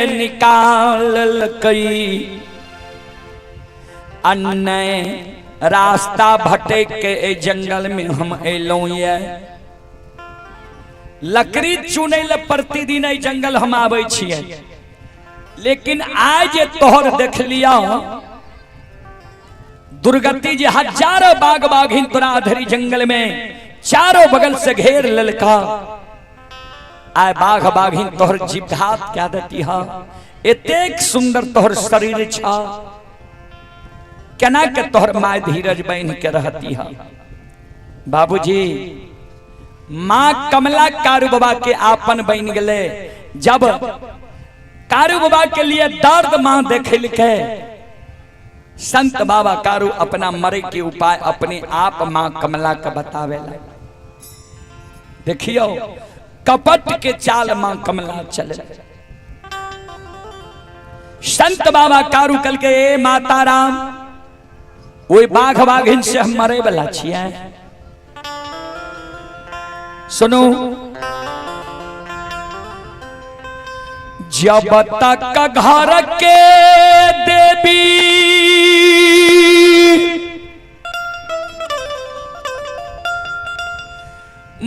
S1: निकाल कई, अन्य रास्ता भटक के जंगल में हम एलो ये, लकड़ी चुने ले प्रतिदिन जंगल हम आवे छिए, लेकिन आज तोहर देख लिया दुर्गति जे हजारों बाघ बाघिन तोरा अधरी जंगल में चारों बगल से घेर ललका, आय बाघ बाघिन तोहर जीवघात क्या देती हा, एतेक सुंदर तोहर शरीर छा, केना के तोहर माय धीरज बन के रहती हा। बाबूजी मां कमला कारू बाबा के आपन बन गले, जब कारू बाबा के लिए दर्द मां देखल के संत बाबा कारू अपना मरे के उपाय अपने आप मां कमला का बतावे ला। देखियो कपट के चाल मां कमला चले, संत बाबा कारू कल के ए माता राम वही बाघ बाघिन से हम मरे वाला छिए, सुनो जब तक घर के देवी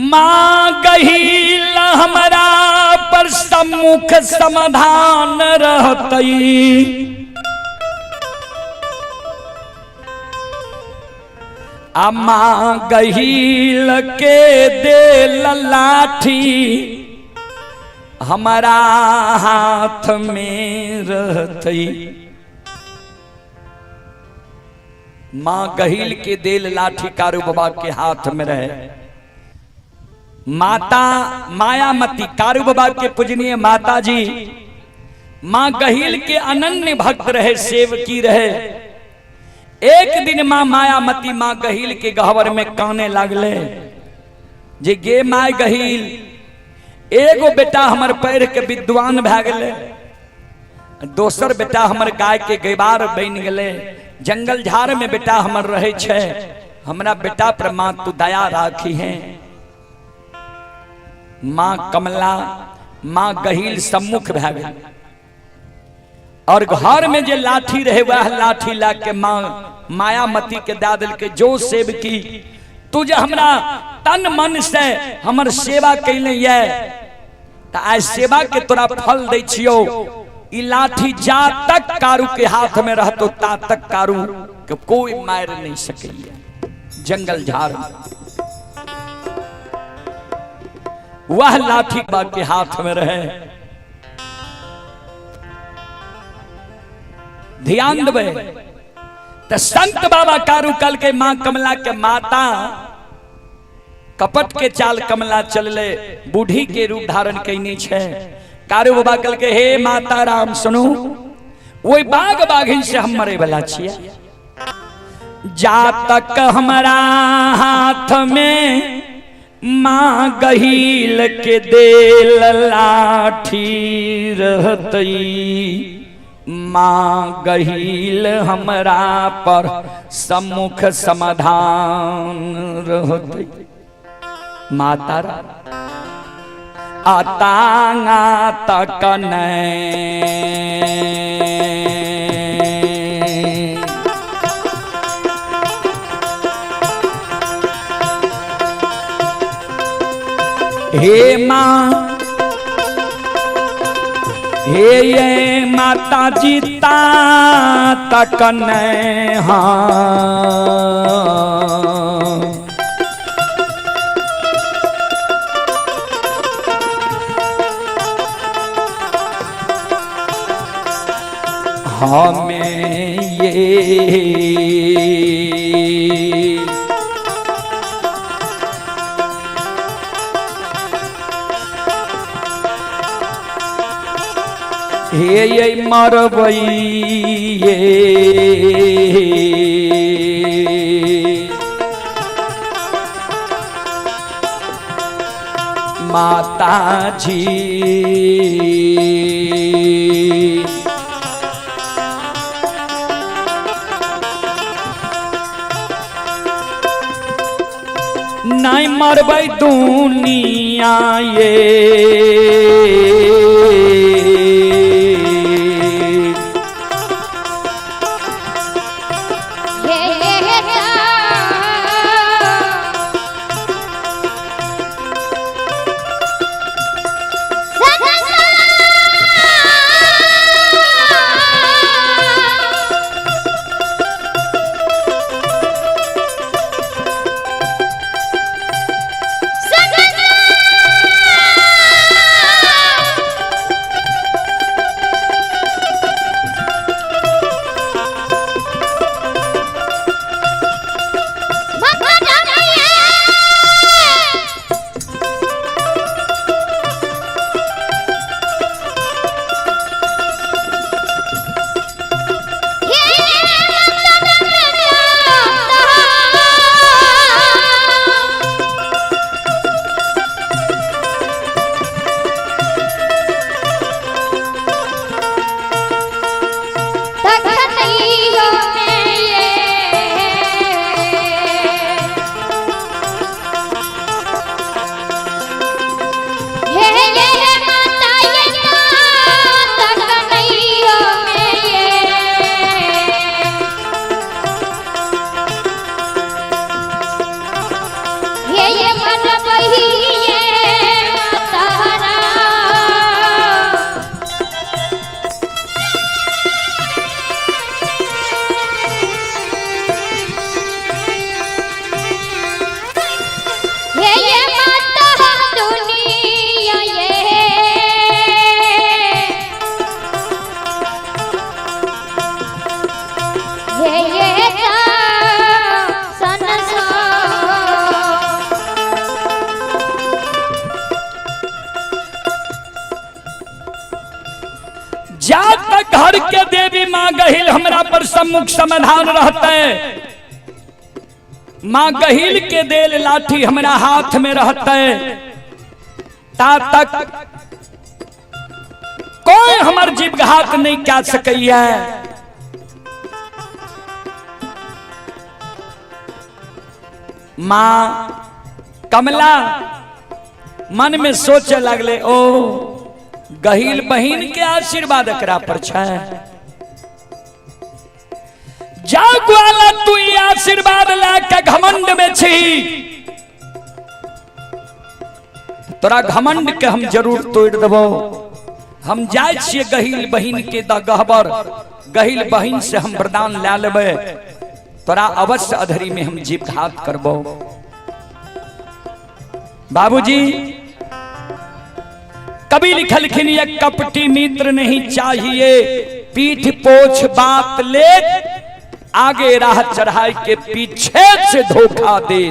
S1: मां गहिल हमरा पर सम्मुख समाधान रहतई, अम्मा गहिल के दे लाठी हमारा हाथ में रहती, माँ गहील के देल लाठी कारू बाबा के हाथ में रहे। माता मायामती कारू बाबा के पूजनीय माता जी माँ गहील के अनन्य भक्त रहे, सेवकी रहे। एक दिन माँ मायामती माँ गहील के गहवर में काने लगले जे गे माय गहील, एगो बेटा हमर पैर के विद्वान भै गले, दोसर बेटा हमर गाय के गैबार बन गले, जंगल झाड़ में बेटा हमर रहे छे, हमरा बेटा पर माँ तू दया राखी है। माँ कमला माँ गहील सम्मुख भै गई और घर में जे लाठी रहे वह लाठी ला के माँ मायामती के दे दिल के, जो सेवकी तू जे हमरा तन मन से हमर सेवा कैले ये त आज सेवा के तोरा फल दै छियो। ई लाठी जा तक कारू के हाथ में रहतो ता तक कारू के कोई मार नहीं सके। जंगल झाड़ वह लाठी बा के हाथ में रहे। ध्यान देवे तो संत बाबा कारू कल के मां कमला के माता कपट के चाल कमला चलले, बूढ़ी के रूप धारण कैनी छे। कारू बाबा कल के हे माता राम सुनो, वही बाघ बाघिन से हम मरे वाला छिया। जा तक हमारा हाथ में माँ गहील के देल लाठी रहतई, माँ गहील हमरा पर सम्मुख समाधान रहतई। माता आतांगा तक हे माँ हे ये माता जी ता तक हाँ हमें ये मरबई माता जी नहीं मरबई दुनिया गहिल हमरा पर सम्मुख समाधान रहते, माँ गहिल के देल लाठी हमरा हाथ में रहते, ता तक कोई हमर जीव घात नहीं क्या सकैया। माँ कमला मन में सोचे लगले, ओ गहिल बहिन के आशीर्वाद एकरा पर छै, जा ग्वाला तू ये आशीर्वाद लेके घमंड में छी, तोरा घमंड के हम जरूर तोड़ देबो। हम जाय छिए गहिल बहिन के द गहबर, गहिल बहिन से हम वरदान ले लेबे, तोरा अवश्य अधरी में हम जीव घात करबो। बाबूजी कभी लिखलखिन, ये कपटी मित्र नहीं चाहिए, पीठ पोछ बात ले, आगे राह चढ़ाई के पीछे से धोखा दे।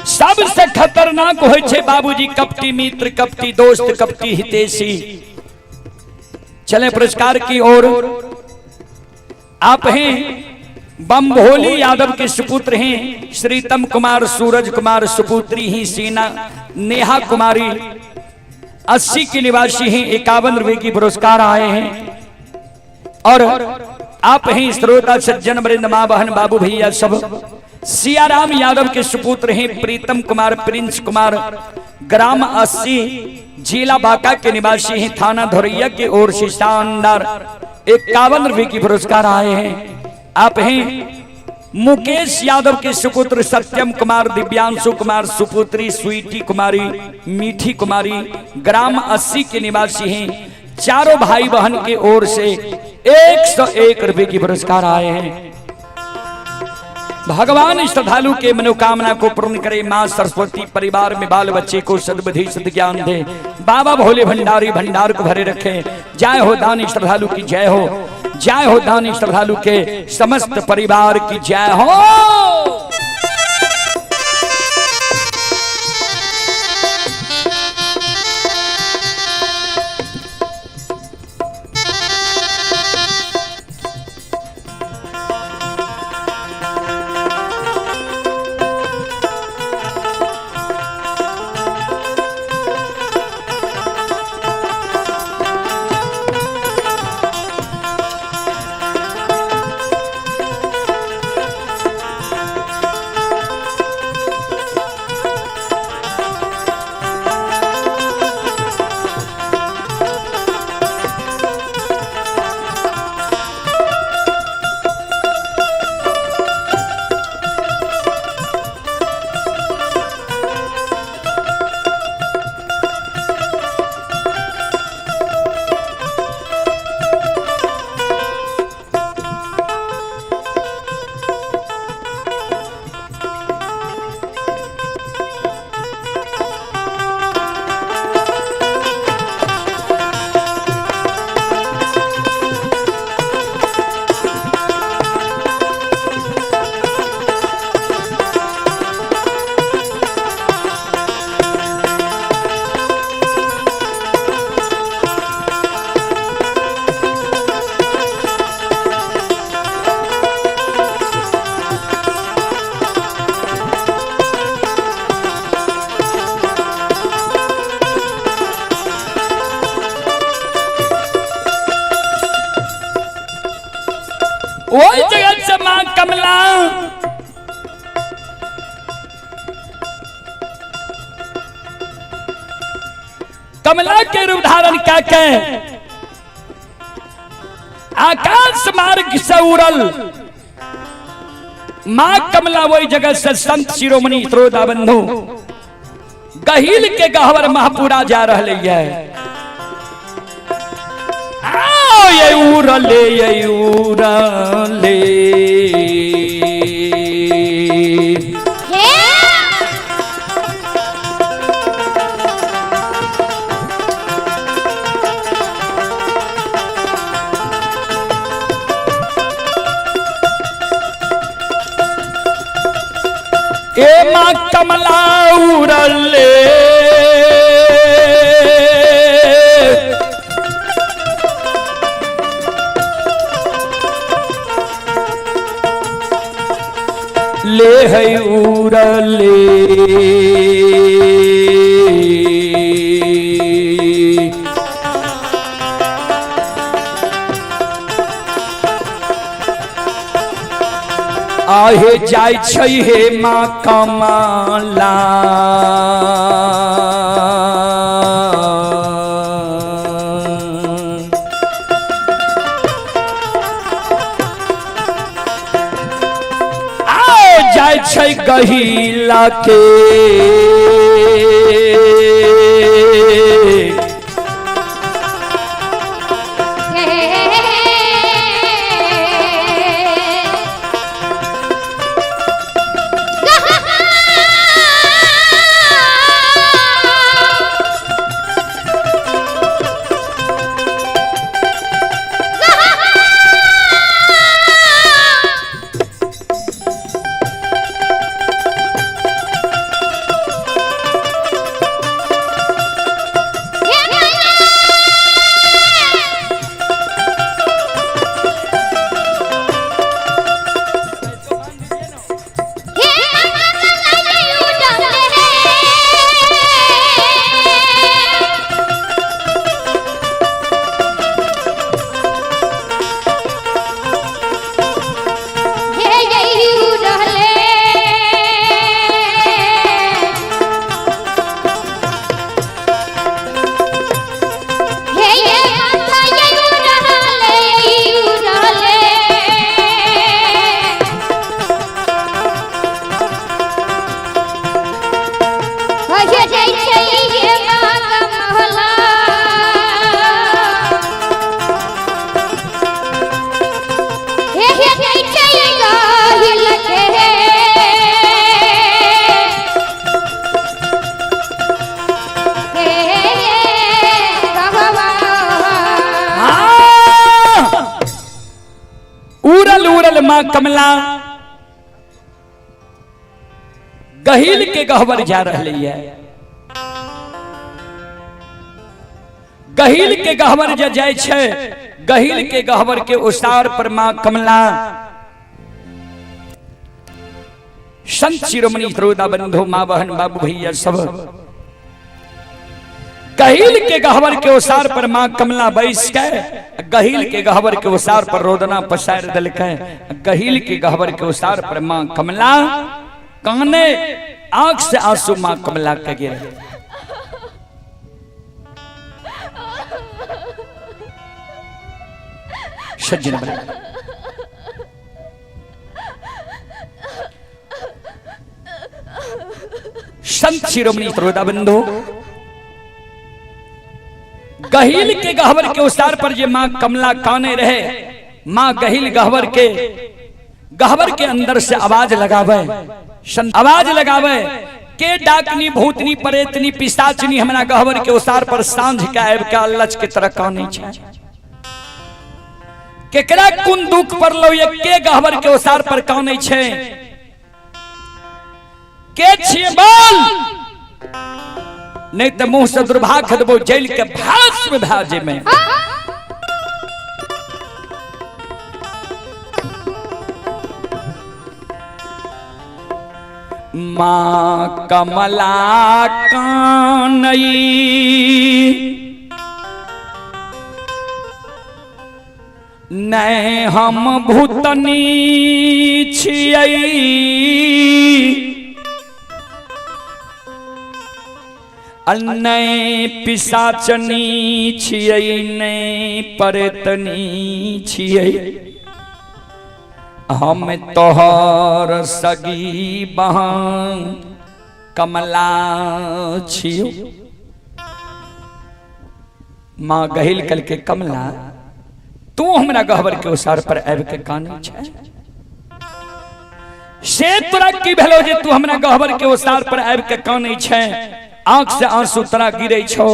S1: सबसे खतरनाक होय छे बाबूजी कपटी मित्र, कपटी दोस्त, कपटी हितैषी। चले पुरस्कार की ओर। आप हैं बम्भोली यादव के सुपुत्र हैं श्रीतम कुमार, सूरज कुमार, सुपुत्री ही सीना नेहा कुमारी, 80 के निवासी हैं, 51 रुपए की पुरस्कार आए हैं। और आप हैं श्रोता सज्जन वृंद, माँ बहन बाबू भैया सब। सियाराम यादव के सुपुत्र हैं प्रीतम कुमार, प्रिंस कुमार, ग्राम 80 जिला बांका के निवासी हैं, थाना धोरैया की ओर से शानदार 51 रुपए की पुरस्कार आए हैं। आप हैं मुकेश यादव के सुपुत्र सत्यम कुमार, दिव्यांशु कुमार, सुपुत्री स्वीटी कुमारी, मीठी कुमारी, ग्राम 80 के निवासी हैं। चारों भाई बहन के ओर से 101 रुपए की पुरस्कार आए हैं। भगवान श्रद्धालु के मनोकामना को पूर्ण करे, मां सरस्वती परिवार में बाल बच्चे को सद्बुद्धि सद्ज्ञान दे, बाबा भोले भंडारी भंडार को भरे रखे। जय हो दानी श्रद्धालु की जय हो, जय हो दानी श्रद्धालु के समस्त परिवार की जय हो। वही जगत से मां कमला कमला के रूप धारण करके आकाश मार्ग से उड़ल मां कमला वही जगत से संत शिरोमणि श्रोता बंधु गहिल के गहवर महापुरा जा रहे है। ये उड़ले ये उड़ले ए माँ कमला उड़ले ले है उड़ले आहे जाय छै हे माँ कमला जाय छै गहिला के माँ कमला गहिल के गहवर जा रही है। गहिल के गहवर जा जाय छे, गहिल के गहवर के उसार पर माँ कमला संत शिरोमणि श्रोता बंधु माँ बहन बाबू भैया सब गहिल के गहवर के उसार पर माँ कमला बैस के गहिल के गहवर के उसार पर रोदना पसार दल के गहिल के गहवर के उसार पर माँ कमला काने आंख से आंसू माँ कमला के गिरे। सज्जन संत शिरोमणि श्रोता बंधु गहिल के गहवर के उसार पर जे माँ कमला काने रहे, माँ गहिल गहवर के अंदर से आवाज लगावे, आवाज लगावे के डाकनी भूतनी परेतनी पिशाचनी हमरा गहवर के उसार पर सांझ के आब के लच के तरह काने छे। केकरा कुन दुख पर लो ये के गहवर के उसार पर काने छे, के छिए बोल, नहीं तो मुंह से दुर्भाग्य देबो जेल के भस्म भाजे में। माँ कमला कानई नहीं हम भूतनी छियै, नहीं पिशाचनी छियै, नहीं परेतनी छियै, हम तोहर सगी बहन कमला छियो। माँ गहिल कल के कमला तू हमरा गहवर के उसार पर आब के काने छै, से तोरा की भेलो जे तू हमरा गहवर के उसार पर आब के काने छै, आंख से आंसू तोरा गिरे छो,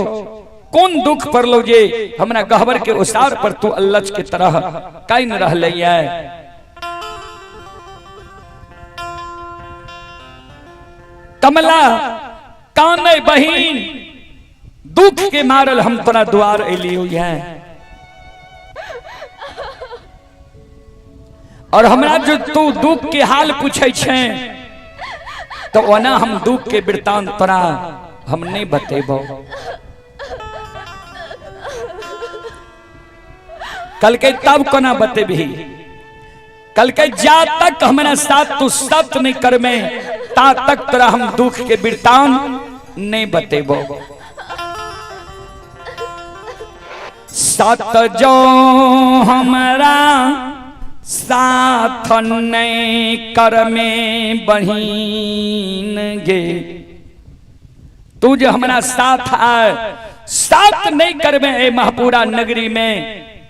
S1: कौन दुख पड़लो जे हमरा गहवर के उसार पर तू अल्लच के तरह काइन रहलै है। कमला काने बहिन दुख के मारल हम तोरा द्वार अली हुई है और हमरा जो तू दुख के हाल पूछे छे तो ओना हम दुख के वृतांत तोरा हम नहीं बतेबो। कल के तब कोना बतेबी, कल के जा तक हमारा साथ तू सत्य नहीं कर में ता तक तोरा हम दुख के वृतांत नहीं बतेबो। सत जो हमारा साथ नहीं कर में बहिन गे, तू जो हमारा साथ आए साथ नहीं कर में ए महपूरा नगरी में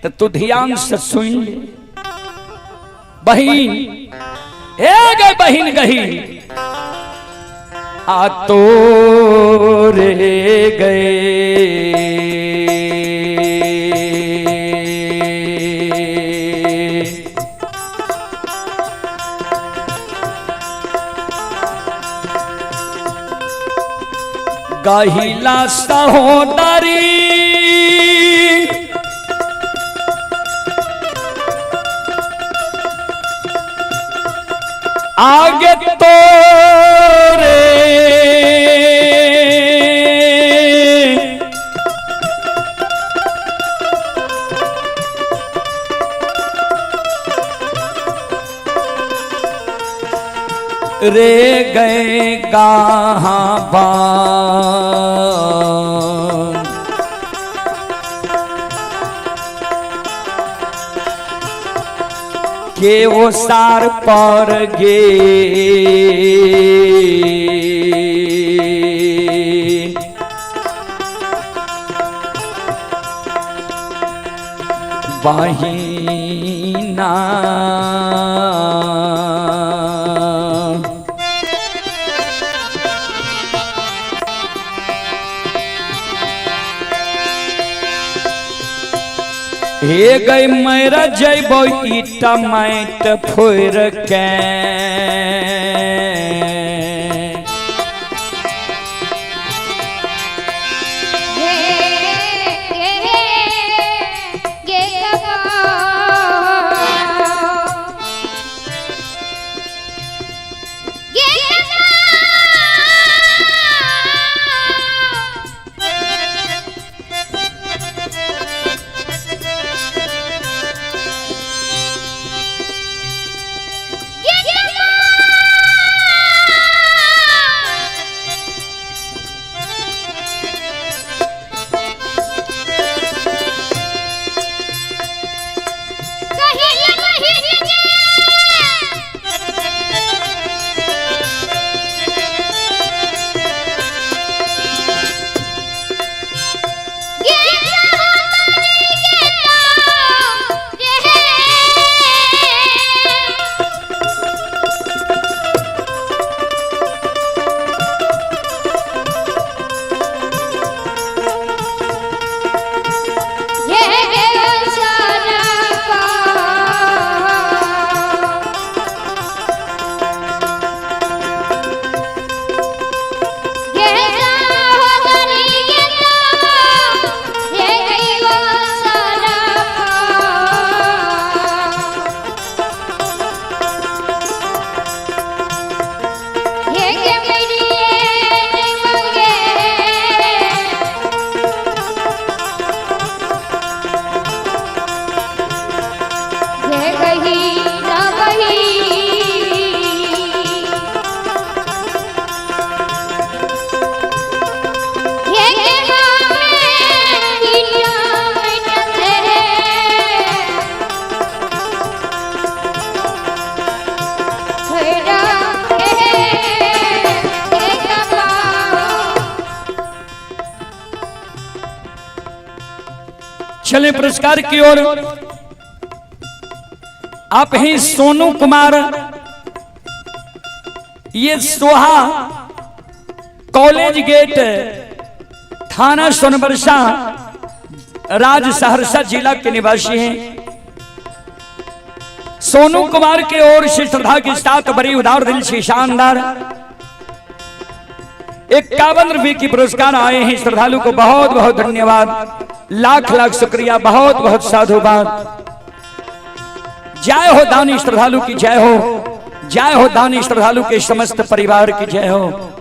S1: तो तू ध्यान से सुन ले। बहिन ए गए बहिन गही आ तो रे गए गहिला सहोदरी आगे तो रे रे गए कहाँ बान के वो सार पर गे बहिना हे गई मेरा जैबो ईटा माइट फोर के चले पुरस्कार की ओर। आप हैं सोनू कुमार, ये सोहा कॉलेज गेट थाना सोनबरसा राज सहरसा जिला के निवासी हैं। सोनू कुमार के ओर से श्रद्धा के साथ बड़ी उदार दिल से शानदार 51 की पुरस्कार आए हैं श्रद्धालु को बहुत बहुत धन्यवाद, लाख लाख शुक्रिया, बहुत बहुत साधुवाद। जय हो दानी श्रद्धालु की जय हो, जय हो दानी श्रद्धालु के समस्त परिवार की जय हो।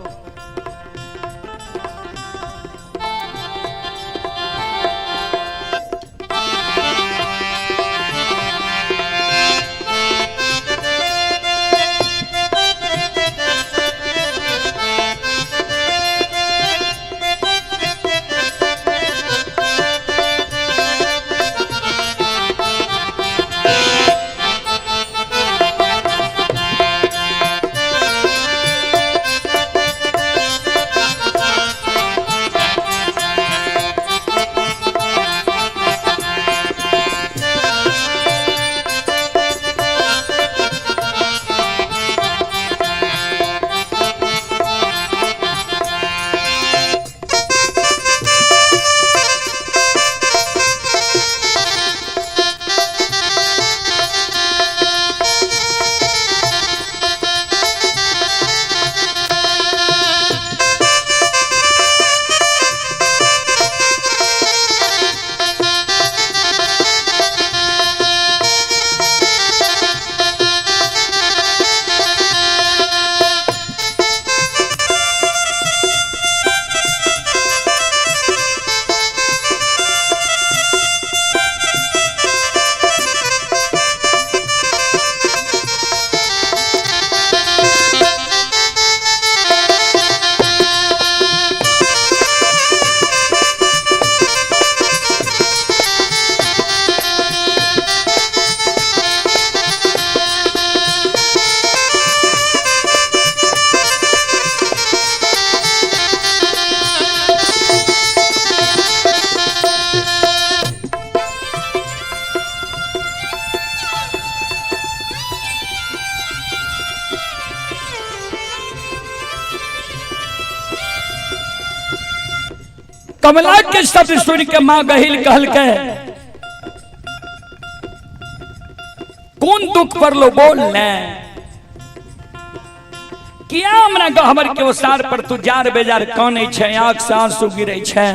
S1: कमला के शब्द सुन के मां गहिल कहल के कौन दुख पर लो बोल ले किया हमरा गहबर के ओसार पर तू जार बेजार काने छे, आंख से आंसू गिरे छे।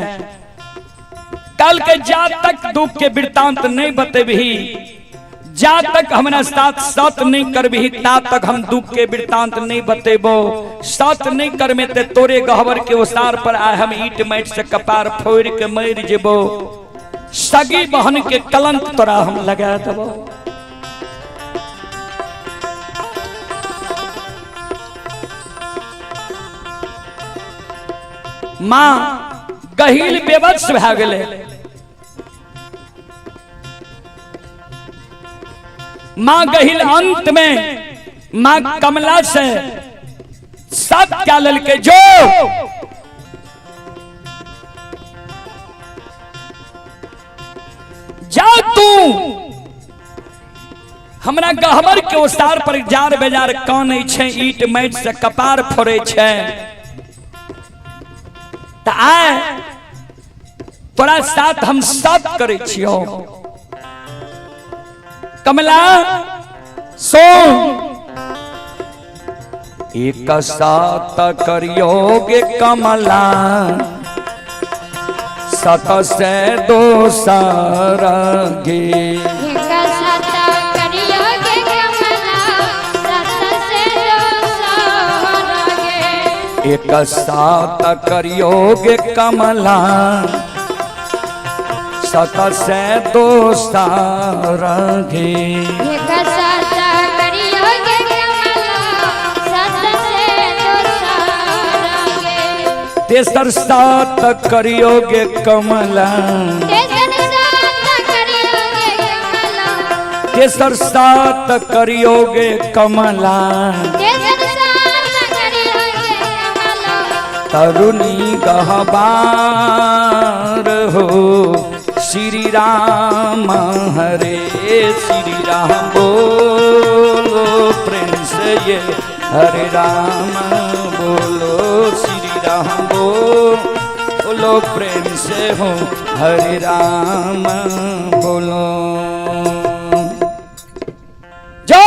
S1: कल के जा तक दुख के वृतांत नहीं बतेबही, जा तक हमरा साथ सत नहीं करबही, ता तक हम दुख के वृतांत नहीं बतेबो। सत नहीं कर में ते तोरे गहबर के ओसार पर आए हम ईट माइट से कपार फोड़ के मर जेबो। सगी बहन के कलंक तोरा हम लगा देबो। मां गहिल बेबस भा गेले। मां गहिल अंत में मां कमला से सब क्या ललके जो जा तू हमरा गहबर के ओसार पर जार बेजार काने छे, ईट माइट से कपार फोड़े छे, आए तोरा साथ हम सब करे छियो। कमला सो एक साथ करियोगे कमला, सत से दो सारगे। एक साथ करियोगे कमला, सत से दो सारगे।
S2: एक साथ करियोगे कमला, सत से दो सारगे।
S1: तेसर साथ करियोगे कमला, तेसर साथ करियोगे कमला। तरुणी गहबार हो श्री राम हरे श्री राम बोलो प्रेम से ये हरे राम बोलो श्री राम बोलो प्रेम से हो हरे राम बोलो। जो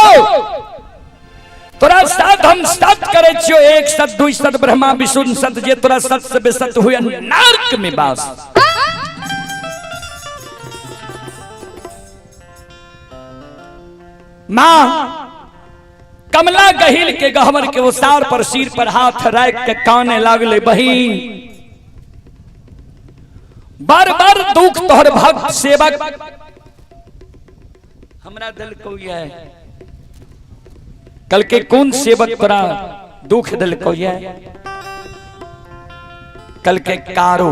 S1: तोरा साथ हम साथ करे करे छियो एक सत दुई सत ब्रह्मा विष्णु सत जे तोरा सत से बेसत हुए नरक में बास। मां कमला गहिल के गहवर के उसार पर सिर पर हाथ रख के काने लागले बहिन बार बार दुख तोहर भक्त सेवक हमरा दिल को ये कल के कौन सेवक तोरा दुख दिल को ये कल के कारू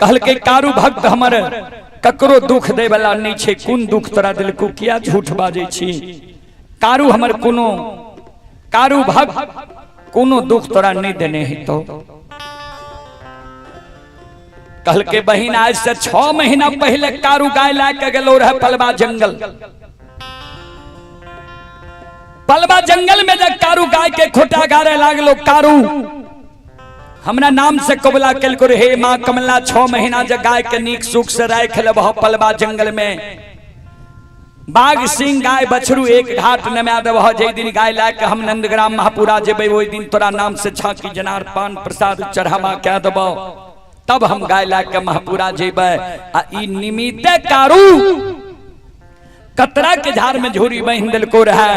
S1: कल के कारू भक्त हमर ककरो दुख दे वाला नहीं छे कौन दुख तोरा दिल को किया झूठ बाजे छी कारू हमर कोनो कारू भक्त कोनो दुख तोरा नहीं देने ही तो कल के बहिन आज से 6 महीना पहले कारू गाय लाके गेलो रहे पलवा जंगल। पलवा जंगल में जब कारू गाय के खोटा गारे लागलो कारू हमरा नाम से कबला कल को हे मां कमला 6 महीना जब गाय के नीक सुख से राख लेबह पलवा जंगल में बाघ सिंह गाय बछरू एक घाट नमा देबह जे दिन गाय लाके हम नंदग्राम महापुरा जेबै ओई दिन तोरा नाम से छाकी जनार पान प्रसाद चढ़ावा कह देबह तब हम गाय लाके महापुरा जेबै। आ ई निमित्ते कारू कतरा के झाड़ में झोरी बांध दिल को रहा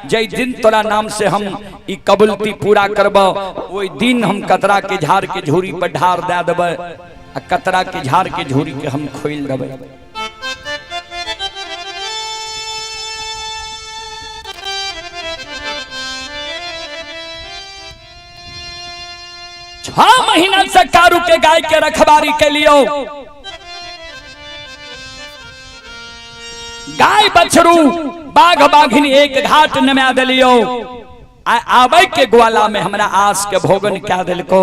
S1: जय दिन तोरा नाम से हम ई कबूलती पूरा करबो ओई दिन हम कतरा के झाड़ के झोरी पर ढार दे देबै आ कतरा के झाड़ के झोरी के हम खोल देबै। छह महीना से कारू के गाय के रखवारी के लियो गाय बछरू बाघ बाघिन एक घाट नमा दिलियो आवे के ग्वाला में हमरा आस के भोगन क्या दिल को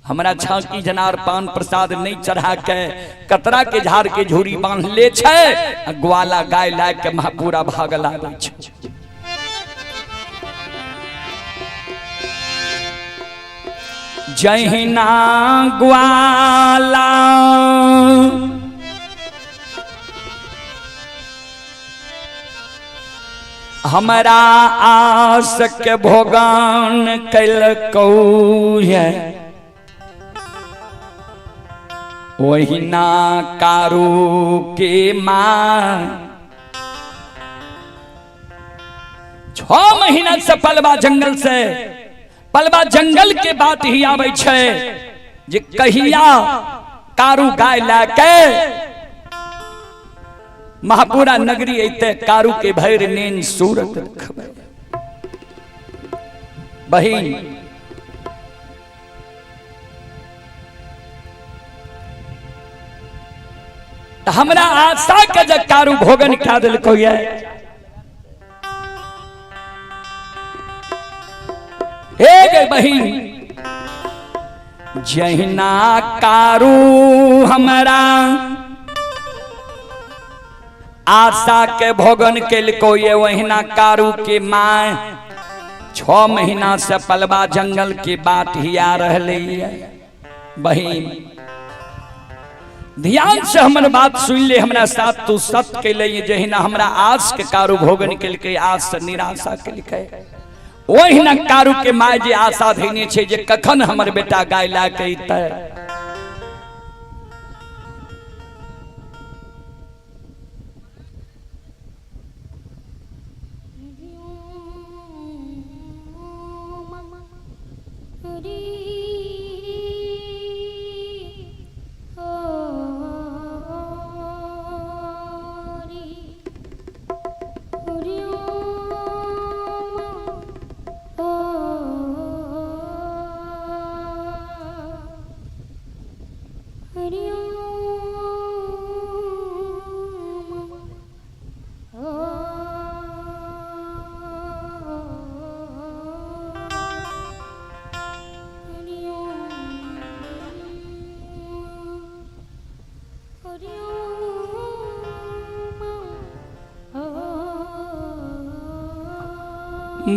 S1: हमरा छाकी जनार पान प्रसाद नहीं चढ़ा के कतरा के झाड़ के झोरी बांध ले छे ग्वाला गाय ला के महापुरा भागल आवे छे। जहिना ग्वाला हमारा आस के भोगान कैलकौ है वहिना कारू के मां 6 महीना से पलवा जंगल से पलवा जंगल के बात ही आवे छे जे कहिया कारू गाय लाके महापुरा नगरी अते कारू के भैर नेन सूरत रखबे। बहिन हमरा आशा के जब कारू भोगन क्या दिल को ये हे बहिन जहिना कारू हमरा आशा के भोगन केलको ये वहिना कारू के मां 6 महीना से पलवा जंगल के बात ही आ रहले है। बहिन ध्यान से हमर बात सुन ले हमरा साथ तू सत के लिए जहिना हमरा आस के कारू भोगन केलके आस से निराशा केलके ओहिना कारू के माय जे आशा धैने छे जे कखन हमर बेटा गाय ला के अइतै।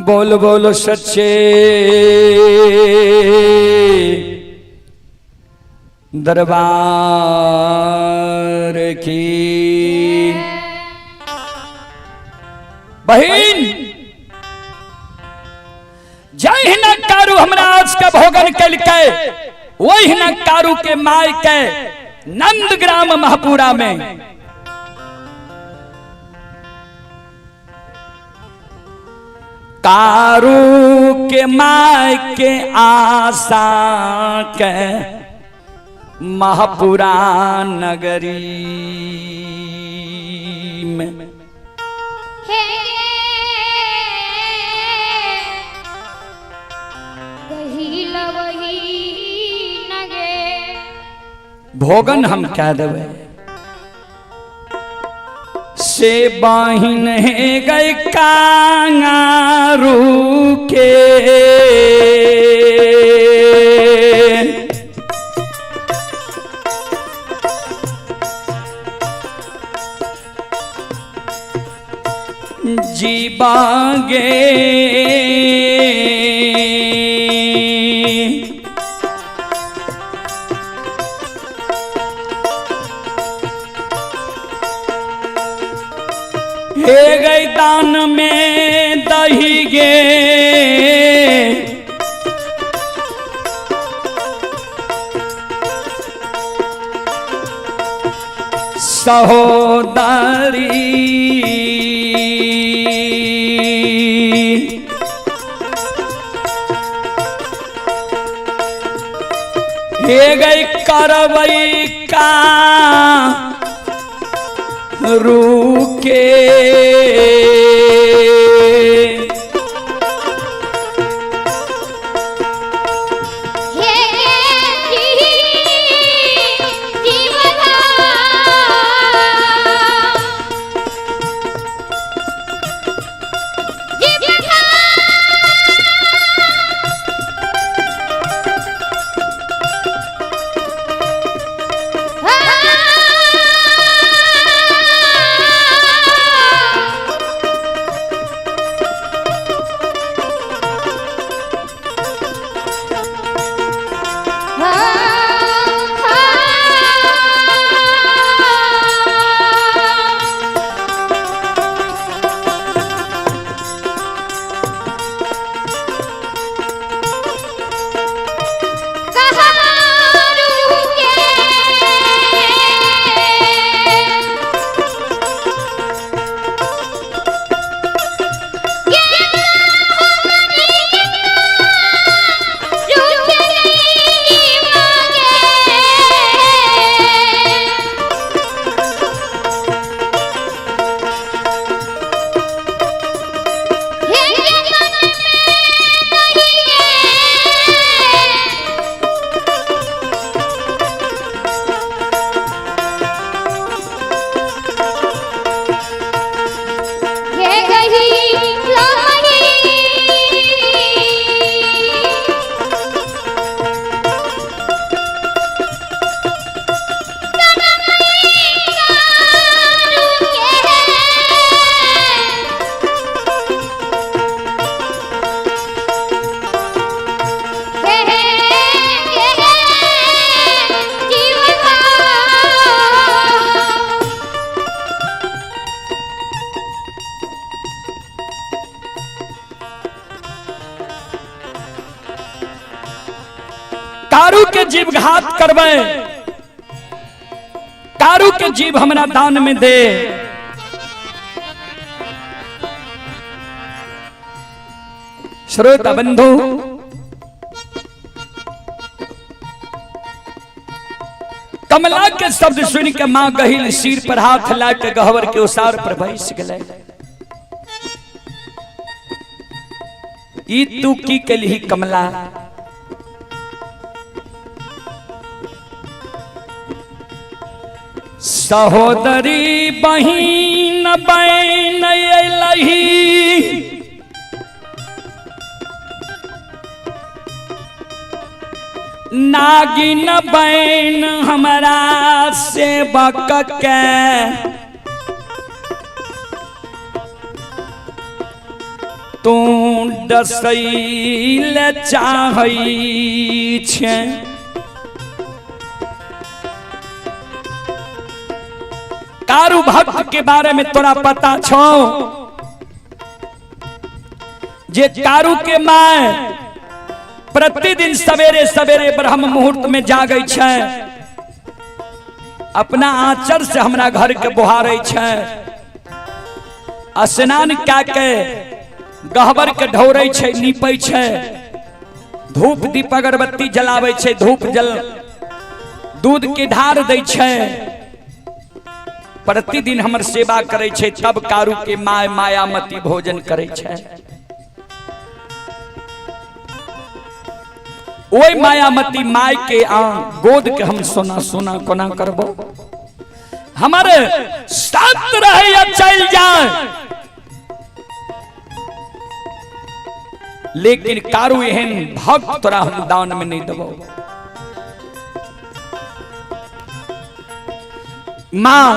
S1: बोल बोल सच्चे दरबार की। बहन हमरा आज का भोगन कल के वही न कारू के माय के नंदग्राम महपुरा में कारू के माय के आशा के महपुरा नगरी में
S2: हे गहिल वही नगे
S1: भोगन हम कह देवे से बाहिन है गए कांगारू के जीवांगे हे गई दान में दही गे सहोदरी हे गई करवई का रूके कारू के जीव घात करवे, कारू के जीव हमरा दान में दे। श्रोता बंधु, कमला के शब्द सुन के मां गहिल सिर पर हाथ ला के गहवर के उसार पर बैस गए। ई तू की कलही कमला, सहोदरी बहिन बहन लही, नागिन बहन हमारा सेवक के, तू डसैल चाहै छे। कारू भक्त के बारे में तोरा पता छो जे कारू के माय प्रतिदिन सवेरे सवेरे ब्रह्म मुहूर्त में जागे छै, अपना आंचर से हमरा घर के बुहारे छै, स्नान कए के गहबर के ढोरे छै, नीपे छै, धूप दीप अगरबत्ती जलावे छै, धूप जल दूध के ढार दै छै, प्रतिदिन हमर सेवा करे छै, तब कारू के माय मायामती भोजन करे छै। ओई मायामती माय के गोद के हम सोना सोना कोना करबो, हमारे साथ रहे या चल जाए, लेकिन कारू एहन भक्त तोरा हम दान में नहीं देबो। मां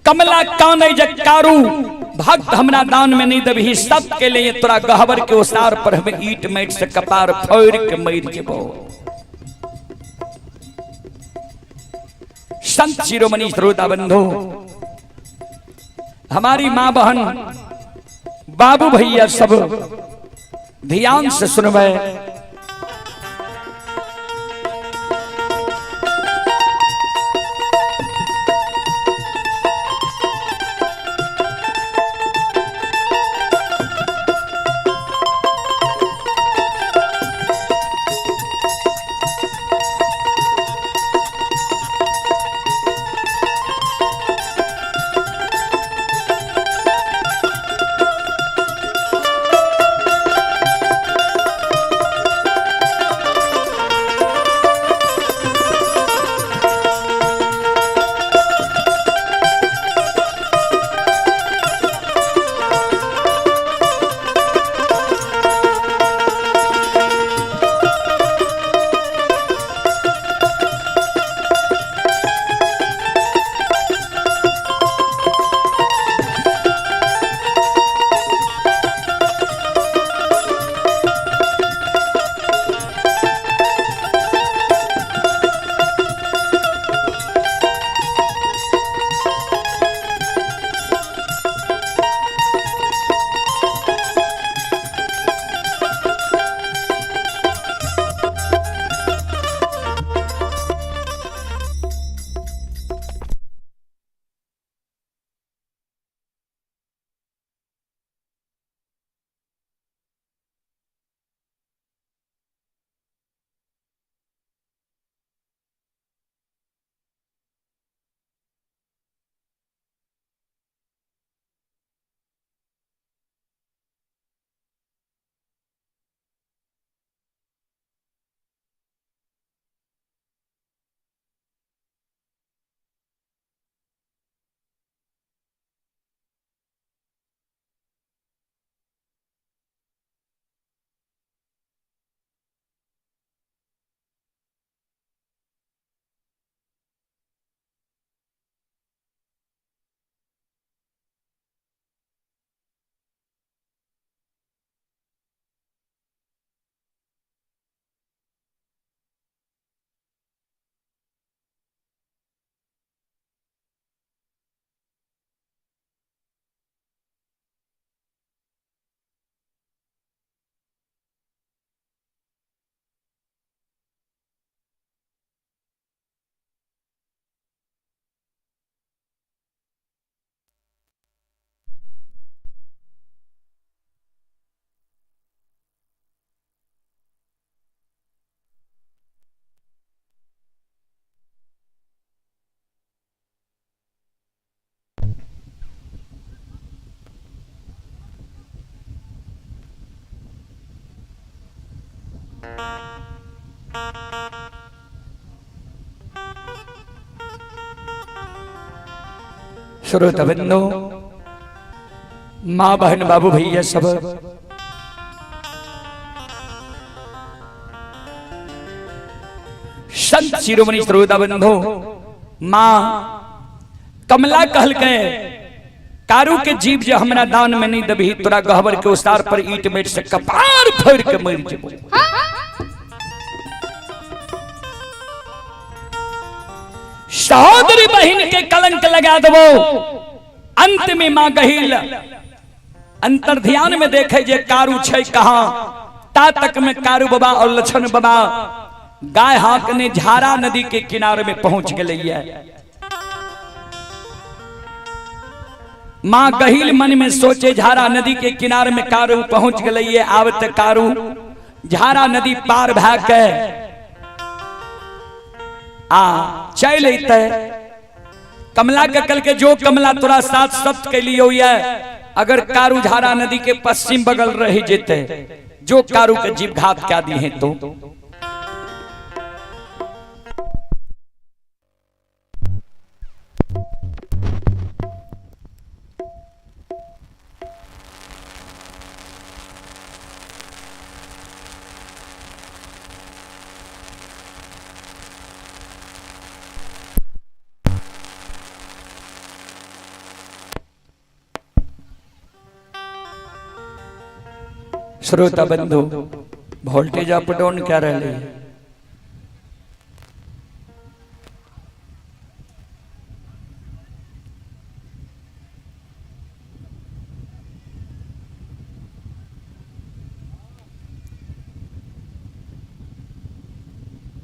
S1: कमला काने जे कारू भक्त हमरा दान में नहीं देबही, सबके लिए तोरा गहबर के ओसार पर हम ईट माइट से कपार फोड़ के मर जेबो। संत शिरोमणि श्रोता बंधु, हमारी मां बहन बाबू भैया सब ध्यान से सुनवे। श्रोता बंधु, माँ बहन बाबू भैया सब संत शिरोमणि श्रोता बंधु, माँ कमला कहल के कारू के जीव जो हमरा दान में नहीं दबी, तोरा गहबर के उसार पर ईट मेट से कपार फोड़ के मर जेबो। सहोदरी बहन के कलंक लगा देबो। अंत में मां गहिल अंतर ध्यान में देखे जे कारू छै कहां, ता तक में कारू बाबा और लछन बाबा गाय हाकने झारा नदी के किनारे में पहुंच गए। मां गहिल मन में सोचे झारा नदी के किनारे में कारू पहुंच गए। आवत कारू झारा नदी पार भाके चल अते। कमला के कल के जो कमला तोरा साथ सत्य के लिए हुई है, अगर कारू झारा नदी के पश्चिम बगल रही जेते, जो कारू के जीव घात क्या दी है तो श्रोता बंधु वोल्टेज अप डाउन क्या रहे।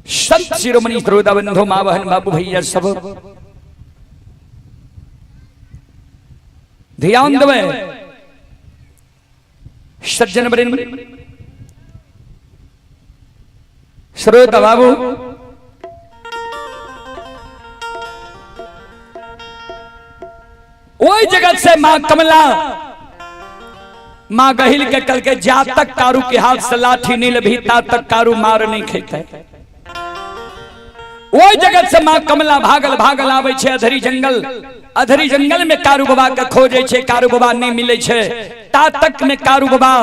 S1: संत शिरोमणि श्रोता बंधु मां बहन बाबू भैया सब ध्यान देवे। सज्जन वृंद श्रोता बाबू वही जगत से मां कमला मां गहिल के कल के जा तक कारू के हाथ से लाठी नहीं लभी ता तक कारू मार नहीं खेते। वही जगत से मां कमला भागल भागल आवे छे अधरी जंगल में कारू बाबा के खोजे छे। कारू बाबा नहीं मिले छे ता तक में कारू बाबा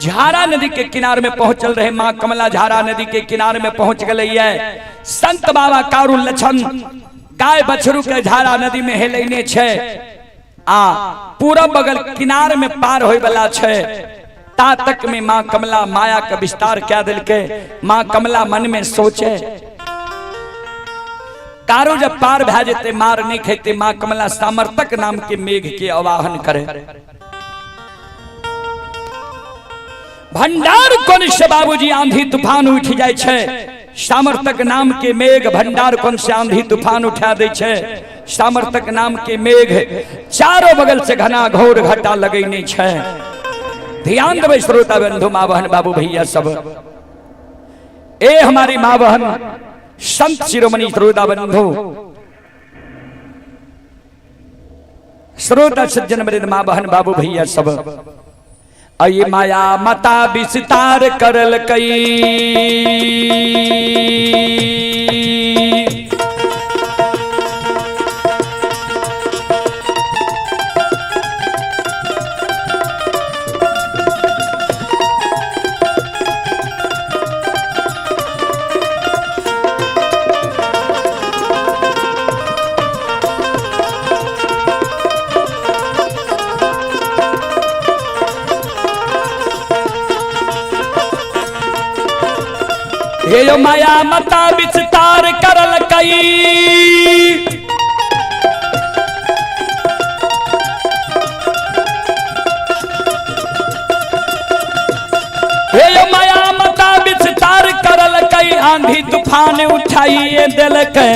S1: झारा नदी के किनारे में पहुंचल रहे। मां कमला झारा नदी के किनारे में पहुंच गई है। संत बाबा कारू लछन गाय बछरू के झारा नदी में हेलने छे। पूरा बगल किनारे में पार होय वाला छे। ता तक में मां कमला माया का विस्तार क्या दिल के मां कमला मन में सोचे, कारू जब पार भा जेते मार नहीं खेते। मां कमला सामर्थक नाम के मेघ के आवाहन करे। भंडार कोन से बाबूजी आंधी तूफान उठ जाए छे। सामर्थक नाम के मेघ भंडार कोन से आंधी तूफान उठा दे छे। सामर्थक नाम के मेघ चारों बगल से घना घोर घटा लगैने छे। ध्यान देवे श्रोता बंधु मां बहन बाबू भैया सब। ए हमारी मां बहन संत शिरोमणि श्रोता बंधु श्रोता सज्जन वृंद मां बहन बाबू भैया सब। अये माया मता विस्तार करल कई। हे यो माया मता विस्तार करल कई। हे यो माया मता विस्तार करल कई। आंधी तूफान उठाइए दिल के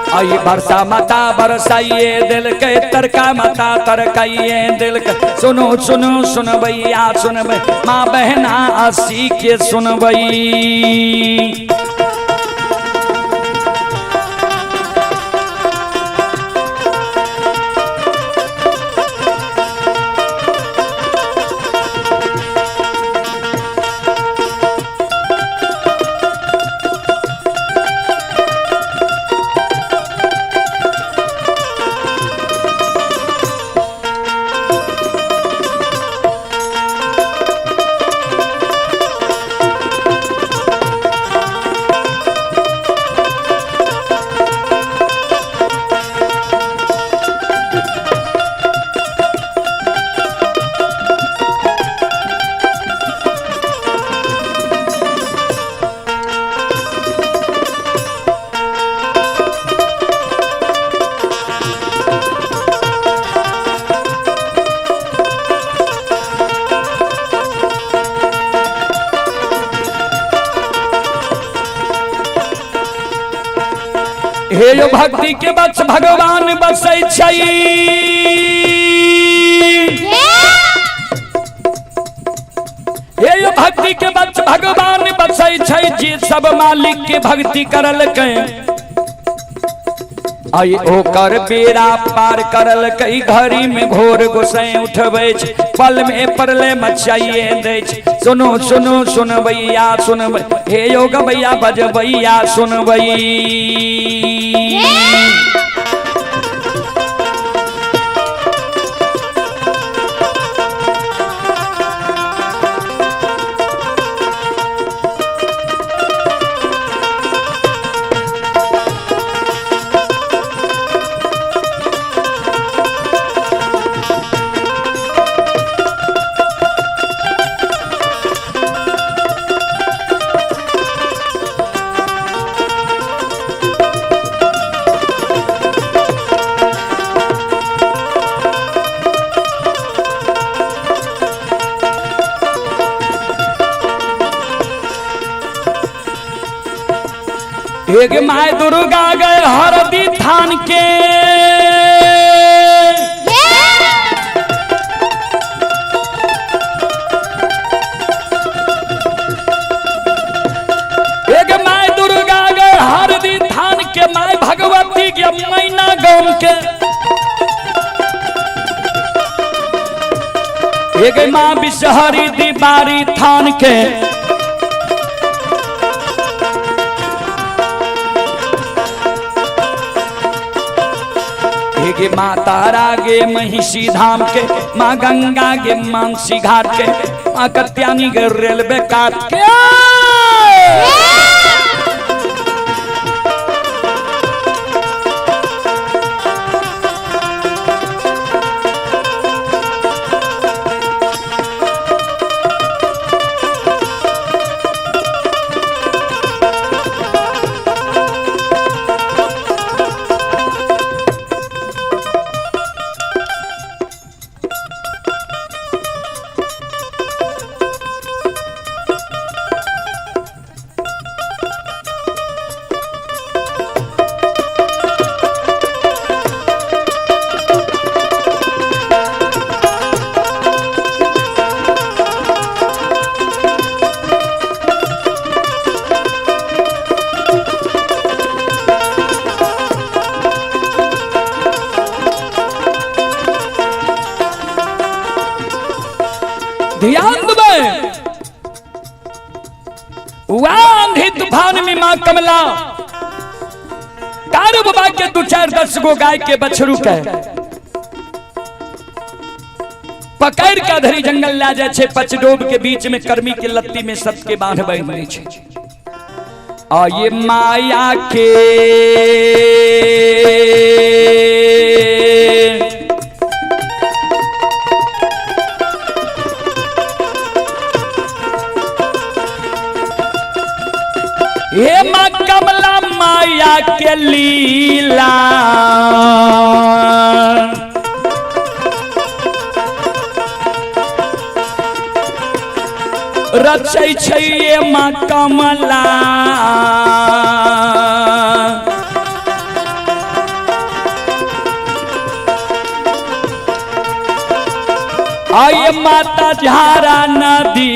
S1: आई। बरसा माता बरसाइए दिल के तरका माता तरकाइए दिल के। सुनो सुनो सुन भैया सुन भई माँ बहना आसी के सुन भई। हे यो भक्ति के बस भगवान बसै छै हे यो भक्ति के बस भगवान बसै छै जे सब मालिक के भक्ति करल के आई ओकर बेड़ा पार करल कई घड़ी में घोर गोसाई उठबै छै पल में परले मचाइए दै छै सुनो सुनो सुनबैया सुनबै हे यो गबैया बजबैया सुनबै एक माय दुर्गा गए हरदी थान के एक माय दुर्गा गए हरदी थान के माय भगवती के मैना गाँव के एक माँ बिसहरी दीवारी थान के गे माता गे महिषी धाम के माँ गंगा गे मानसी घाट के माँ कत्यानी गे रेलवे काट के ध्यान देवे आंधी तूफान में मां कमला कारू बाबा के 2-4-10 गो गाय के बछरू के पकड़ के धरी जंगल ला जाए छे पचडोब के बीच में कर्मी के लत्ती में सबके बांध बांध दै छे आ ये माया के हे माँ कमला माया के लीला रचै छै ये माँ कमला आये माता झारा नदी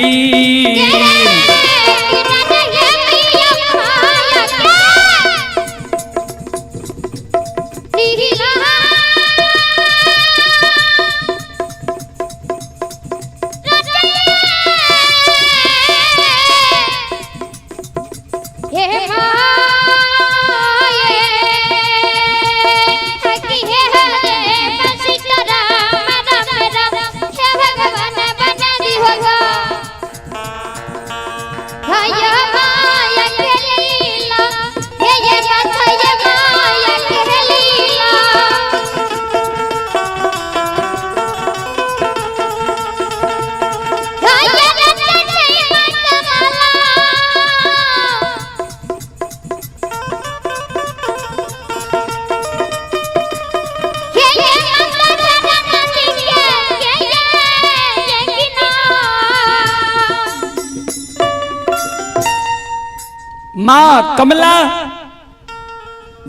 S1: माँ कमला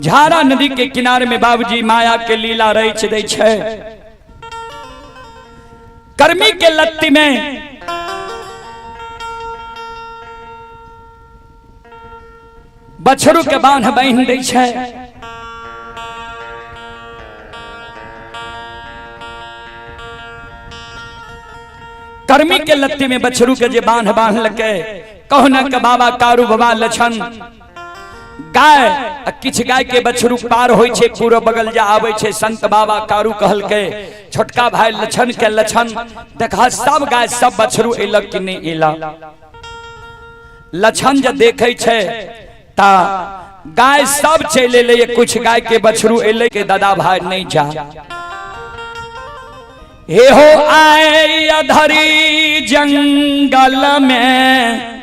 S1: झारा नदी के किनारे में बाबूजी माया के लीला रच दै छै। कर्मी के लत्ती में बछरू के बांध बांध दै छै। कर्मी के लत्ती में बछरू के जे बांध बांधलकै, कहना के बाबा कारू बाबा लछन गाय किछ गाय के बछरू पार होय छै, पूरा बगल जा आवे छै। संत बाबा कारू कहलकै छोटका भाई लछन के लछन देखा सब गाय सब बछरू एलक कि नहीं एला। लछन जे देखे छै ता गाय सब चले ले, कुछ गाय के बछरू एले के दादा भाई नहीं जा। हे हो आए अधरी जंगल में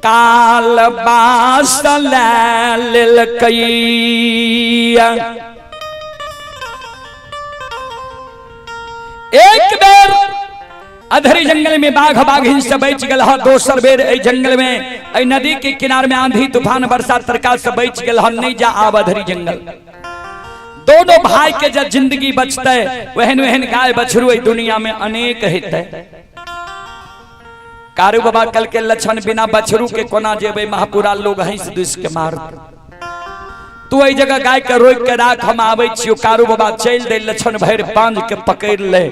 S1: काल बास ललकई। एक बेर अधरी जंगल में बाघ बाघिन से बच गल हा। दोसर बेर ए जंगल में ए नदी के किनारे में आंधी तूफान वर्षा तरका से बच गल हा। नहीं जा आब अधरी जंगल। दोनों भाई के जब जिंदगी बचते वहन वहन गाय बछरू दुनिया में अनेक हेते। कारू बाबा कल के लछन बिना बछरू के कोना जेबे, महापुरा लोग हंस दुस के मार। तू ए जगह गाय के रोक के राख, हम आवे छियो। कारू बाबा चल दे, लछन भर बांध के पकड़ ले।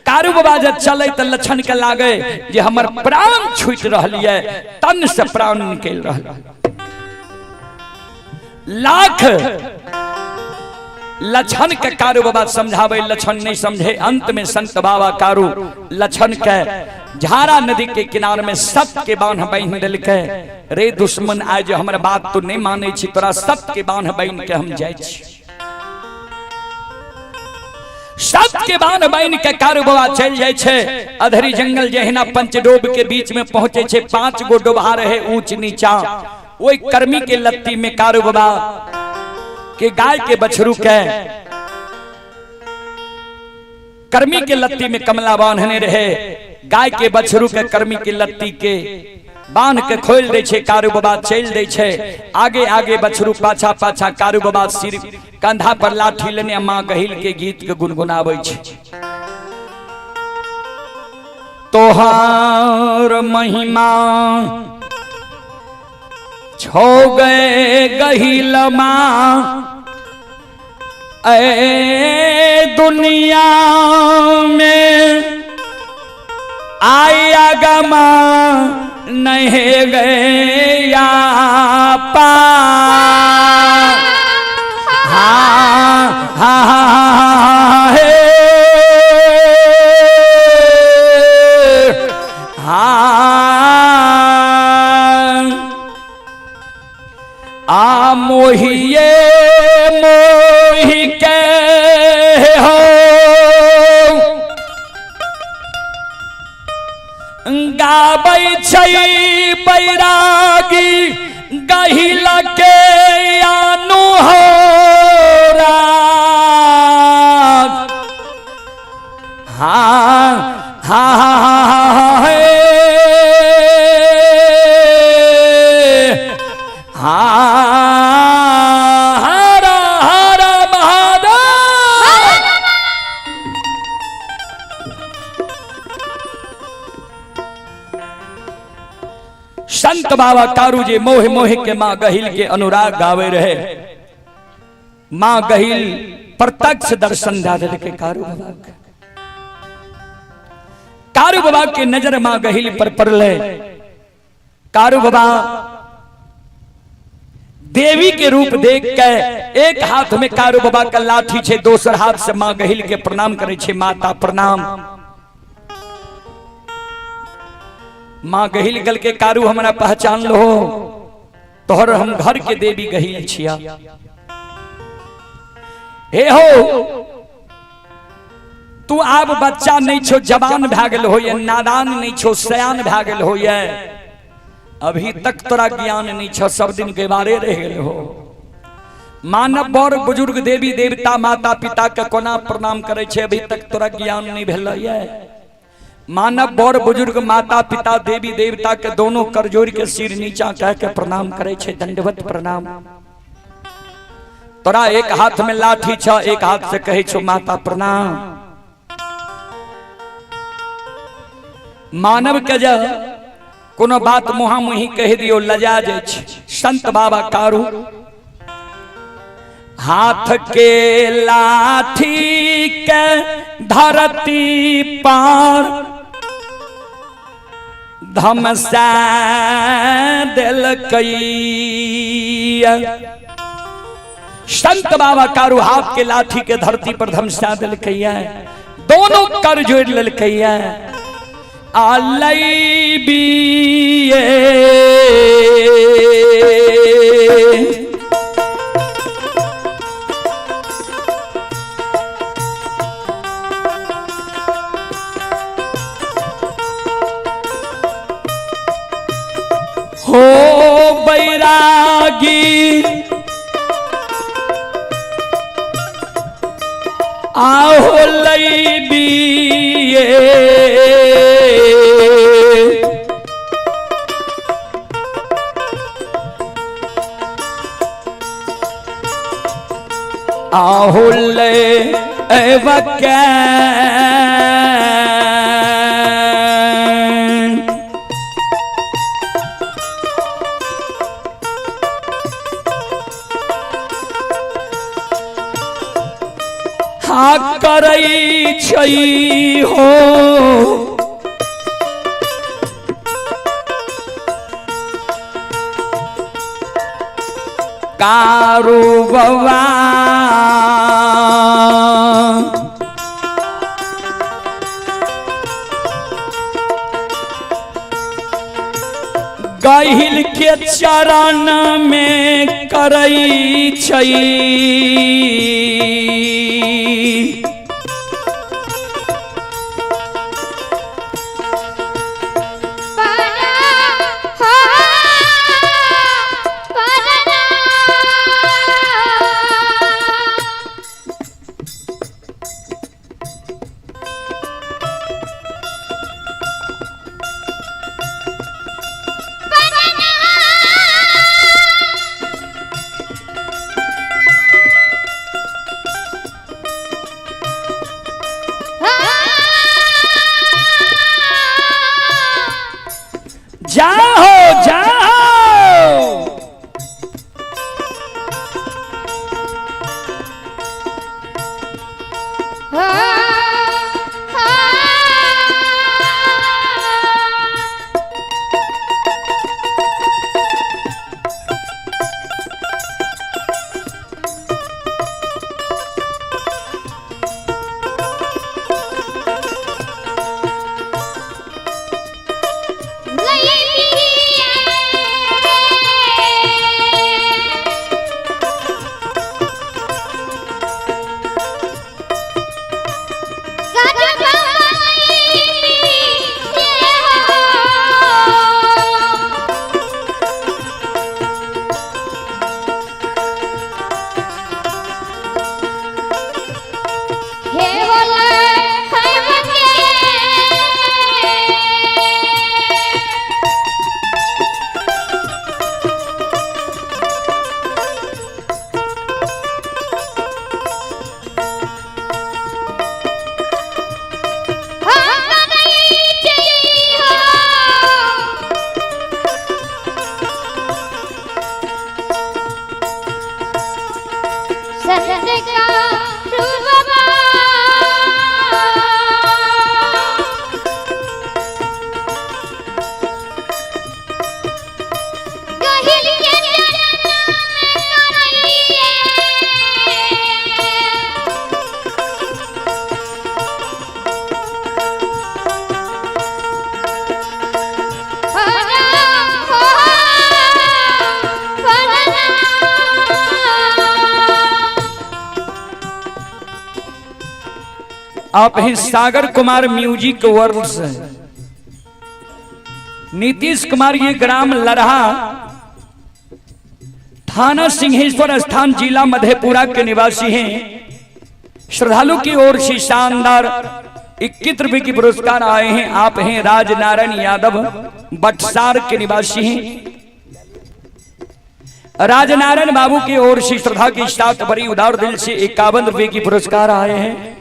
S1: कारू बाबा जब चले तो लछन के लागे जे हमर प्राण छूट रहलिए, तन से प्राण निकल रहा। लाख लछन के कारू बाबा समझावे, लछन नहीं समझे। अंत में संत बाबा कारू लछन के झारा नदी के किनारे में सत्य के बांध बांध दिलकै। रे दुश्मन आज हमर बात तो नहीं माने छी, तोरा सत्य के बांध बांध के हम जाय छी। सत्य के बांध बांध के कारू बाबा चल जाय छे। अधरी जंगल जहिना पंचडोब के बीच में पहुंचे छे। 5 गो डोभा रहे ऊंच नीचा। ओई कर्मी के लत्ती में कारू बाबा के गाय के बछरू के कर्मी के लत्ती में कमला बांधने रहे। गाय के बछरू के कर्मी के लत्ती के बांध के खोल दे छे। कारू बाबा चल दे छे। आगे आगे बछरू पाछा पाछा। कारू बाबा सिर कंधा पर लाठी लेने मां गहिल के गीत के गुनगुनावे छे। तोहार महिमा छो गए गहिल मां, ए दुनिया में आया गमा नहीं गए या पा। हाँ हाँ हाँ हे आ मोहिए मोहि के हो गाबै छै बैरागी गहिल के आनु हो राग। हाँ हाँ हाँ हे संत बाबा कारू जी मोह मोह के मां गहिल के अनुराग गावे रहे। मां गहिल प्रत्यक्ष दर्शन दादल के कारू बाबा के। कारू बाबा के नजर मां गहिल पर पड़ले। कारू बाबा देवी के रूप देख के एक हाथ में कारू बाबा का लाठी छे, दोसर हाथ से मां गहिल के प्रणाम करे छे। माता प्रणाम। मां गहिल गल के कारू हमरा पहचान लो, तोहर हम घर के देवी गहिल छिया। हे हो तू आब बच्चा नहीं छो, जवान भए गेल हो, नादान नहीं छो, सयान भए गेल हो। अभी तक तोरा ज्ञान नहीं छो, सब दिन के बारे रह गेल हो। मानव बड़ बुजुर्ग देवी देवता माता पिता के कोना प्रणाम करे छे, अभी तक तोरा ज्ञान नहीं भेल है। मानव बड़ बुजुर्ग माता पिता देवी देवता के दोनों कर जोड़ के सिर नीचा कह के प्रणाम करे छे, दंडवत प्रणाम। तोरा एक हाथ में लाठी छ, एक हाथ से कहे छो माता प्रणाम। मानव के जा कोनो बात मुहा मुही कह दियो लजा जाय छै। संत बाबा कारू हाथ के लाठी के धरती पार धमसा दिल कई। संत बाबा कारू हाथ के लाठी के धरती पर धमसा दिल कई, दोनों कर जोड़ लेल कई। आलई बिये हो बैरागी आओ लई बिये आहुल वक्या हाँ करई छई हो कारू बवा गहिल के चरण में करई छई। जाओ जाओ आप ही सागर कुमार म्यूजिक वर्ल्ड से नीतीश कुमार, ये ग्राम लरहा, थाना सिंहेश्वर स्थान, जिला मधेपुरा के निवासी हैं। श्रद्धालु की ओर से शानदार 21 रुपए की पुरस्कार आए हैं। आप हैं राजनारायण यादव, बटसार के निवासी हैं। राजनारायण बाबू की ओर से श्रद्धा की स्टार्ट बड़ी उदार दिल से 51 रुपए की पुरस्कार आए हैं।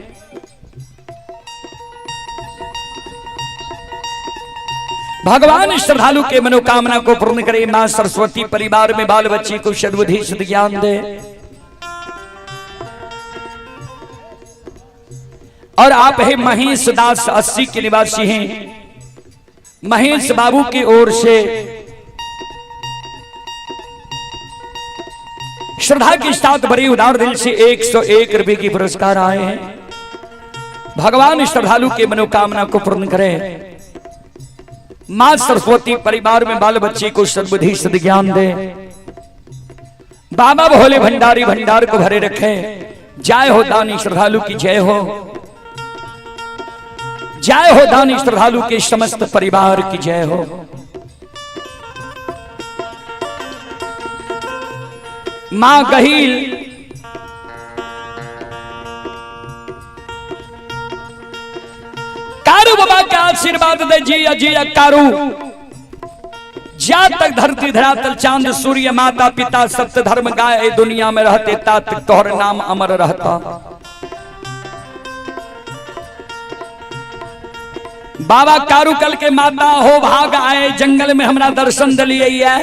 S1: भगवान श्रद्धालु के मनोकामना को पूर्ण करे। मां सरस्वती परिवार में बाल बच्चे को सद्बुद्धि सद्ज्ञान दे। और आप है महेश दास 80 के निवासी हैं। महेश बाबू की ओर से श्रद्धा की साथ बड़ी उदार दिल से 101 रुपए की पुरस्कार आए हैं। भगवान श्रद्धालु के मनोकामना को पूर्ण करे। मां सरस्वती परिवार में बाल बच्चे को सद्बुद्धि सद्ज्ञान दे। बाबा भोले भंडारी भंडार को भरे रखे। जय हो दानी श्रद्धालु की जय हो। जय हो दानी श्रद्धालु के समस्त परिवार की जय हो। मां गहील कारू बाबा का आशीर्वाद दे। जिया जिया कारू, जा तक धरती धरातल चांद सूर्य माता पिता सत्य धर्म गाय दुनिया में रहते तात तोहर नाम अमर रहता। बाबा कारू कल के माता हो भाग आए जंगल में हमरा दर्शन दिलिए।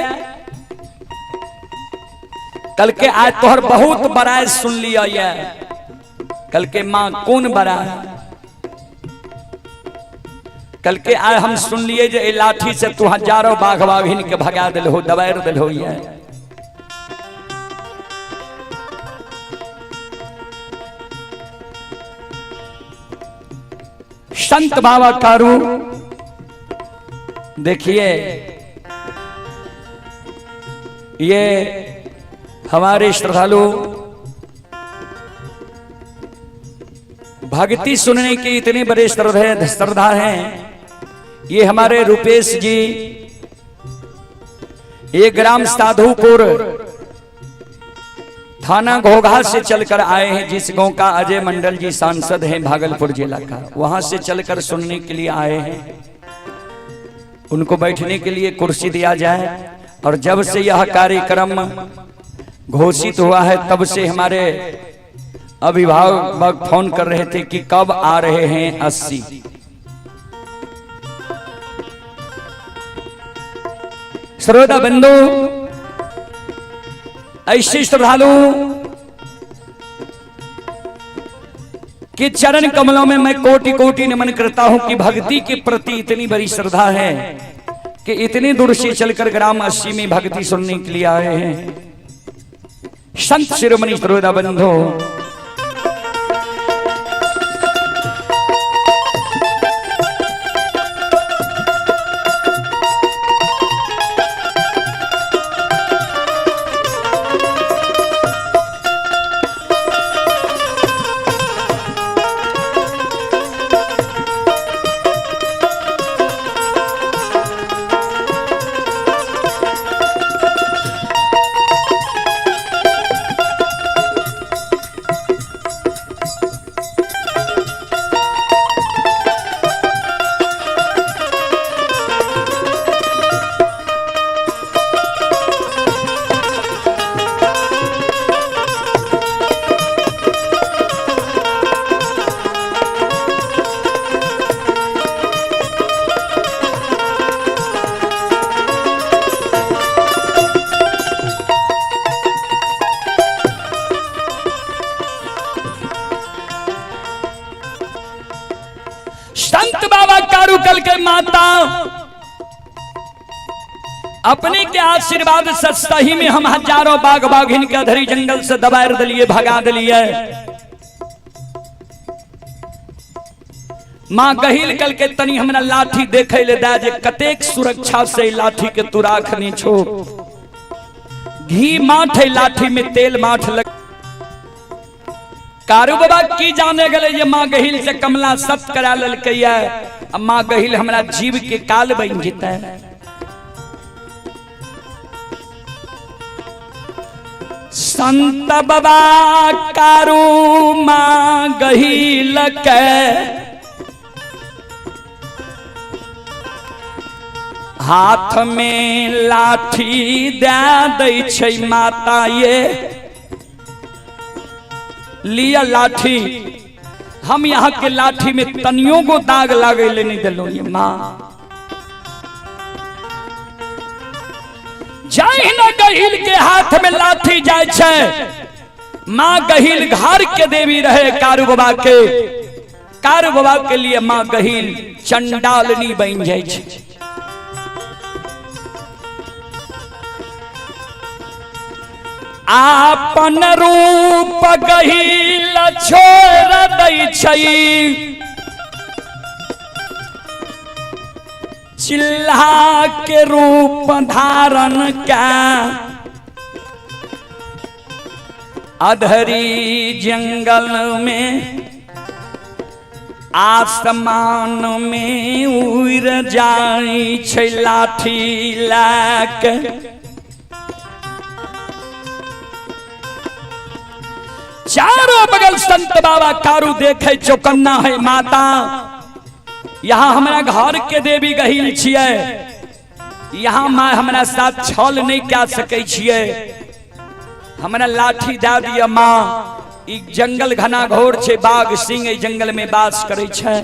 S1: कल के आए तोहर बहुत बड़ाई सुन लिया। कल के माँ कौन बड़ा कल के आए हम सुन लिए जे लाठी से तू हजारों बाघ बाघिन के भगा दिल हो दबार दिल हो। संत बाबा कारू देखिए, ये हमारे श्रद्धालु भक्ति सुनने के इतने बड़े श्रद्धा हैं। ये हमारे रुपेश जी, ये ग्राम साधुपुर थाना घोघा से चलकर आए हैं। जिस गांव का अजय मंडल जी सांसद हैं भागलपुर जिला का, वहां से चलकर सुनने के लिए आए हैं। उनको बैठने के लिए कुर्सी दिया जाए। और जब से यह कार्यक्रम घोषित हुआ है तब से हमारे अभिभावक फोन कर रहे थे कि कब आ रहे हैं 80। श्रोता बंधु, ऐसे श्रद्धालु के चरण कमलों में मैं कोटि कोटि नमन करता हूं कि भक्ति के प्रति इतनी बड़ी श्रद्धा है कि इतनी दूर से चलकर ग्राम 80 में भक्ति सुनने के लिए आए हैं। संत शिरोमणि श्रोता बंधु, संत बाबा कारुकल के माता अपने के आशीर्वाद से सही में हम हजारों बाघ बाघिन के अधरी जंगल से दबार दिलिए, भगा दिलिए। मां गहिल कल के तनी हमरा लाठी देखे ले दा जे कतेक सुरक्षा से लाठी के तू राखनी छो। घी माठ लाठी में तेल माठ लग। कारू बाबा की जाने गले ये मां गहिल से कमला सत करा ललकैया। अब मां गहिल हमरा जीव के काल बन जीता है। संत बाबा कारू मां गहिल के हाथ में लाठी दे दै छै माता ये लिया लाठी। हम यहाँ के लाठी में तनियों को दाग लागे ले नहीं दिलो ये माँ। जाहि न गहिल के हाथ में लाठी जाय छै माँ गहिल घर के देवी रहे कारू बाबा के। कारू बाबा के लिए माँ गहिल चंडालनी बन जाय छै। आपन रूप गहिल छोड़ दै छै चिल्हा के रूप धारण का अधरी जंगल में आसमान में उड़ जाई छै लाठी लाके। चारों बगल संत बाबा कारू देखे चौकन्ना है माता। यहाँ हमारा घर के देवी गहिल छियै। यहाँ माँ हमारा साथ छल नहीं क्या सकै छियै। हमारा लाठी दे दिया माँ। ई जंगल घना घोर छे बाघ सिंह ई जंगल में वास करे छे।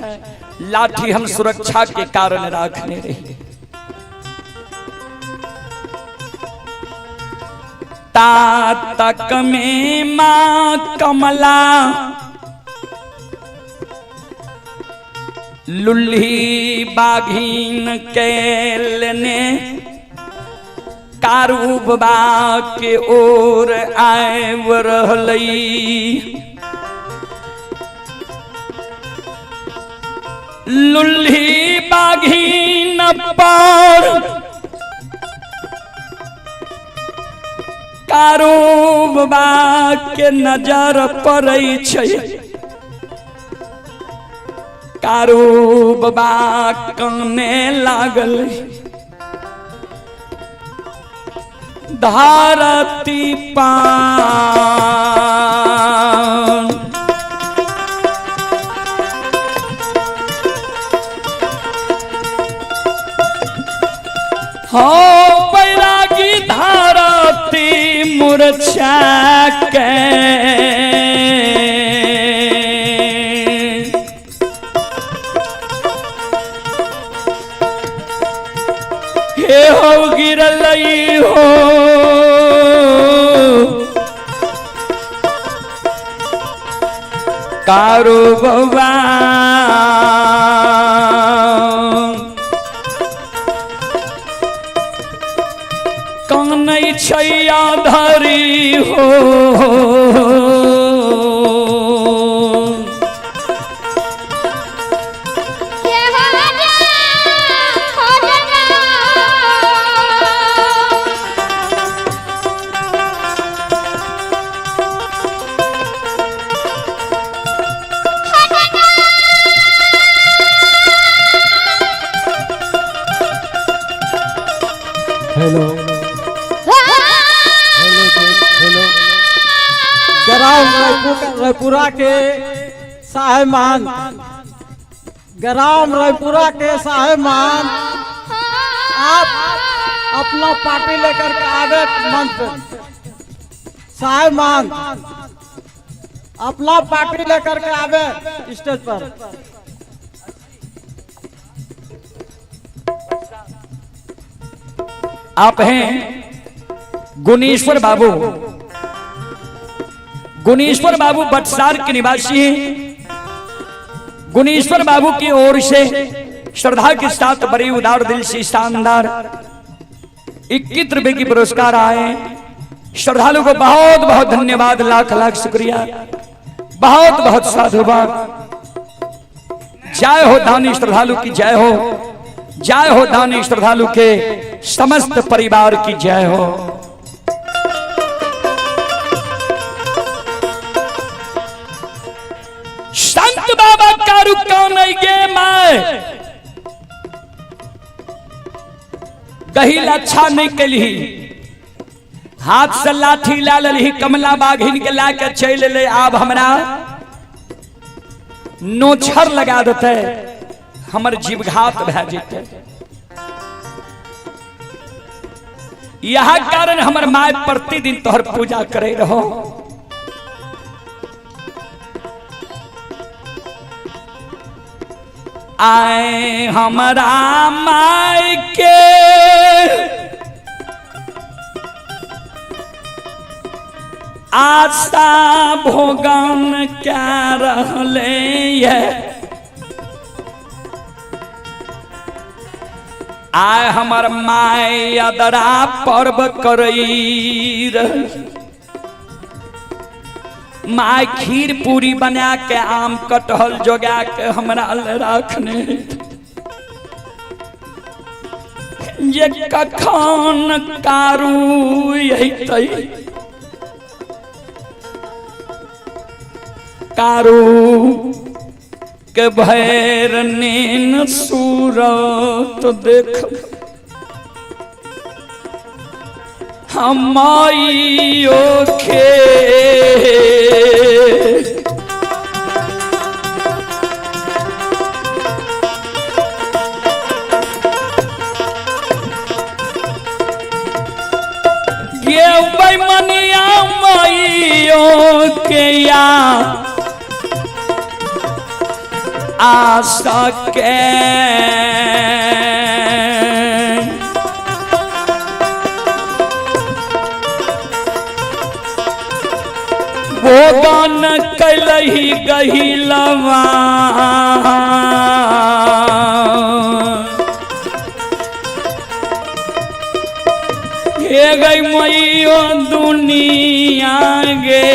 S1: लाठी हम सुरक्षा के कारण रखने रही। ता तक में माँ कमला लुल्ही बाघीन के लेने कारू बाबा के ओर आए रहलई। लुल्ही बाघीन पर कारू बाबा के नजर पड़ै छै। कारू बाबा काने लागल धरती पान। हो बैरागी धरती मूर्छा के हे हो गिरलई हो कारू बाबा। कानै छैया धरी हो
S4: हेलो हेलो ग्राम रायपुरा के साहेबान, ग्राम रायपुरा के साहेबान आप अपना पार्टी लेकर के आवे मंच पे। साहेबान अपना पार्टी लेकर के आवे स्टेज पर।
S1: आप हैं गुणेश्वर बाबू। गुणेश्वर बाबू बटसार के निवासी हैं। गुणेश्वर बाबू की ओर से श्रद्धा के साथ बड़े उदार दिल से शानदार 21 रुपए की पुरस्कार आए। श्रद्धालु को बहुत बहुत धन्यवाद, लाख लाख शुक्रिया, बहुत बहुत साधुवाद। जय हो दानी श्रद्धालु की जय हो, जय हो दानी श्रद्धालु के समस्त परिवार की जय हो। संत बाबा कारू कानै गे माय गहिल अच्छा नहीं कलही। हाथ से लाठी ला लही कमला बाघिन के ला के चल ले। आब हमरा नोछर लगा देते, हमर जीवघात भे जेते। यह कारण हमर माय प्रतिदिन तोहर पूजा करे रहो। आए हमारा माय के आशा भोगन क्या रहले ये। आए हमार माय अदरा पर्व करई रही। माय खीर पूरी बना के आम कटहल जोगा के हमरा ले रखने। ये कखन कारू यही तई कारू के भैर नीन सूरत देख हमाइयो के। ये बैमनिया माइयो के या आशा के भोगन कैलही गहिलवा। हे गई मैयो दुनिया गे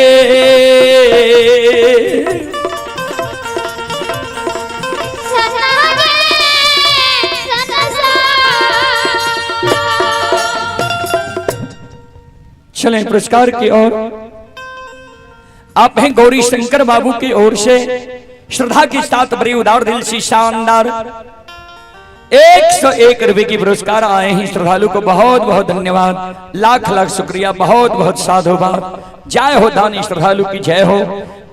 S1: चलें पुरस्कार की ओर। आप हैं गौरी शंकर बाबू की ओर से श्रद्धा के साथ बड़ी उदार दिल से शानदार 101 रुपए की पुरस्कार आए हैं। श्रद्धालु को बहुत बहुत धन्यवाद, लाख लाख शुक्रिया, बहुत बहुत साधुवाद। जय हो दानी श्रद्धालु की जय हो,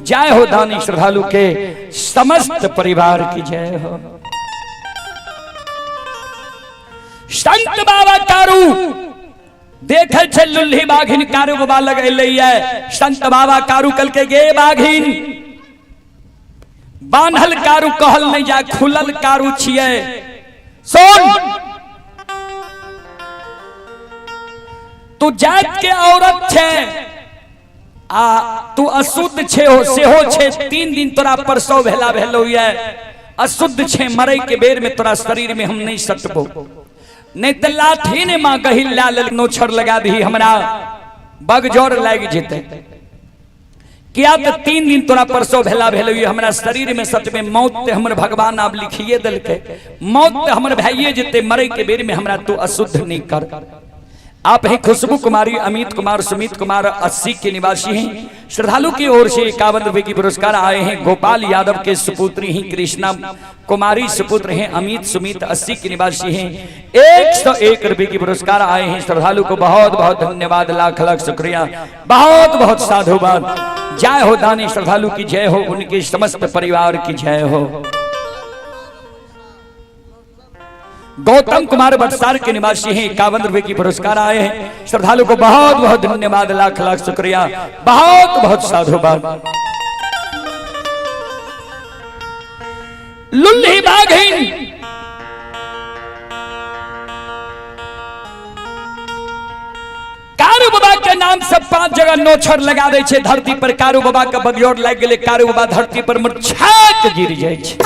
S1: जय हो दानी श्रद्धालु के समस्त परिवार की जय हो। संत बाबा कारू देखे छे लुल्ही बाघिन कारू बाबा लगैले है। संत बाबा कारू कल के गे बाघिन बांधल कारू कहल नहीं जा, खुलल कारू छिए। सुन तू जात के औरत छे आ तू अशुद्ध छे हो से हो छे। 3 दिन तोरा परसों भेला भेलो है। अशुद्ध छे, मरे के बेर में तोरा शरीर में हम नहीं सटबो। नहीं तो लाठी ने मां गहिल लाल नोछर लगा दी, हमरा बगजोर लाग जेते। क्या तो 3 दिन तोरा परसों भेला भेलो हमरा शरीर में सच में मौत ते हमर भगवान आप लिखिए दल के। मौत ते हमर भाइये जेते, मरे के बेर में हमरा तू अशुद्ध नहीं कर। आप हैं खुशबू कुमारी, अमित कुमार, सुमित कुमार 80 के निवासी हैं। श्रद्धालु की ओर से 51 रुपए की पुरस्कार आए हैं। गोपाल यादव के सुपुत्री हैं कृष्णा कुमारी, सुपुत्र हैं अमित, सुमित 80 के निवासी हैं। 101 रुपए की पुरस्कार आए हैं। श्रद्धालु को बहुत बहुत धन्यवाद, लाख लाख शुक्रिया, बहुत बहुत साधुवाद। जय हो दानी श्रद्धालु की जय हो, उनके समस्त परिवार की जय हो। गौतम कुमार बक्सार के निवासी हैं। 51 रुपए की पुरस्कार आए हैं। श्रद्धालु को बहुत बहुत धन्यवाद, लाख लाख शुक्रिया, बहुत बहुत साधुवाद। लुल्ही बाघिन कारू बाबा के नाम से 5 जगह नोछर लगा दे छे। धरती पर कारू बाबा के बगजोर लग गेले, कारू बाबा धरती पर मुरझाक गिर जाय छे।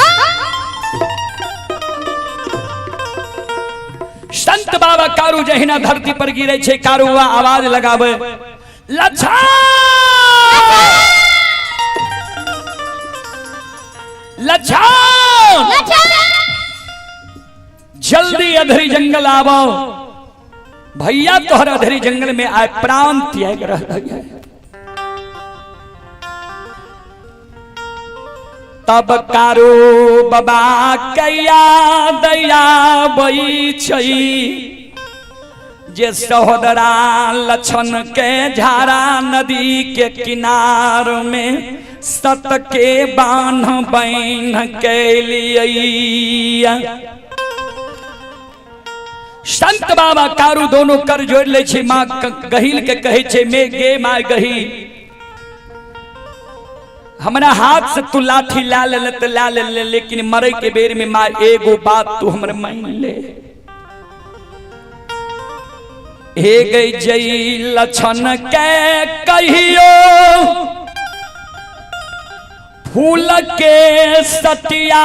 S1: संत बाबा कारू जहिना धरती पर गिरे छे, कारू बाबा आवाज लगावे, लच्छा लच्छा जल्दी अधरी जंगल आवो भैया, तोहर अधरी जंगल में आए प्राण त्याग रहा है। तब कारू बाबा कैया दया बई छई, जे सहोदरा लछन के झारा नदी के किनार में सत के बांध बन के लिए। संत बाबा कारू दोनों कर जोड़ ले छे माँ गहिल के कहे छे मैं गे माँ गही हमारा हाथ से तू लाठी ला ले तो ला ले लेकिन मरे के बेर में माँ एगो बात तू हमरे मान ले। हे गई जई लछन के कहियो फूल के सतिया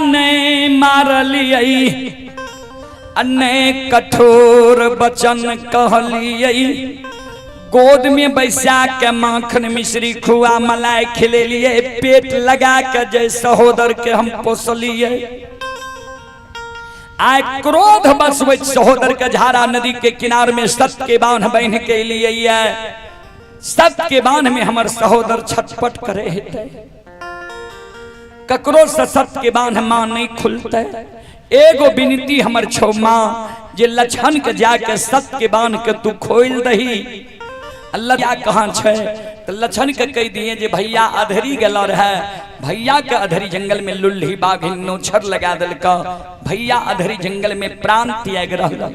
S1: ने मार लियई अन्ने कठोर वचन कहलियई गोद में बैसा के माखन मिश्री खुआ मलाई खिले लिए पेट लगा के जय सहोदर के हम पोसलिए। आय क्रोध बस सहोदर के झारा नदी के किनार में सत्य के बांध बहन के लिए सत्य के बांध में हमर सहोदर छटपट करे हेते ककरो से सत्य के बांध मां नहीं खुलते। एगो विनती हमर छो मां जे लछन के जाके सत्य के बांध के तू खोल दही। अल्लाह क्या कहाँ छे तो लछन के कह दिए जे भैया अधरी गल रहे भैया के अधरी जंगल में लुल्ही बाघ नोछर लगा दिल का भैया अधरी जंगल में प्राण त्याग रहा।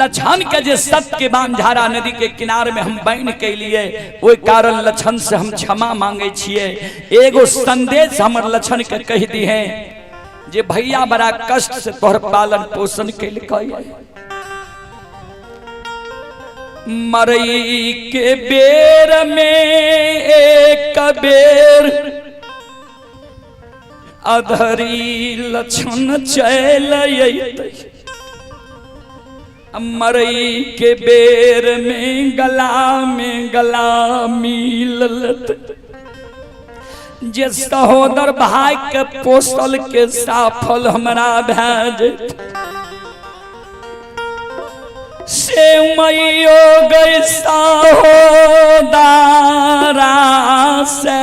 S1: लछन के जे सत्य के बांध झारा नदी के किनार में हम बन के लिए ओई कारण लछन से हम क्षमा मांगे छिए। एगो संदेश हमर लछन के कह दी है जे भैया बड़ा कष्ट से तोहर पालन पोषण कैल मरई के बेर में एक बेर अधरी लछन चल मरई के बेर में गला मिलत जे सहोदर भाई के पोसल के साफल हमरा भेज से मैयो गई सहोदरा से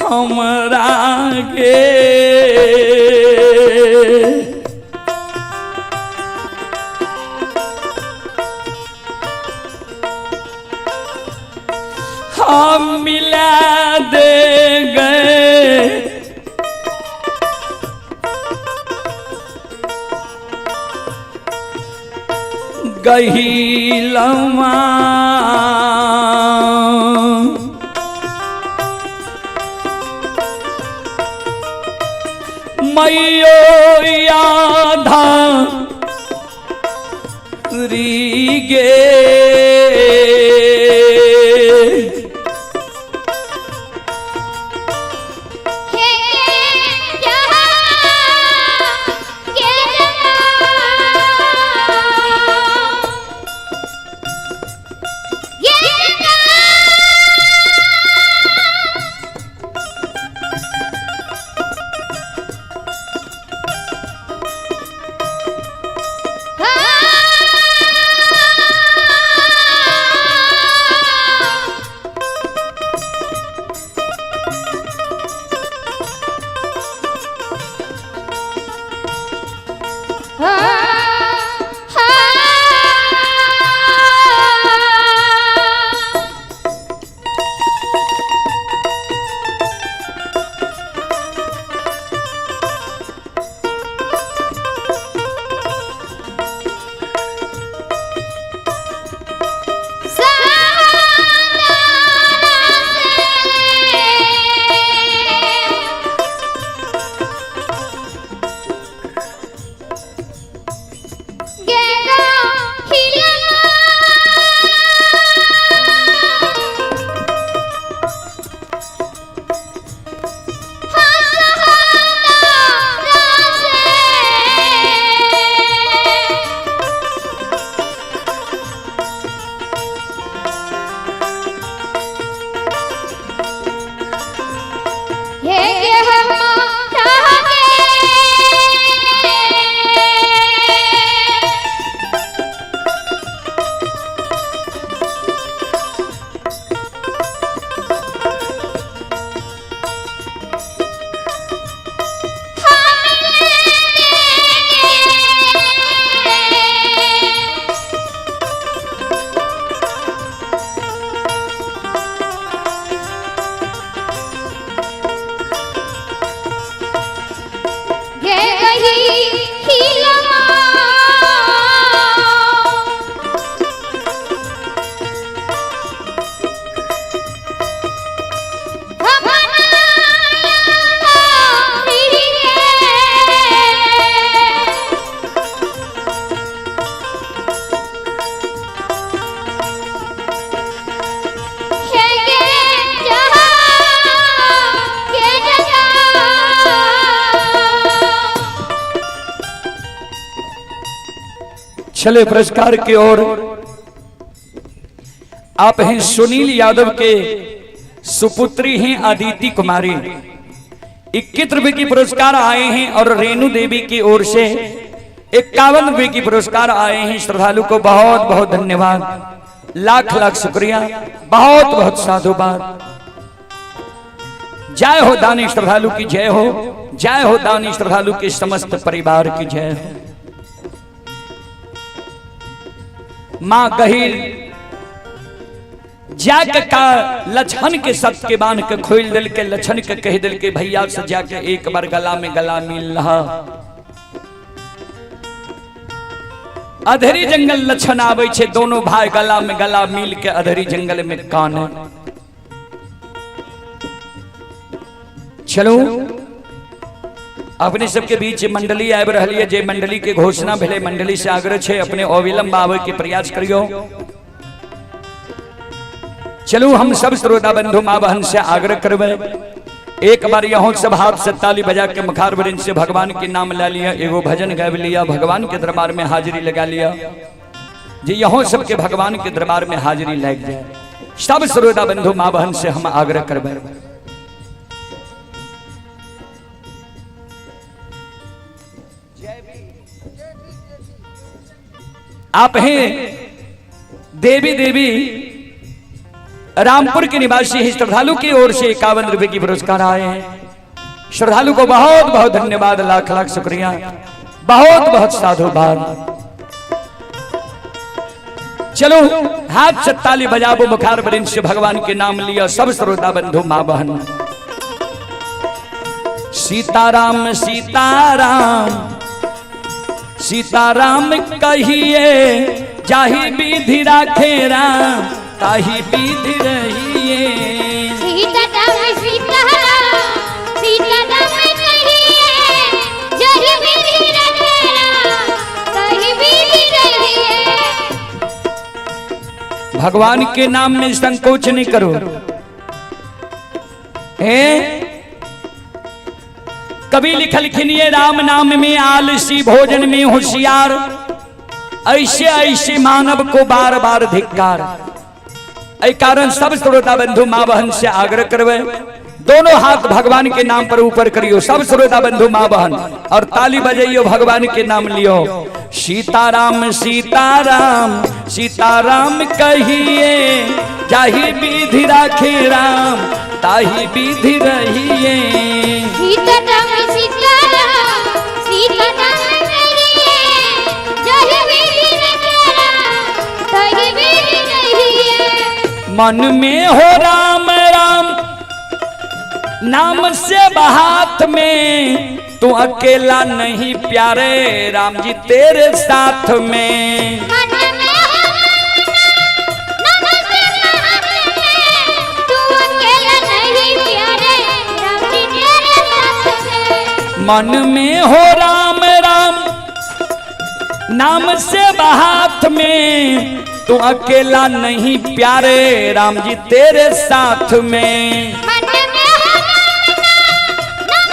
S1: हमरा गे हम मिला दे गए गहिलवा मैयो याधा री गे चले पुरस्कार की ओर। आप हैं सुनील यादव के सुपुत्री हैं अदिति कुमारी, 21 रुपए की पुरस्कार आए हैं। और रेणु देवी की ओर से 51 रुपए की पुरस्कार आए हैं। श्रद्धालु को बहुत बहुत धन्यवाद, लाख लाख शुक्रिया, बहुत बहुत साधुवाद। जय हो दानी श्रद्धालु की जय हो, जय हो दानी श्रद्धालु के समस्त परिवार की जय हो। मां गहील जाके का लछन के सत के बांध के खोल दिल के लछन के कह दिल के भैया से जाके एक बार गला में गला मिल रहा। अधरी जंगल लछन आवे छे, दोनों भाई गला में गला मिल के अधरी जंगल में कान। चलो अपने सबके बीच मंडली आब रही है, जे मंडली के घोषणा भेले मंडली से आग्रह छे अपने अविलंब आवे के प्रयास करियो। चलो हम सब श्रोता बंधु मां बहन से आग्रह करवे, एक बार यहों सब हाथ से ताली बजा के मुखार वृंद से भगवान के नाम ला लिया, एगो भजन गा लिया, भगवान के दरबार में हाजिरी लगा लिया। जी यहों सबके भगवान के दरबार में हाजिरी लग जाए। सब श्रोता बंधु मां बहन से हम आग्रह करवे। आप हैं देवी देवी रामपुर के निवासी हैं। श्रद्धालु की ओर से 51 रुपए की पुरस्कार आए हैं। श्रद्धालु को बहुत बहुत धन्यवाद, लाख लाख शुक्रिया, बहुत बहुत साधुवाद। चलो हाथ से ताली बजाबो, मुखार वृंद से भगवान के नाम लिया सब श्रोता बंधु मां बहन। सीताराम सीताराम सीताराम कहिए, जाहि विधि राखे राम ताहि विधि रहिए।
S2: सीताराम सीताराम सीताराम कहिए, जाहि विधि राखे राम ताहि विधि रहिए।
S1: भगवान के नाम में संकोच नहीं करो। कभी लिखल खिनिए राम नाम में आलसी, भोजन में होशियार, ऐसे ऐसे मानव को बार बार धिक्कार। ऐ कारण सब श्रोता बंधु मां बहन से आग्रह करवे, दोनों हाथ भगवान के नाम पर ऊपर करियो सब श्रोता बंधु मां बहन, और ताली बजाइयो, भगवान के नाम लियो। सीताराम सीताराम सीताराम कहिए, जाहि विधि राखे राम ताहि विधि रहिए।
S2: सीताराम सीताराम सीताराम कहिए, जाहि विधि राखे राम ताहि विधि रहिए।
S1: मन में हो राम राम नाम से बहात में, तू अकेला नहीं प्यारे राम जी तेरे साथ में।
S2: मन में हो नाम से बहात में, तू अकेला नहीं प्यारे राम जी तेरे साथ में।
S1: मन में हो राम राम नाम से बहात में, तू अकेला नहीं प्यारे राम जी तेरे साथ में।
S2: मन में हो नाम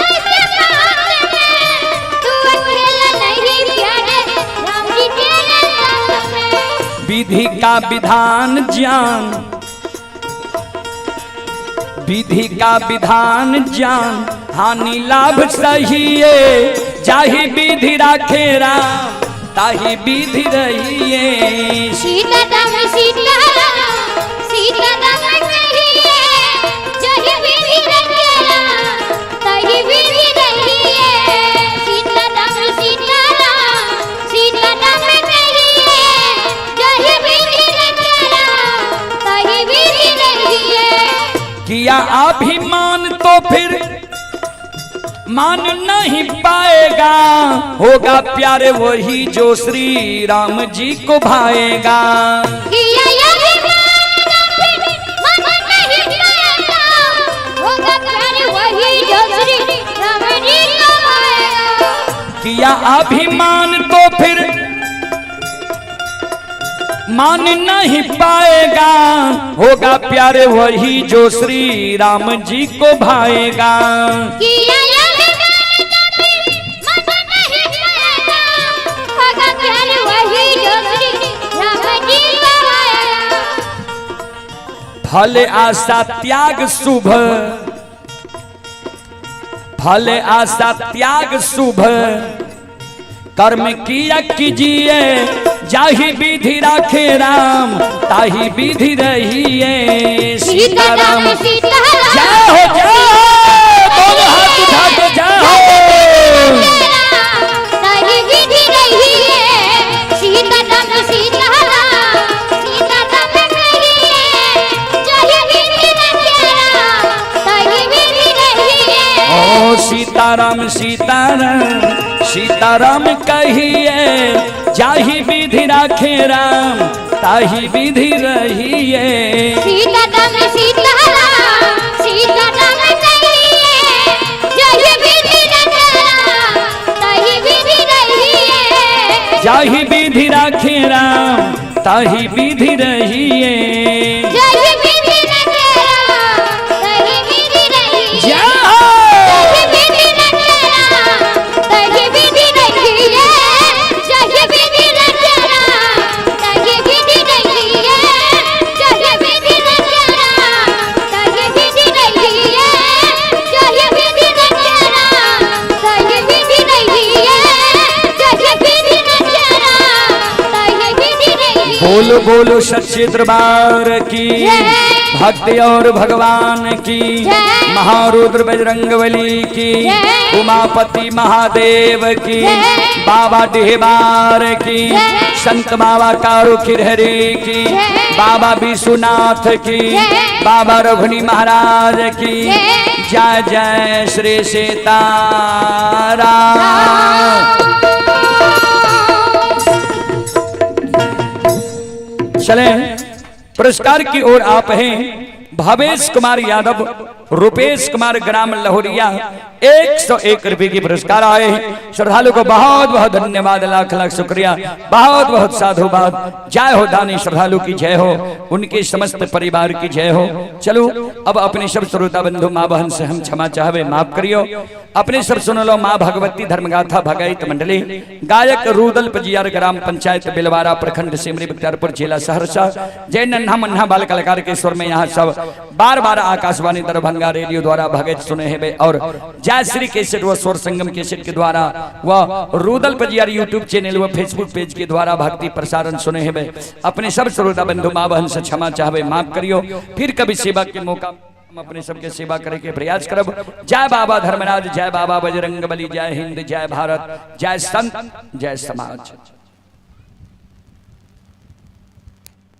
S2: से बहात में, तू अकेला नहीं प्यारे राम जी तेरे साथ में।
S1: विधि का विधान जान, विधि का विधान जान, हानि लाभ सहिए, जाहि विधि राखे राम ताहि विधि रहिए।
S2: सीताराम सीताराम सीताराम कहिए, जाहि विधि राखे राम ताहि विधि रहिए। सीताराम सीताराम सीताराम कहिए, जाहि विधि राखे राम ताहि विधि रहिए।
S1: किया अभिमान तो फिर मान नहीं पाएगा, होगा प्यारे वही जो श्री राम जी को भाएगा।
S2: किया अभिमान तो फिर मान नहीं पाएगा, होगा प्यारे वही जो श्री राम जी को भाएगा।
S1: किया अभिमान तो फिर मान नहीं पाएगा, होगा प्यारे वही जो श्री राम जी को भाएगा।
S2: किया अभिमान तो फिर मान नहीं पाएगा, होगा प्यारे वही जो
S1: फल आशा त्याग शुभ, फल आशा त्याग शुभ, कर्म किया कीजिए जाहि विधि राखे राम, ताहि विधि रहिए। सीताराम
S2: सीताराम
S1: जय हो जय हो, दोनों हाथ उठा के जय हो।
S2: ताहि विधि रहिए, सीताराम सीताराम सीताराम कहिए, जाहि विधि राखे राम, ताहि विधि रहिए।
S1: ओ सीताराम सीताराम सीताराम कहिए, जाहि विधि राखे राम, ताहि विधि रहिए।
S2: सीताराम सीताराम सीताराम कहिए, जाहि विधि राखे राम, ताहि विधि रहिए।
S1: जाहि विधि राखे राम, ताहि विधि रहिए।
S2: जाहि विधि राखे राम, ताहि विधि रहिए।
S1: जय हो।
S2: जाहि विधि राखे राम, ताहि विधि रहिए। जाहि विधि राखे राम, ताहि विधि रहिए। जाहि विधि राखे राम, ताहि विधि रहिए। जाहि विधि राखे राम, ताहि विधि रहिए। जाहि विधि राखे राम, ताहि विधि रहिए।
S1: बोलो बोलो सच्चे दरबार की,
S2: जय।
S1: भक्ति और भगवान की,
S2: जय।
S1: महारुद्र बजरंगबली की,
S2: जय।
S1: उमापति महादेव की,
S2: जय।
S1: बाबा डिहबार की,
S2: जय।
S1: संत बाबा कारू खिरहरे की,
S2: जय।
S1: बाबा विश्वनाथ की,
S2: जय।
S1: बाबा रघुनी महाराज की,
S2: जय।
S1: जय जय श्री सीताराम। चले पुरस्कार की ओर आप हैं भावेश कुमार यादव, रुपेश कुमार ग्राम लहोरिया, 101 रुपए की पुरस्कार आए हैं। श्रद्धालु को बहुत बहुत धन्यवाद, लाख लाख शुक्रिया, बहुत बहुत साधुवाद। जय हो दानी श्रद्धालु की जय हो, उनके समस्त परिवार की जय हो। चलो अब अपने सब श्रोता बंधु माँ बहन से हम क्षमा चाहवे, माफ करियो। अपने सब सुन लो माँ भगवती धर्मगाथा भगायत मंडली, गायक रूदल पजियार ग्राम पंचायत बिलवारा प्रखंड सिमरी बख्तियारपुर जिला सहरसा। जय नन्हा मन्हा बाल कलाकार के स्वर में यहाँ सब बार बार आकाशवाणी दरभंगा रेडियो द्वारा भगत सुने हैं और जय श्री केसेट व स्वर संगम केसेट के द्वारा व रूदल पजियार यूट्यूब चैनल व फेसबुक पेज के द्वारा भक्ति प्रसारण सुने हैं। अपने सब श्रोता बंधु माँ बहन से क्षमा चाहवे, माफ करियो। फिर कभी सेवा के मौका हम अपने सबके सेवा करे के प्रयास करब। जय बाबा धर्मराज, जय बाबा बजरंगबली, जय हिंद, जय भारत, जय संत, जय समाज।